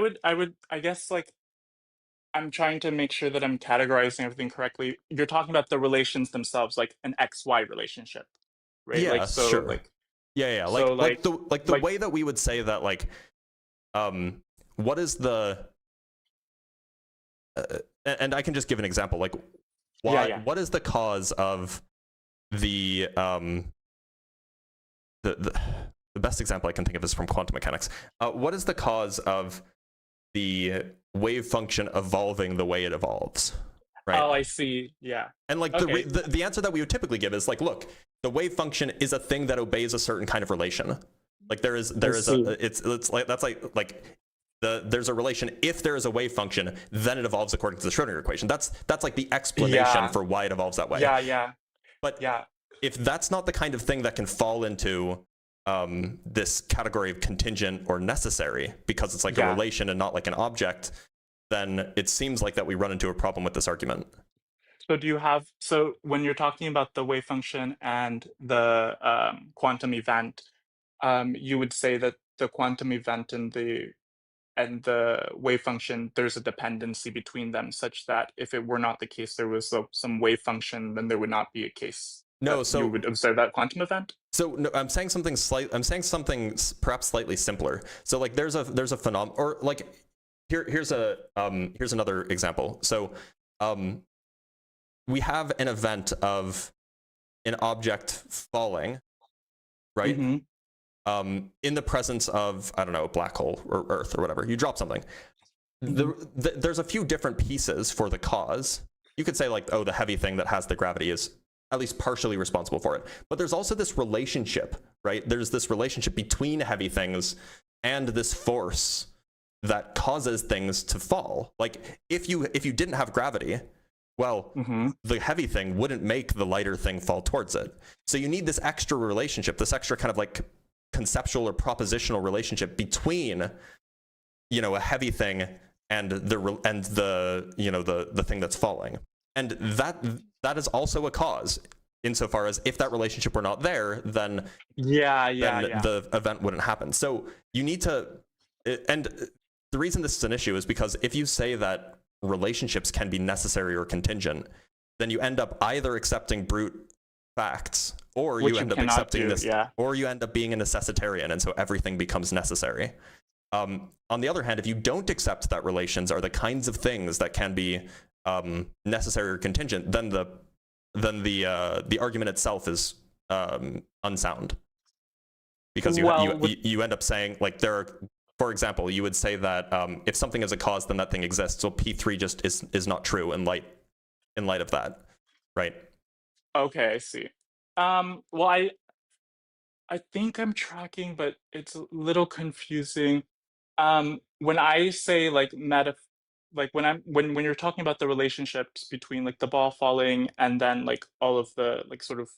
guess, like, I'm trying to make sure that I'm categorizing everything correctly. You're talking about the relations themselves, like an XY relationship, right? Yeah, like, so, sure. Like, yeah. So, like the way that we would say that, like, what is the and I can just give an example, like, what is the cause of the best example I can think of is from quantum mechanics. What is the cause of the wave function evolving the way it evolves? Right. Oh, I see. Yeah. And like the answer that we would typically give is like, look, the wave function is a thing that obeys a certain kind of relation. Like there's a relation. If there is a wave function, then it evolves according to the Schrodinger equation. That's like the explanation for why it evolves that way. Yeah. But if that's not the kind of thing that can fall into this category of contingent or necessary, because it's like a relation and not like an object, then it seems like that we run into a problem with this argument. So when you're talking about the wave function and the quantum event, you would say that the quantum event and the wave function, there's a dependency between them, such that if it were not the case there was some wave function, then there would not be a case. No, so you would observe that quantum event. So no, I'm saying something perhaps slightly simpler. So like there's a phenomenon, or like here's another example. So we have an event of an object falling, right? In the presence of, I don't know, a black hole or Earth or whatever. You drop something. There's a few different pieces for the cause. You could say like, oh, the heavy thing that has the gravity is at least partially responsible for it. But there's also this relationship, right? There's this relationship between heavy things and this force that causes things to fall. Like if you didn't have gravity, well, the heavy thing wouldn't make the lighter thing fall towards it. So you need this extra relationship, this extra kind of like conceptual or propositional relationship between, a heavy thing and the thing that's falling. And that is also a cause, insofar as if that relationship were not there, then the event wouldn't happen. So you need to, and the reason this is an issue is because if you say that relationships can be necessary or contingent, then you end up either accepting brute facts, or you end up accepting this, or you end up being a necessitarian, and so everything becomes necessary. On the other hand, if you don't accept that relations are the kinds of things that can be necessary or contingent, then the argument itself is unsound. because Well, with, you end up saying like there are, for example, you would say that if something is a cause, then that thing exists. So P3 just is not true in light of that, right? okay, I see. Well, I think I'm tracking, but it's a little confusing. When I say like like when you're talking about the relationships between like the ball falling and then like all of the like sort of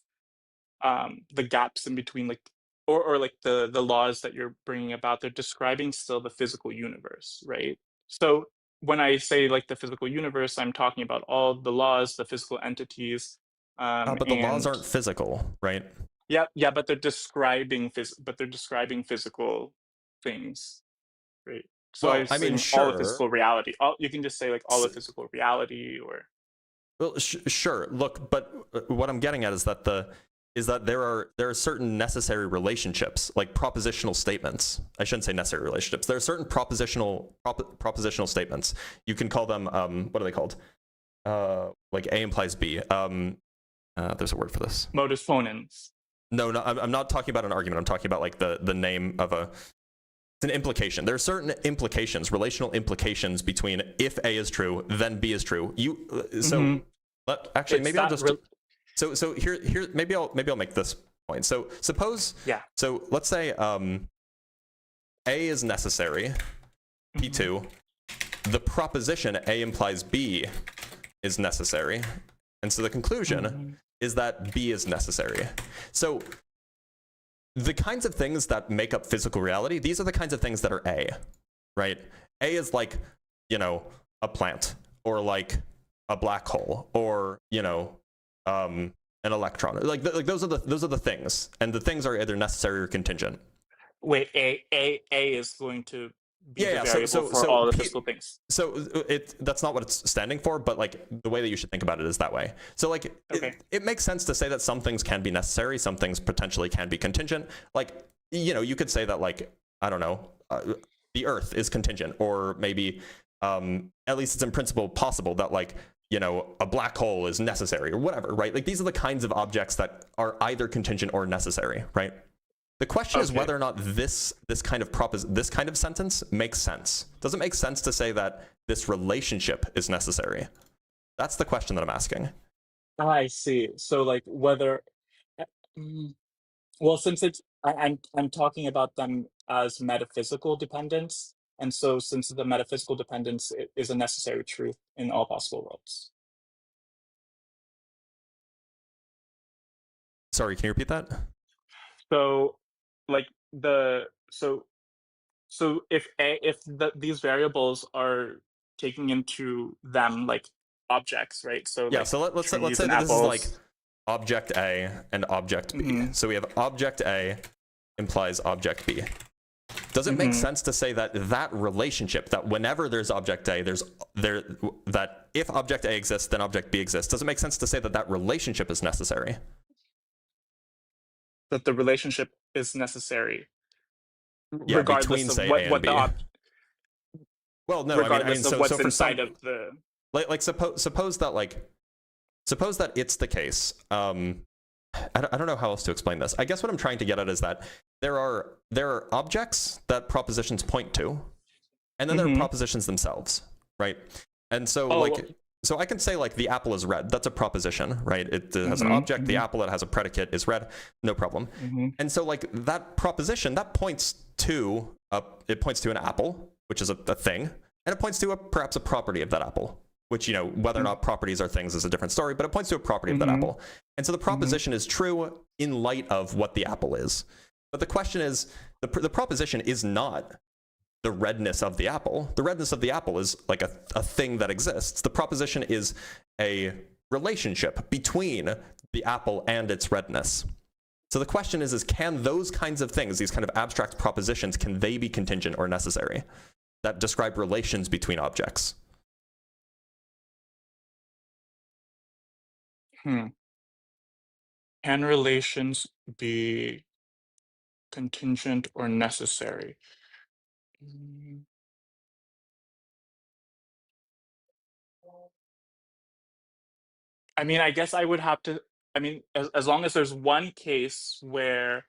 the gaps in between, like or like the laws that you're bringing about, they're describing still the physical universe, right? So when I say like the physical universe, I'm talking about all the laws, the physical entities, But the laws and aren't physical, right? yeah, but they're describing physical things, right? So I Well, was I mean, saying all of sure. physical reality. All you can just say like all S- of physical reality, or Well, sure. Look, but what I'm getting at is that there are certain necessary relationships, like propositional statements. I shouldn't say necessary relationships. There are certain propositional statements. You can call them what are they called? Like A implies B. There's a word for this. modus ponens. No, I'm not talking about an argument. I'm talking about like the name of a. It's an implication. There are certain implications, relational implications between if A is true, then B is true. So actually It's maybe I'll that just so here maybe I'll make this point. So suppose so let's say A is necessary, P2. The proposition A implies B is necessary, and so the conclusion is that B is necessary. So the kinds of things that make up physical reality, these are the kinds of things that are A, right? A is like, a plant, or like a black hole, or, an electron. Like those are the things, and the things are either necessary or contingent. Wait, A is going to be the variable for all the physical things. So that's not what it's standing for, but like the way that you should think about it is that way. So like it makes sense to say that some things can be necessary, some things potentially can be contingent. Like, you could say that like, I don't know, the Earth is contingent, or maybe at least it's in principle possible that like, a black hole is necessary or whatever, right? Like these are the kinds of objects that are either contingent or necessary, right? The question is whether or not this kind of sentence makes sense. Does it make sense to say that this relationship is necessary? That's the question that I'm asking. I see. So like whether, well, since I'm talking about them as metaphysical dependence, and so since the metaphysical dependence is a necessary truth in all possible worlds. Sorry, can you repeat that? So, like so if these variables are taking into them like objects, right? So yeah. like So let's say this is like object A and object B. So we have object A implies object B. Does it make sense to say that relationship, that whenever there's object A, that if object A exists, then object B exists? Does it make sense to say that relationship is necessary? That the relationship is necessary, regardless between, of say, what A and B. Well, no, regardless of what's inside of the. Like suppose that it's the case. I don't know how else to explain this. I guess what I'm trying to get at is that there are objects that propositions point to, and then there are propositions themselves, right? And so so I can say like the apple is red. That's a proposition, right? It has an object. The apple that has a predicate is red. No problem. And so like that proposition that points to an apple, which is a thing, and it points to perhaps a property of that apple. Which, whether or not properties are things is a different story, but it points to a property of that apple. And so the proposition is true in light of what the apple is. But the question is, the proposition is not the redness of the apple. The redness of the apple is like a thing that exists. The proposition is a relationship between the apple and its redness. So the question is can those kinds of things, these kind of abstract propositions, can they be contingent or necessary that describe relations between objects? Can relations be contingent or necessary? I mean, I guess I would have to. I mean, as long as there's one case where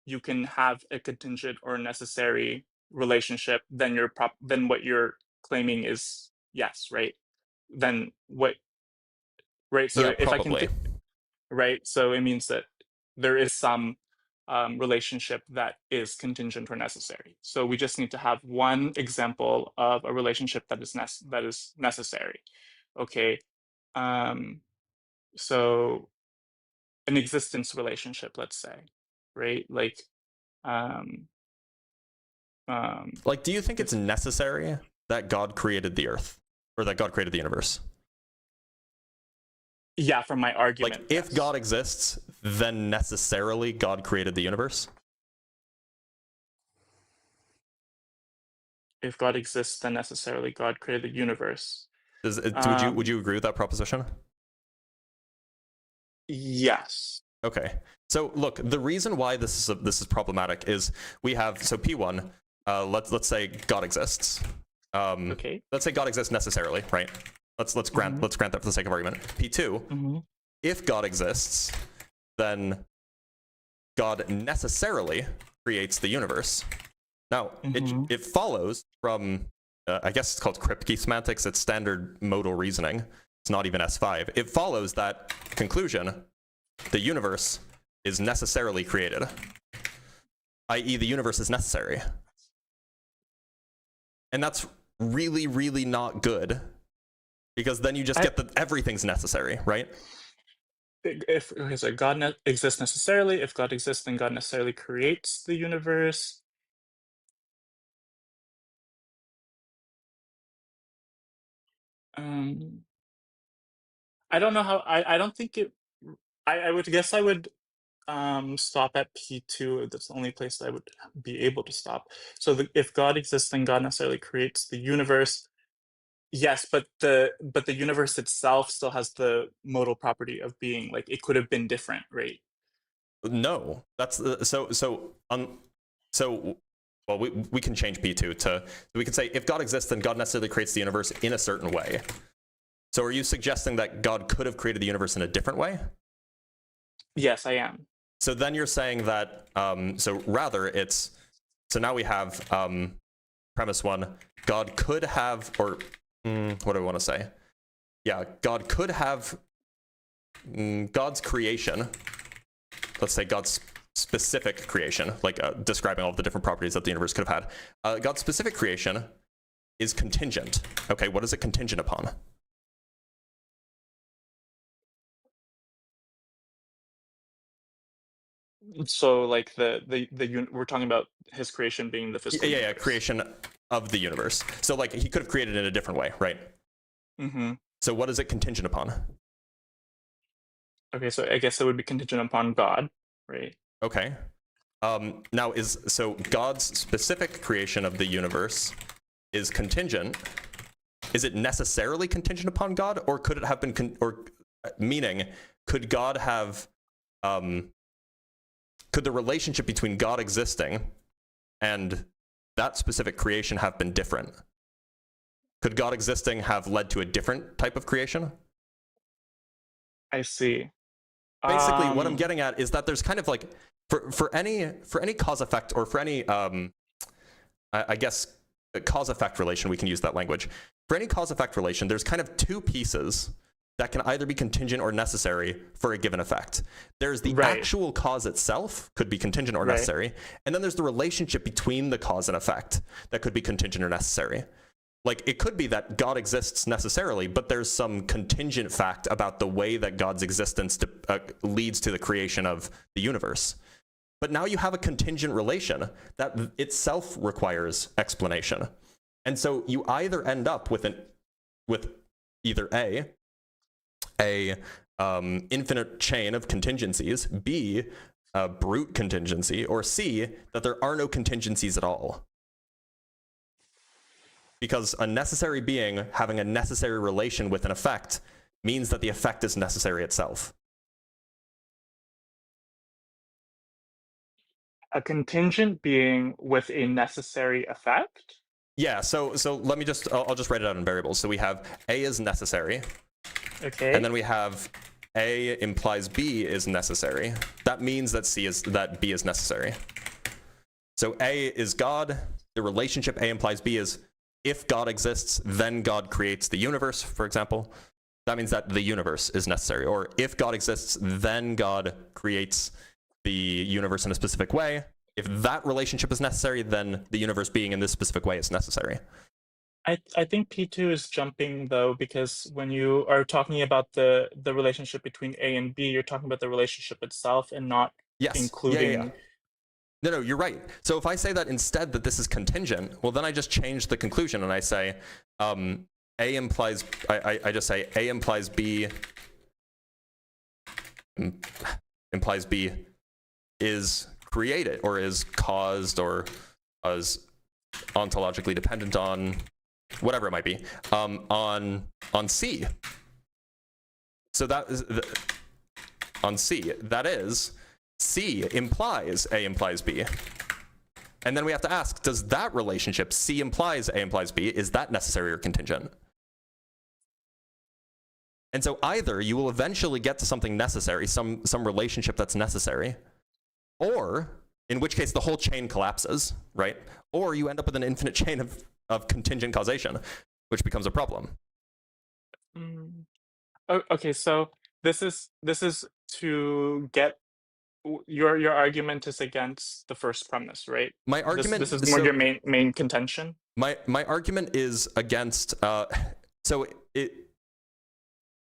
you can have a contingent or necessary relationship, then then what you're claiming is yes, right? Then what, right? So Yeah, if I can probably. right? So it means that there is some relationship that is contingent or necessary. So we just need to have one example of a relationship that is necessary. Okay. So an existence relationship, let's say, right? Like, Like, do you think it's necessary that God created the earth, or that God created the universe? yeah, from my argument. Like, if God exists, then necessarily God created the universe? If God exists, then necessarily God created the universe. Would you agree with that proposition? Yes. Okay. So look, the reason why this is problematic is we have, so P1, let's say God exists. Okay. Let's say God exists necessarily, right? Let's grant that for the sake of argument. P2, if God exists, then God necessarily creates the universe. Now, it follows from, I guess it's called Kripke semantics, it's standard modal reasoning. It's not even S5. It follows that conclusion, the universe is necessarily created, i.e. the universe is necessary. And that's really, really not good, because then you just get that everything's necessary, right? So God exists necessarily. If God exists, then God necessarily creates the universe. I don't know how. I don't think it. I would guess I would stop at P2. That's the only place that I would be able to stop. So if God exists, then God necessarily creates the universe. Yes, but the universe itself still has the modal property of being, like, it could have been different, right? No, that's well, we can change P2 to, we can say if God exists, then God necessarily creates the universe in a certain way. So are you suggesting that God could have created the universe in a different way? Yes, I am. So then you're saying that, so now we have premise one, God could have, or what do I want to say? Yeah, God could have, God's creation, let's say God's specific creation, like describing all of the different properties that the universe could have had. God's specific creation is contingent. Okay, what is it contingent upon? So, like, we're talking about his creation being the physical universe. Creation of the universe. So, like, he could have created it in a different way, right? So what is it contingent upon? Okay, so I guess it would be contingent upon God, right? Okay. Now, so God's specific creation of the universe is contingent. Is it necessarily contingent upon God, or could it have been, meaning, could God have, could the relationship between God existing and that specific creation have been different? Could God existing have led to a different type of creation? I see. Basically, what I'm getting at is that there's kind of like, for any cause effect, or for any I guess cause effect relation, we can use that language. For any cause effect relation, there's kind of two pieces that can either be contingent or necessary for a given effect. There's the actual cause itself, could be contingent or necessary, and then there's the relationship between the cause and effect that could be contingent or necessary. Like, it could be that God exists necessarily, but there's some contingent fact about the way that God's existence leads to the creation of the universe. But now you have a contingent relation that itself requires explanation. And so you either end up with either a infinite chain of contingencies, B, a brute contingency, or C, that there are no contingencies at all. Because a necessary being having a necessary relation with an effect means that the effect is necessary itself. A contingent being with a necessary effect? Yeah, so let me just, I'll just write it out in variables. So we have A is necessary. Okay. And then we have A implies B is necessary. That means that B is necessary. So A is God. The relationship A implies B is if God exists, then God creates the universe, for example. That means that the universe is necessary. Or if God exists, then God creates the universe in a specific way. If that relationship is necessary, then the universe being in this specific way is necessary. I think P2 is jumping though, because when you are talking about the relationship between A and B, you're talking about the relationship itself and not including. No, you're right. So if I say that instead that this is contingent, well, then I just change the conclusion and I say A implies, I just say A implies B is created or is caused or is ontologically dependent on whatever it might be, on C. So that is on C. That is, C implies A implies B. And then we have to ask, does that relationship, C implies A implies B, is that necessary or contingent? And so either you will eventually get to something necessary, some relationship that's necessary, or in which case the whole chain collapses, right? Or you end up with an infinite chain of contingent causation, which becomes a problem. Okay, so this is to get your argument is against the first premise, right? My argument this is more your main contention. My argument is against so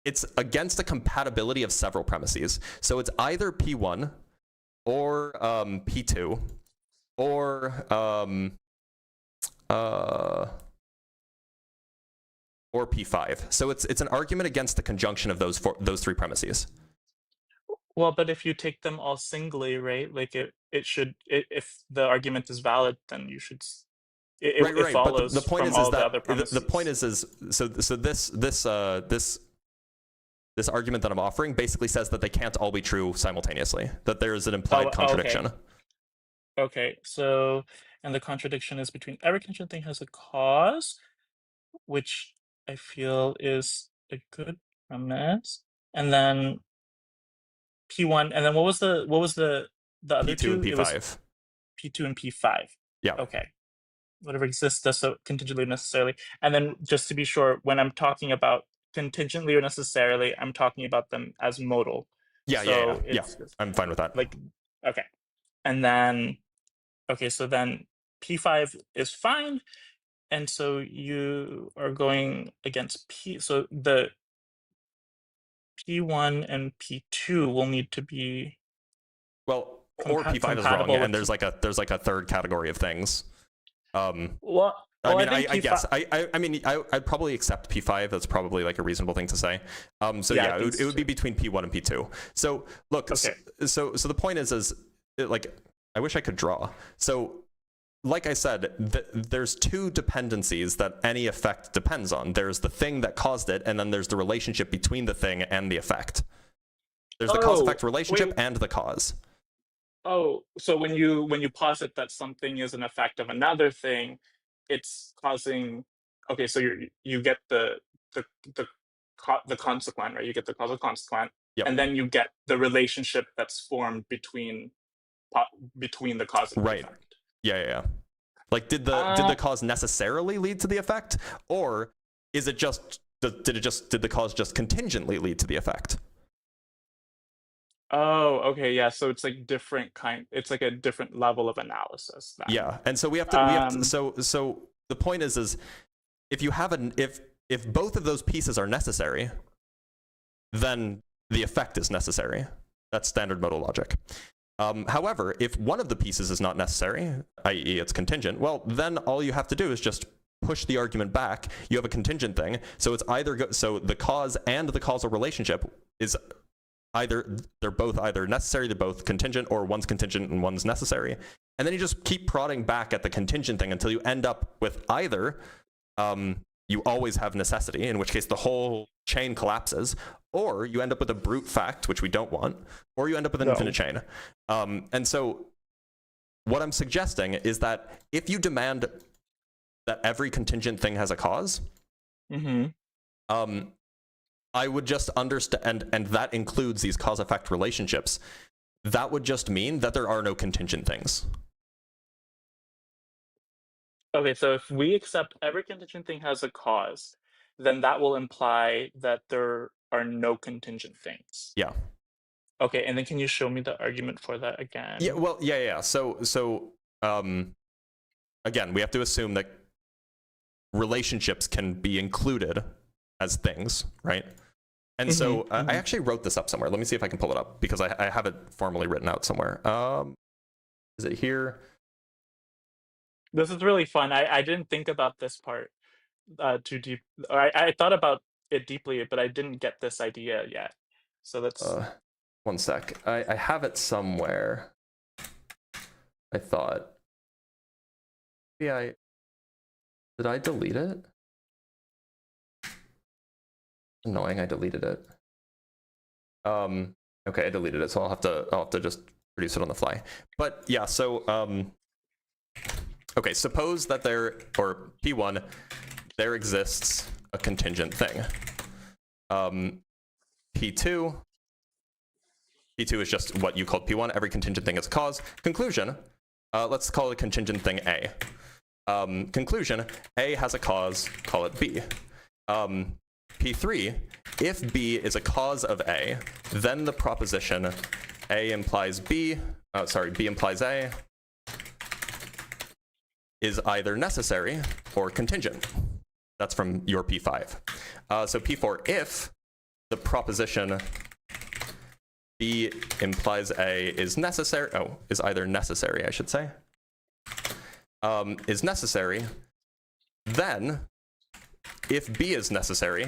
it's against the compatibility of several premises. So it's either P1 or P2 or P5. So it's an argument against the conjunction of those three premises. Well, but if you take them all singly, right? Like if the argument is valid, then you should. It follows. But the point is that the point is so this argument that I'm offering basically says that they can't all be true simultaneously. That there is an implied contradiction. Okay, so and the contradiction is between every contingent thing has a cause, which I feel is a good premise, and then P1, and then what was the other P2 two? and P5. It was P2 and P5. Yeah. Okay. Whatever exists does so contingently or necessarily. And then just to be sure, when I'm talking about contingently or necessarily, I'm talking about them as modal. Yeah. I'm fine with that. Like, okay. And then, okay, so then P5 is fine. And so you are going against P. So the P1 and P2 will need to be or P5 is wrong, and there's like a third category of things. I guess I'd probably accept P5. That's probably like a reasonable thing to say. It would be between P1 and P2. So look, so the point is like, I wish I could draw. So like I said, there's two dependencies that any effect depends on. There's the thing that caused it, and then there's the relationship between the thing and the effect. There's the cause-effect relationship and the cause. Oh, so when you posit that something is an effect of another thing, it's causing. Okay, so you get the consequent, right? You get the causal consequent, and then you get the relationship that's formed between the cause and the effect. Yeah. Like, did the cause necessarily lead to the effect, or is it just did the cause just contingently lead to the effect? Oh, okay, yeah. So it's like it's like a different level of analysis. Then. Yeah, and so we have to. So the point is if you have if both of those pieces are necessary, then the effect is necessary. That's standard modal logic. However, if one of the pieces is not necessary, i.e. it's contingent, well, then all you have to do is just push the argument back. You have a contingent thing, so it's either so the cause and the causal relationship is they're both either necessary, they're both contingent, or one's contingent and one's necessary. And then you just keep prodding back at the contingent thing until you end up with either you always have necessity, in which case the whole chain collapses, or you end up with a brute fact, which we don't want, or you end up with an infinite chain. And so what I'm suggesting is that if you demand that every contingent thing has a cause, I would just understand, and that includes these cause-effect relationships, that would just mean that there are no contingent things. Okay, so if we accept every contingent thing has a cause, then that will imply that there are no contingent things. Yeah. Okay, and then can you show me the argument for that again? Yeah. Well, yeah. So again, we have to assume that relationships can be included as things, right? And so I actually wrote this up somewhere. Let me see if I can pull it up because I have it formally written out somewhere. Is it here? This is really fun. I didn't think about this part too deep. Or I thought about it deeply, but I didn't get this idea yet. So that's... One sec. I have it somewhere. I thought. Maybe did I delete it? Annoying, I deleted it. Okay, I deleted it, so I'll have to just produce it on the fly. But yeah, so okay, suppose that or P1, there exists a contingent thing. P2 is just what you called P1. Every contingent thing is a cause. Conclusion, let's call it a contingent thing A. Conclusion, A has a cause, call it B. P3, if B is a cause of A, then the proposition A implies B, B implies A, is either necessary or contingent. That's from your P5. So P4, if the proposition B implies A is necessary, is either necessary, I should say, is necessary, then if B is necessary,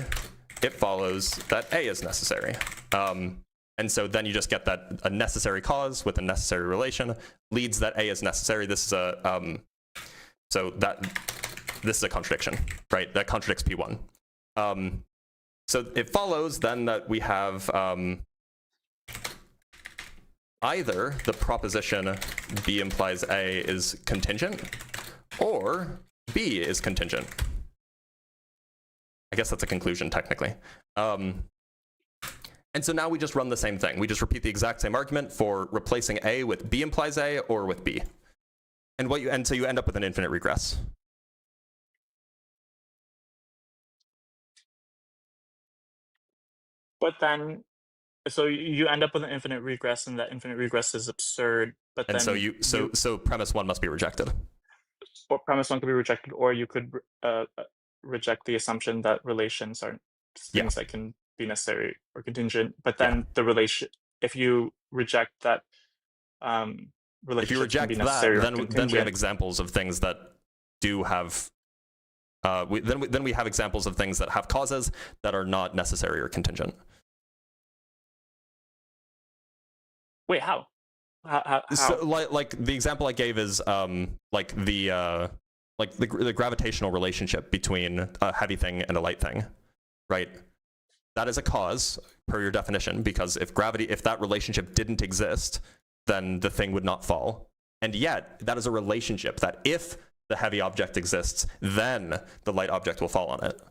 it follows that A is necessary. And so then you just get that a necessary cause with a necessary relation leads that A is necessary. This is a this is a contradiction, right? That contradicts P1. So it follows then that we have either the proposition B implies A is contingent or B is contingent. I guess that's a conclusion technically. And so now we just run the same thing. We just repeat the exact same argument for replacing A with B implies A or with B. And so you end up with an infinite regress. But then, so you end up with an infinite regress, and that infinite regress is absurd. But and then so premise one must be rejected. Or premise one could be rejected, or you could reject the assumption that relations are things that can be necessary or contingent. But then the relation, if you reject that, if you reject that, then we have examples of things that do have. Then we have examples of things that have causes that are not necessary or contingent. Wait, how? How? So, like the example I gave is like the gravitational relationship between a heavy thing and a light thing, right? That is a cause per your definition, because if that relationship didn't exist, then the thing would not fall. And yet that is a relationship that if the heavy object exists, then the light object will fall on it.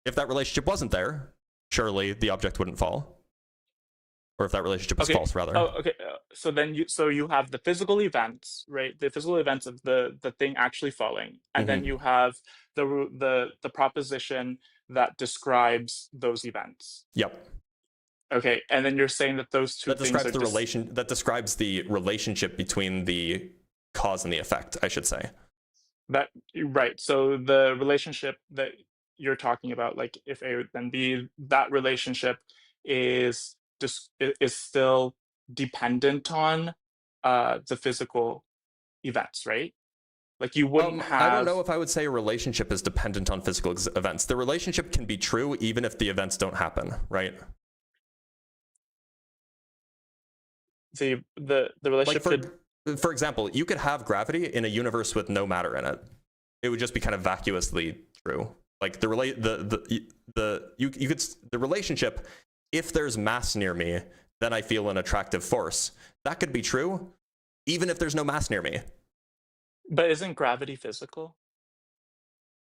If that relationship wasn't there, surely the object wouldn't fall. Or if that relationship is false, rather. Oh, okay. So then you have the physical events, right? The physical events of the thing actually falling, and then you have the proposition that describes those events. Yep. Okay, and then you're saying that those two things describes that describes the relationship between the cause and the effect, I should say. That right. So the relationship that you're talking about, like if A then B, that relationship is still dependent on the physical events, right? Like you wouldn't have. I don't know if I would say a relationship is dependent on physical events. The relationship can be true even if the events don't happen, right? The relationship like for example, you could have gravity in a universe with no matter in it. It would just be kind of vacuously true. Like the relationship, if there's mass near me, then I feel an attractive force. That could be true, even if there's no mass near me. But isn't gravity physical?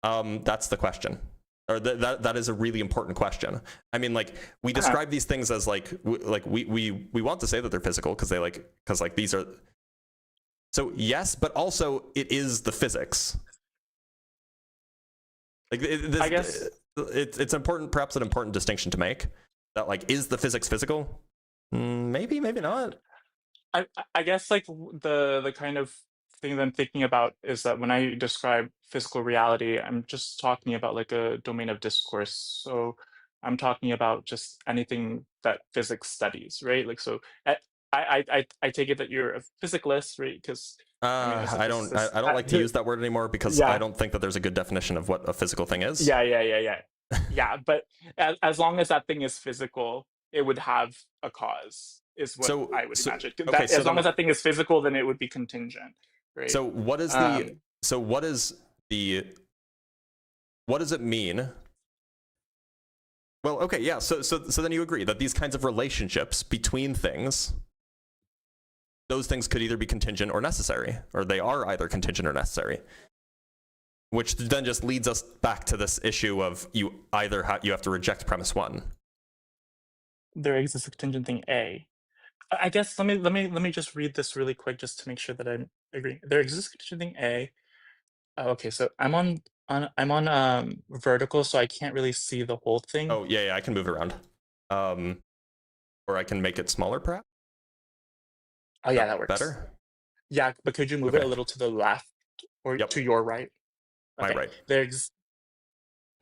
That's the question. Or that is a really important question. I mean, like we describe these things as we want to say that they're physical because these are. So yes, but also it is the physics. Like I guess it's important, perhaps an important distinction to make. That like, is the physics physical? Maybe, maybe not. I guess like the kind of thing that I'm thinking about is that when I describe physical reality, I'm just talking about like a domain of discourse. So I'm talking about just anything that physics studies, right? Like so, I take it that you're a physicalist, right? Because I mean, as a I don't physicist, like to use that word anymore because I yeah, don't think that there's a good definition of what a physical thing is. yeah. Yeah, but as long as that thing is physical, it would have a cause, is what So, I would so imagine. okay, That, so as long then, as that thing is physical, then it would be contingent, right? so what is the so what is the what does it mean? Well, okay, yeah. So then you agree that these kinds of relationships between things, those things could either be contingent or necessary, or they are either contingent or necessary. Which then just leads us back to this issue of you either you have to reject premise one. There exists a contingent thing A. I guess let me just read this really quick just to make sure that I'm agreeing. There exists a contingent thing A. Oh, okay, so I'm on vertical, so I can't really see the whole thing. Oh yeah, I can move around, or I can make it smaller, perhaps. Oh yeah, that works. Better. Yeah, but could you move it a little to the left or to your right? My right.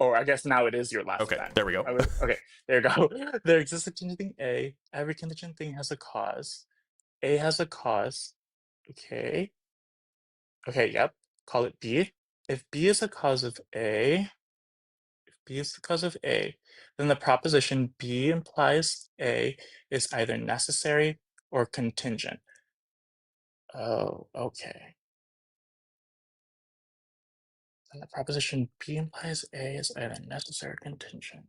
Or I guess now it is your left. Okay, then. there we go. Okay, there you go. There exists a contingent thing A. Every contingent thing has a cause. A has a cause. Okay. Okay, yep. Call it B. If B is the cause of A, then the proposition B implies A is either necessary or contingent. Oh, okay. Then the proposition B implies A is either necessary or contingent.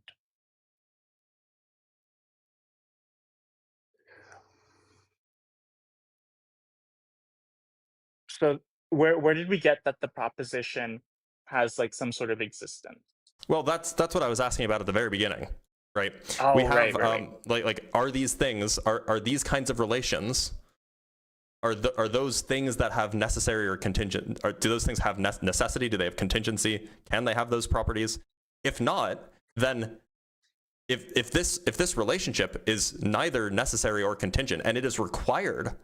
So where did we get that the proposition has like some sort of existence? Well, that's what I was asking about at the very beginning, right? Oh, we have right. like are these things are these kinds of relations are those things that have necessary or contingent, or do those things have necessity? Do they have contingency? Can they have those properties? If not, then if this relationship is neither necessary or contingent, and it is required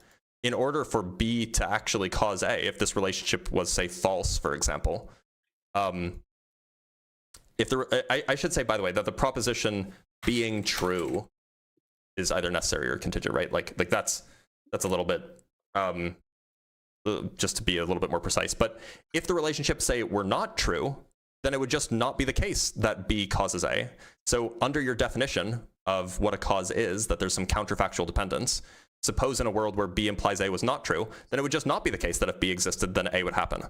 in order for B to actually cause A, if this relationship was, say, false, for example, I should say, by the way, that the proposition being true is either necessary or contingent, right? Like that's a little bit, just to be a little bit more precise. But if the relationship, say, were not true, then it would just not be the case that B causes A. So under your definition of what a cause is, that there's some counterfactual dependence, suppose in a world where B implies A was not true, then it would just not be the case that if B existed, then A would happen.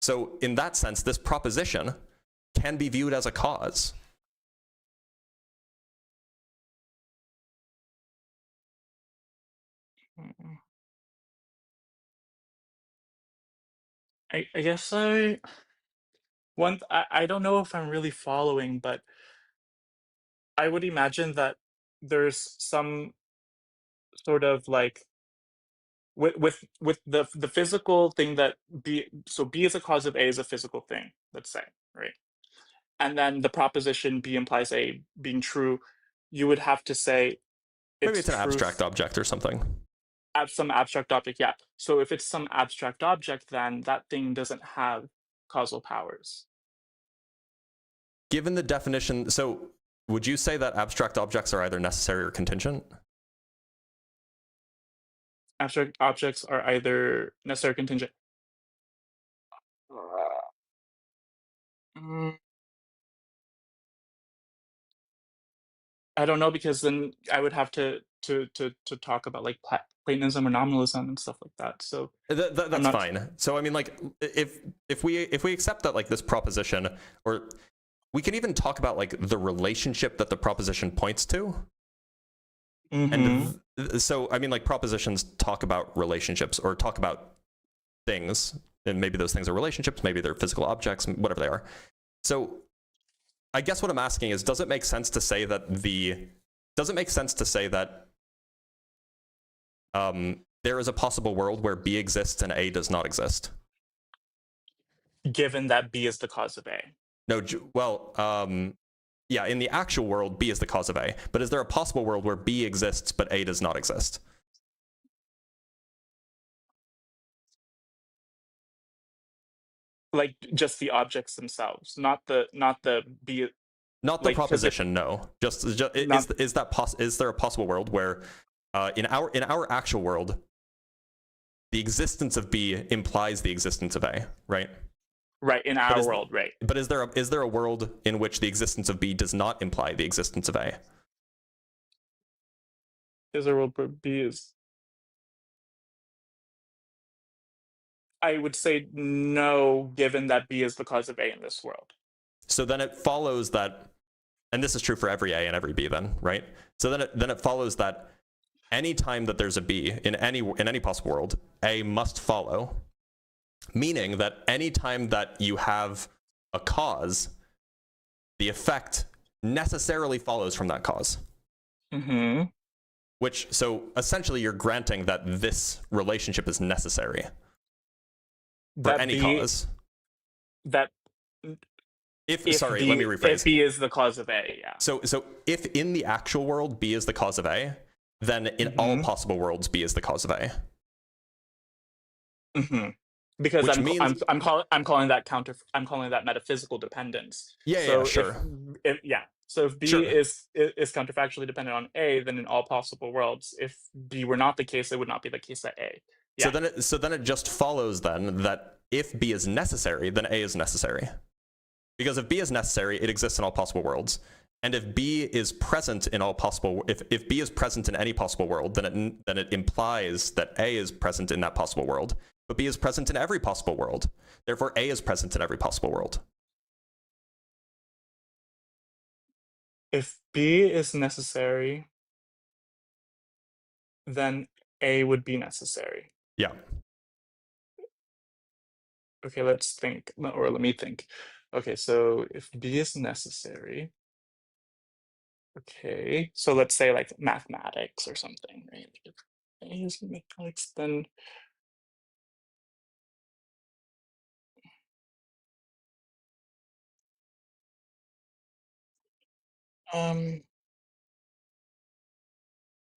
So in that sense, this proposition can be viewed as a cause. I guess I don't know if I'm really following, but I would imagine that there's some sort of like with the physical thing that B is a cause of A is a physical thing, let's say, right? And then the proposition B implies A being true, you would have to say maybe it's an abstract object or something. Some abstract object, yeah. So if it's some abstract object, then that thing doesn't have causal powers. Given the definition, so would you say that abstract objects are either necessary or contingent? Abstract objects are either necessary or contingent. I don't know, because then I would have to talk about like Platonism or nominalism and stuff like that. So that's fine. So I mean, like if we accept that like this proposition, or we can even talk about like the relationship that the proposition points to. And so I mean, like propositions talk about relationships or talk about things, and maybe those things are relationships, maybe they're physical objects, whatever they are. So I guess what I'm asking is, does it make sense to say that there is a possible world where B exists and A does not exist. Given that B is the cause of A. No, well, yeah, in the actual world, B is the cause of A. But is there a possible world where B exists but A does not exist? Like just the objects themselves, not the B. Not the like, proposition, no. Just is there a possible world where in our actual world, the existence of B implies the existence of A, right? Right, in our world, right. But is there a world in which the existence of B does not imply the existence of A? Is there a world where B is? I would say no, given that B is the cause of A in this world. So then it follows that, and this is true for every A and every B then, right? So then it follows that any time that there's a B in any possible world, A must follow, meaning that any time that you have a cause, the effect necessarily follows from that cause. Mm-hmm. Which, so essentially you're granting that this relationship is necessary for any cause. Let me rephrase. If B is the cause of A, yeah. So if in the actual world B is the cause of A, then in all possible worlds B is the cause of A. Mm-hmm. Because I'm calling that metaphysical dependence. Yeah, sure. So if B is counterfactually dependent on A, then in all possible worlds, if B were not the case, it would not be the case at A. Yeah. So then it just follows then that if B is necessary, then A is necessary. Because if B is necessary, it exists in all possible worlds. And if B is present in all possible, if B is present in any possible world, then it implies that A is present in that possible world. But B is present in every possible world. Therefore, A is present in every possible world. If B is necessary, then A would be necessary. Yeah. Okay, let me think. Okay, so if B is necessary, okay, so let's say like mathematics or something, right? If A is mathematics, then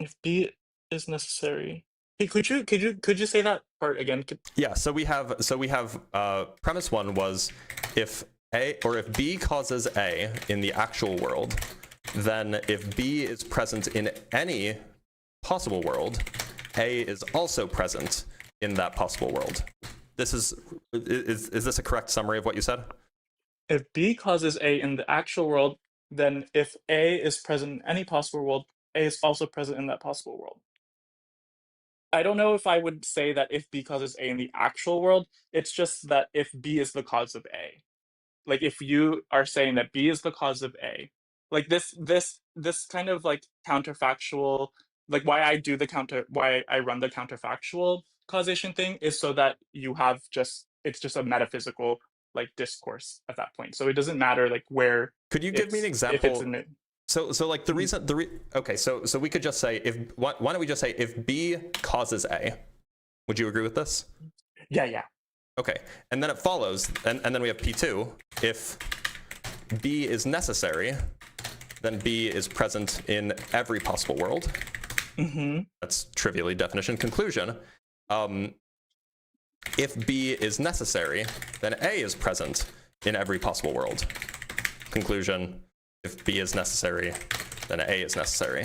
if B is necessary, hey, could you say that part again? Yeah. So we have premise one was if B causes A in the actual world, then if B is present in any possible world, A is also present in that possible world. Is this a correct summary of what you said? If B causes A in the actual world, then if A is present in any possible world, A is also present in that possible world. I don't know if I would say that if B causes A in the actual world, it's just that if B is the cause of A. Like if you are saying that B is the cause of A, like this kind of like counterfactual, like why I run the counterfactual causation thing is so that you have it's just a metaphysical like discourse at that point. So it doesn't matter like where. Could you give me an example? So like the reason okay, so we could just say why don't we just say if B causes A? Would you agree with this? Yeah. Okay, and then it follows, and then we have P2. If B is necessary, then B is present in every possible world. Mm-hmm. That's trivially definition. Conclusion. If B is necessary, then A is present in every possible world. Conclusion. If B is necessary, then A is necessary.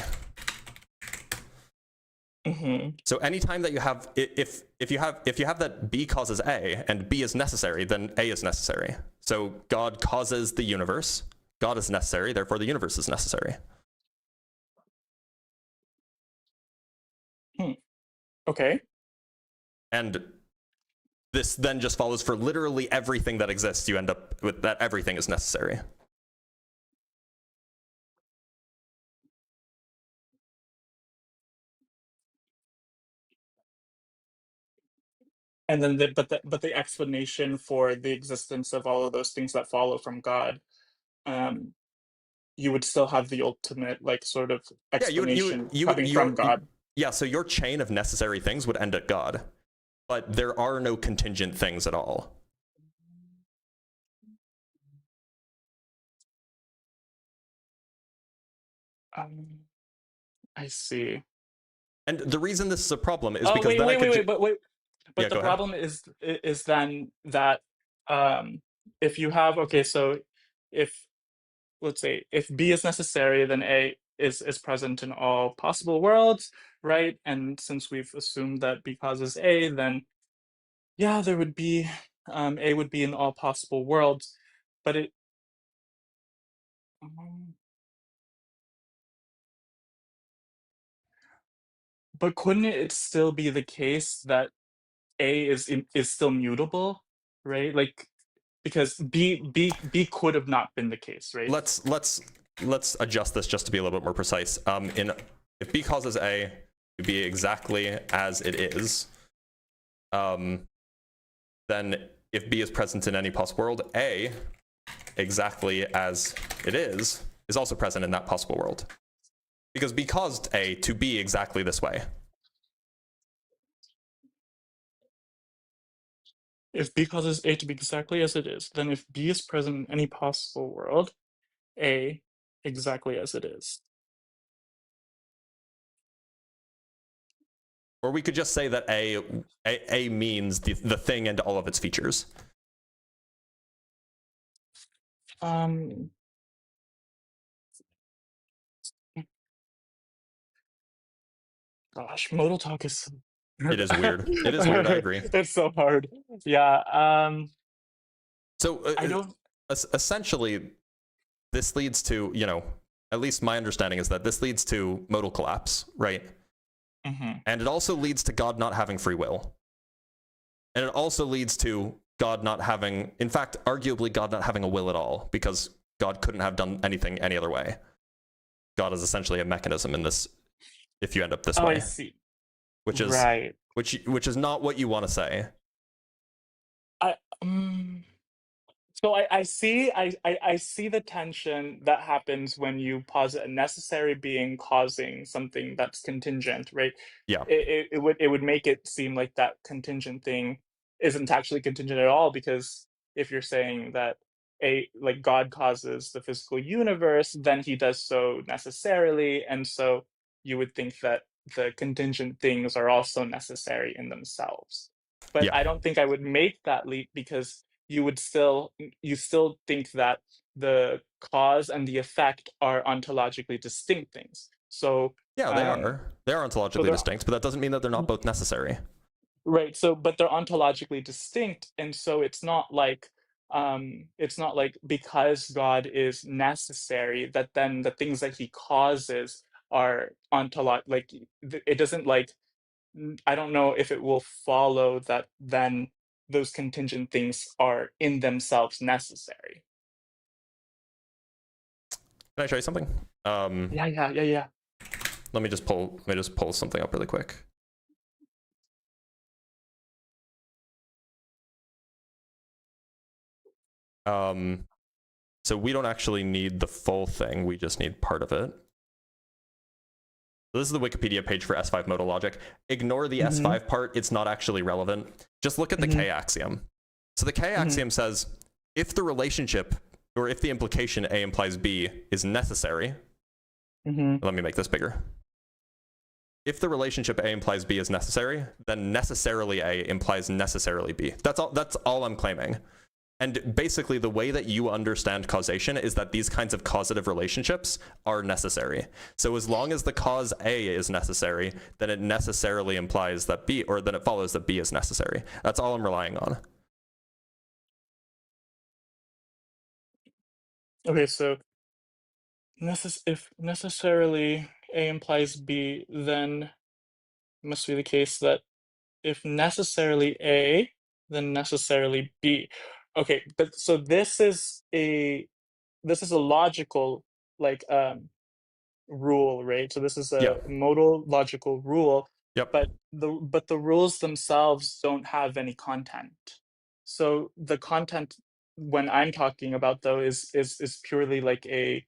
Mm-hmm. So anytime that you have, if you have that B causes A and B is necessary, then A is necessary. So God causes the universe. God is necessary, therefore the universe is necessary. Okay. And this then just follows for literally everything that exists. You end up with that everything is necessary. And then the explanation for the existence of all of those things that follow from God, you would still have the ultimate like sort of explanation coming from God. Yeah, so your chain of necessary things would end at God, but there are no contingent things at all. I see. And the reason this is a problem is Oh, because then I could wait. But yeah, the go ahead. problem is then that if you have, okay, so if, let's say, if B is necessary, then A is present in all possible worlds, right? And since we've assumed that B causes A, then yeah, there would be A would be in all possible worlds, but it but couldn't it still be the case that A is still mutable, right? Like, because B could have not been the case, right? Let's adjust this just to be a little bit more precise. If B causes A to be exactly as it is, then if B is present in any possible world, A, exactly as it is also present in that possible world. Because B caused A to be exactly this way. If B causes A to be exactly as it is, then if B is present in any possible world, A exactly as it is. Or we could just say that A means the thing and all of its features. Gosh, modal talk is It is weird. It is weird, I agree. It's so hard. Yeah. So I don't essentially this leads to, at least my understanding is that this leads to modal collapse, right? Mm-hmm. And it also leads to God not having free will. And it also leads to God not having, in fact, arguably God not having a will at all, because God couldn't have done anything any other way. God is essentially a mechanism in this, if you end up this way. I see. Which is right. Which is not what you want to say. So I see the tension that happens when you posit a necessary being causing something that's contingent, right? Yeah. It would make it seem like that contingent thing isn't actually contingent at all, because if you're saying that like God causes the physical universe, then he does so necessarily, and so you would think that the contingent things are also necessary in themselves. But Yeah. I don't think I would make that leap, because you still think that the cause and the effect are ontologically distinct things. So yeah, they are. They are ontologically distinct, but that doesn't mean that they're not both necessary. Right. So, but they're ontologically distinct, and so it's not like because God is necessary that then the things that he causes are like it doesn't, like, I don't know if it will follow that then those contingent things are in themselves necessary. Can I show you something? Yeah. Let me just pull something up really quick. So we don't actually need the full thing, we just need part of it. So this is the Wikipedia page for S5 modal logic. Ignore the S5 part, it's not actually relevant. Just look at the K axiom. So the K axiom says, if the relationship, or if the implication A implies B is necessary, let me make this bigger. If the relationship A implies B is necessary, then necessarily A implies necessarily B. That's all I'm claiming. And basically the way that you understand causation is that these kinds of causative relationships are necessary. So as long as the cause A is necessary, then it necessarily implies that B, or then it follows that B is necessary. That's all I'm relying on. Okay, so if necessarily A implies B, then it must be the case that if necessarily A, then necessarily B. Okay, but so this is a logical, like, rule, right? So this is a modal logical rule. Yep. But the rules themselves don't have any content. So the content when I'm talking about, though, is purely like an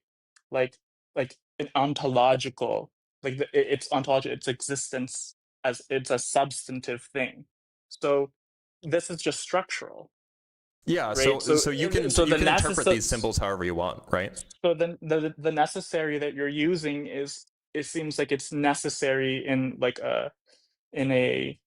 ontological like its ontology, its existence as it's a substantive thing. So this is just structural. Yeah, right? so you can so you the can interpret necessa- these symbols however you want, right? So then the necessary that you're using is, it seems like it's necessary in like a in a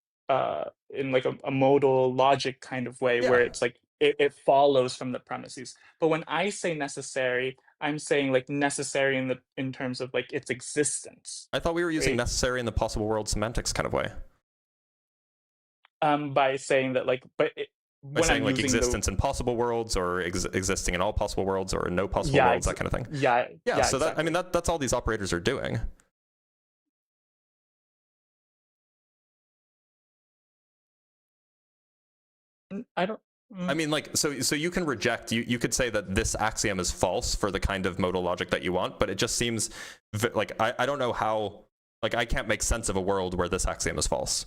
in like a modal logic kind of way, where Yeah. it's like it follows from the premises. But when I say necessary, I'm saying like necessary in terms of like its existence. I thought we were using right? necessary in the possible world semantics kind of way. By saying that like, but By when saying I'm like using existence in possible worlds, or existing in all possible worlds, or no possible Yeah, worlds, that kind of thing. yeah, Yeah, so that, I exactly. mean, that's all these operators are doing. I don't. I mean, like, so you can reject, you could say that this axiom is false for the kind of modal logic that you want, but it just seems like, I don't know how, like, I can't make sense of a world where this axiom is false.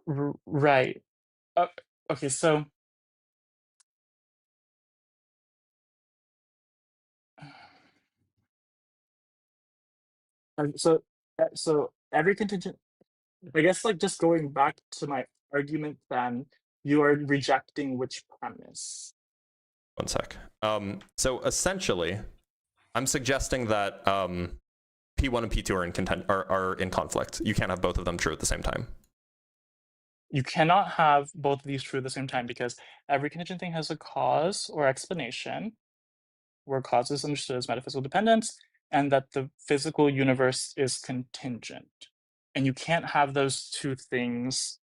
Right. Okay, so so every contingent, I guess, like, just going back to my argument, then you are rejecting which premise? One sec. So essentially, I'm suggesting that P1 and P2 are in conflict. You can't have both of them true at the same time. You cannot have both of these true at the same time, because every contingent thing has a cause or explanation, where cause is understood as metaphysical dependence, and that the physical universe is contingent. And you can't have those two things,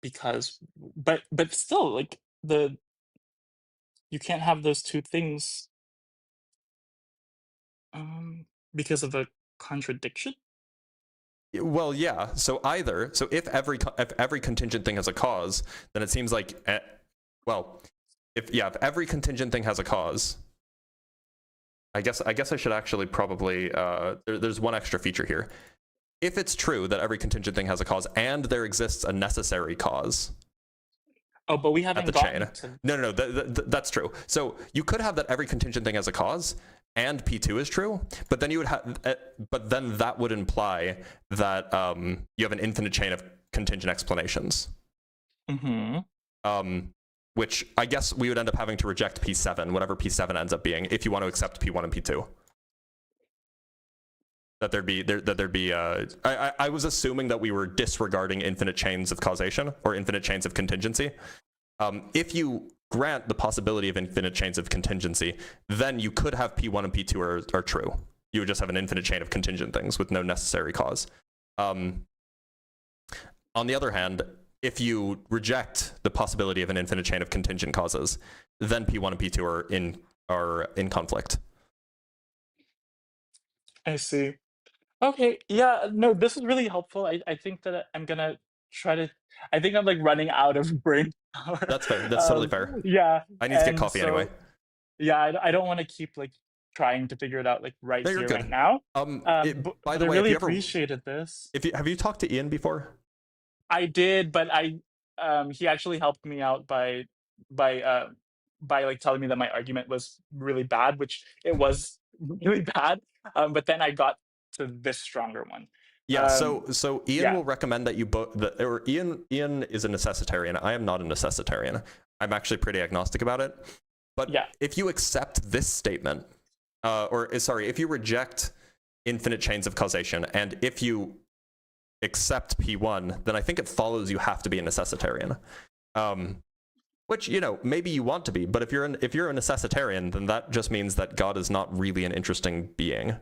because but still, like, you can't have those two things because of a contradiction. Well, yeah. So if every contingent thing has a cause, then it seems like, if every contingent thing has a cause, I guess I should actually probably there's one extra feature here. If it's true that every contingent thing has a cause and there exists a necessary cause. Oh, but we haven't gotten chain. No, that's true. So you could have that every contingent thing has a cause and P2 is true, but then you would have, but then that would imply that you have an infinite chain of contingent explanations. Mm-hmm. Which I guess we would end up having to reject P7, whatever P7 ends up being, if you want to accept P1 and P2. That there'd be I was assuming that we were disregarding infinite chains of causation or infinite chains of contingency. If you grant the possibility of infinite chains of contingency, then you could have P1 and P2 are true. You would just have an infinite chain of contingent things with no necessary cause. On the other hand, if you reject the possibility of an infinite chain of contingent causes, then P1 and P2 are in conflict. I see. Okay, yeah, no, this is really helpful. I think that I'm gonna try to, I think I'm like running out of brain power. That's fair. That's totally fair. Yeah. I need to get coffee anyway. Yeah, I don't want to keep like trying to figure it out like right No, here, good. right now. By the I way, really if you ever, appreciated this. have you talked to Ian before? I did, but he actually helped me out by like telling me that my argument was really bad, which it was really bad. But then I got to this stronger one. Yeah, so Ian will recommend that you Ian is a necessitarian. I am not a necessitarian. I'm actually pretty agnostic about it. But if you accept this statement, if you reject infinite chains of causation, and if you accept P1, then I think it follows you have to be a necessitarian. Which, maybe you want to be, but if you're a necessitarian, then that just means that God is not really an interesting being.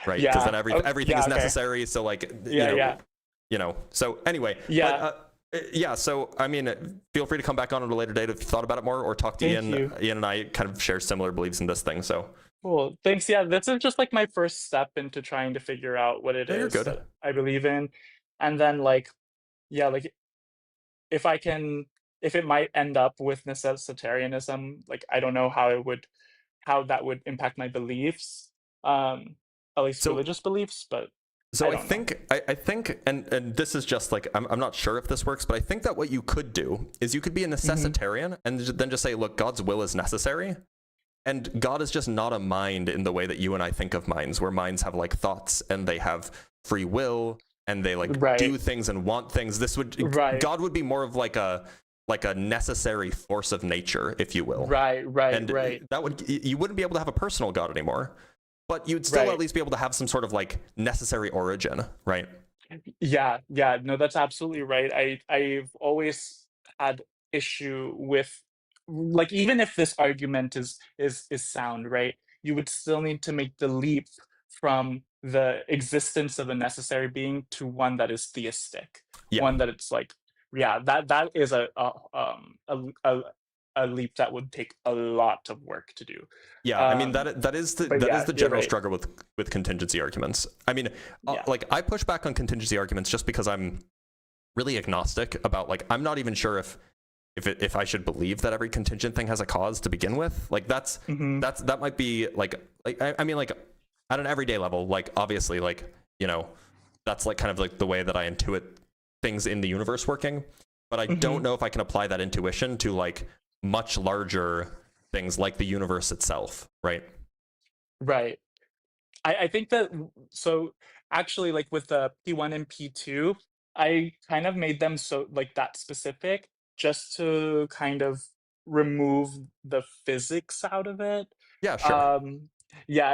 Right? Because then everything is necessary. So like, so anyway, so I mean, feel free to come back on at a later date if you thought about it more, or talk to Ian. Ian and I kind of share similar beliefs in this thing. So cool. Thanks. Yeah, this is just like my first step into trying to figure out what it is that I believe in. And then like, if it might end up with necessitarianism, like I don't know how that would impact my beliefs. At least religious beliefs, but I think, and this is just like, I'm not sure if this works, but I think that what you could do is you could be a necessitarian and then just say, look, God's will is necessary. And God is just not a mind in the way that you and I think of minds, where minds have like thoughts and they have free will and they like do things and want things. This would God would be more of like a necessary force of nature, if you will. Right. That would, you wouldn't be able to have a personal God anymore, but you'd still at least be able to have some sort of like necessary origin, right? Yeah, no, that's absolutely right. I've always had issue with, like, even if this argument is sound, right? You would still need to make the leap from the existence of a necessary being to one that is theistic, one that it's like, that is a leap that would take a lot of work to do. Yeah, I mean that is the general struggle with contingency arguments. I mean, like I push back on contingency arguments just because I'm really agnostic about, like, I'm not even sure if I should believe that every contingent thing has a cause to begin with. Like that might be like I mean, like at an everyday level, like obviously, like, you know, that's like kind of like the way that I intuit things in the universe working, but I don't know if I can apply that intuition to like much larger things like the universe itself, right? Right. I think that, so actually, like with the P1 and P2, I kind of made them so like that specific just to kind of remove the physics out of it. Yeah, sure. Yeah,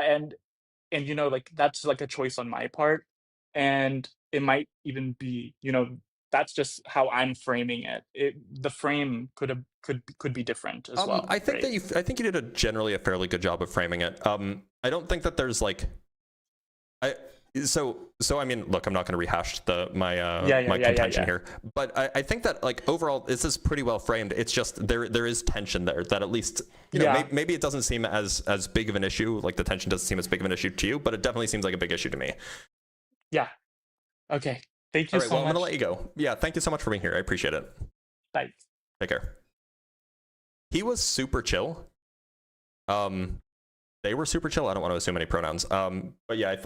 and you know, like that's like a choice on my part, and it might even be, you know, that's just how I'm framing it. The frame could be different as well. I think I think you did generally a fairly good job of framing it. I don't think that there's like so I mean, look, I'm not going to rehash my contention here, but I think that like overall this is pretty well framed. It's just there is tension there that at least, you know, maybe it doesn't seem as big of an issue, like the tension doesn't seem as big of an issue to you, but it definitely seems like a big issue to me. Yeah. Okay. Thank you so much. I'm gonna let you go. Yeah, thank you so much for being here. I appreciate it. Bye. Take care. He was super chill. They were super chill. I don't want to assume any pronouns. But yeah,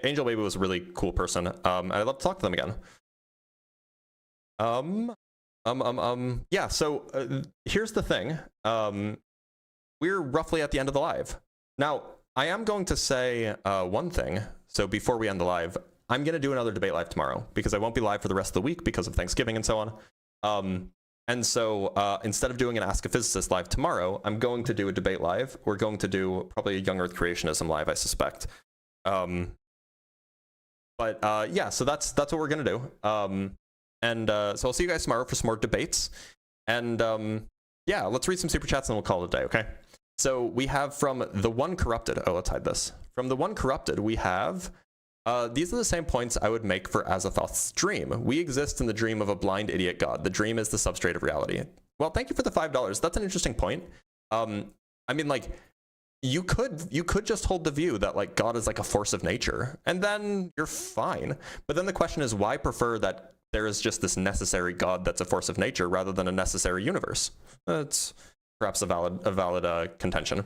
Angel Baby was a really cool person. And I'd love to talk to them again. Yeah. So here's the thing. We're roughly at the end of the live. Now, I am going to say one thing. So before we end the live, I'm going to do another debate live tomorrow because I won't be live for the rest of the week because of Thanksgiving and so on. And so instead of doing an Ask a Physicist live tomorrow, I'm going to do a debate live. We're going to do probably a Young Earth Creationism live, I suspect. Yeah, so that's what we're going to do. So I'll see you guys tomorrow for some more debates. And yeah, let's read some super chats and we'll call it a day, okay? So we have from The One Corrupted. Oh, let's hide this. From The One Corrupted, we have... these are the same points I would make for Azathoth's dream. We exist in the dream of a blind idiot god. The dream is the substrate of reality. Well, thank you for the $5. That's an interesting point. I mean, like, you could just hold the view that like God is like a force of nature, and then you're fine. But then the question is, why prefer that there is just this necessary God that's a force of nature rather than a necessary universe? That's perhaps a valid contention.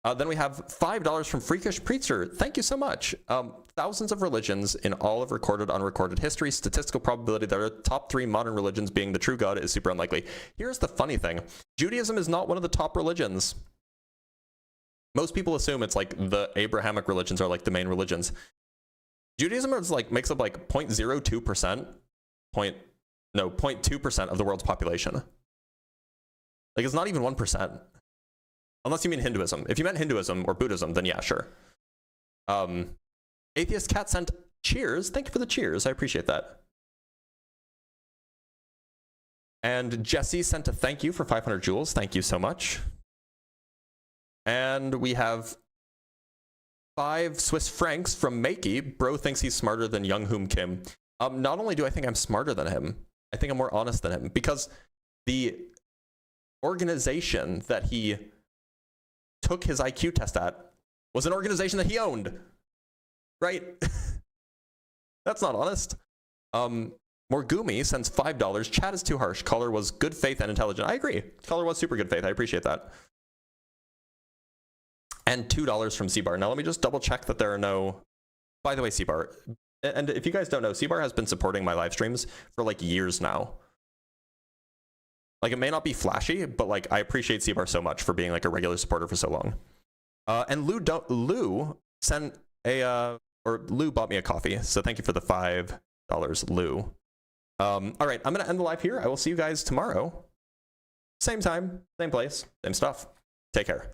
Then we have $5 from Freakish Preacher. Thank you so much. Thousands of religions in all of recorded, unrecorded history. Statistical probability that our top 3 modern religions being the true God is super unlikely. Here's the funny thing. Judaism is not one of the top religions. Most people assume it's like the Abrahamic religions are like the main religions. Judaism is like makes up like 0.02%, 0.2% of the world's population. Like it's not even 1%. Unless you mean Hinduism. If you meant Hinduism or Buddhism, then yeah, sure. Atheist Cat sent cheers. Thank you for the cheers. I appreciate that. And Jesse sent a thank you for 500 joules. Thank you so much. And we have 5 Swiss francs from Makey. Bro thinks he's smarter than Young Hoom Kim. Not only do I think I'm smarter than him, I think I'm more honest than him, because the organization that he took his IQ test at was an organization that he owned, right? That's not honest. Morgumi sends $5. Chat is too harsh. Caller was good faith and intelligent. I agree. Caller was super good faith. I appreciate that. And $2 from C-Bar. Now let me just double check that there are no... By the way, C-Bar, and if you guys don't know, C-Bar has been supporting my live streams for like years now. Like, it may not be flashy, but like I appreciate C-Bar so much for being like a regular supporter for so long. And Lou sent a or Lou bought me a coffee, so thank you for the $5, Lou. All right, I'm gonna end the live here. I will see you guys tomorrow. Same time, same place, same stuff. Take care.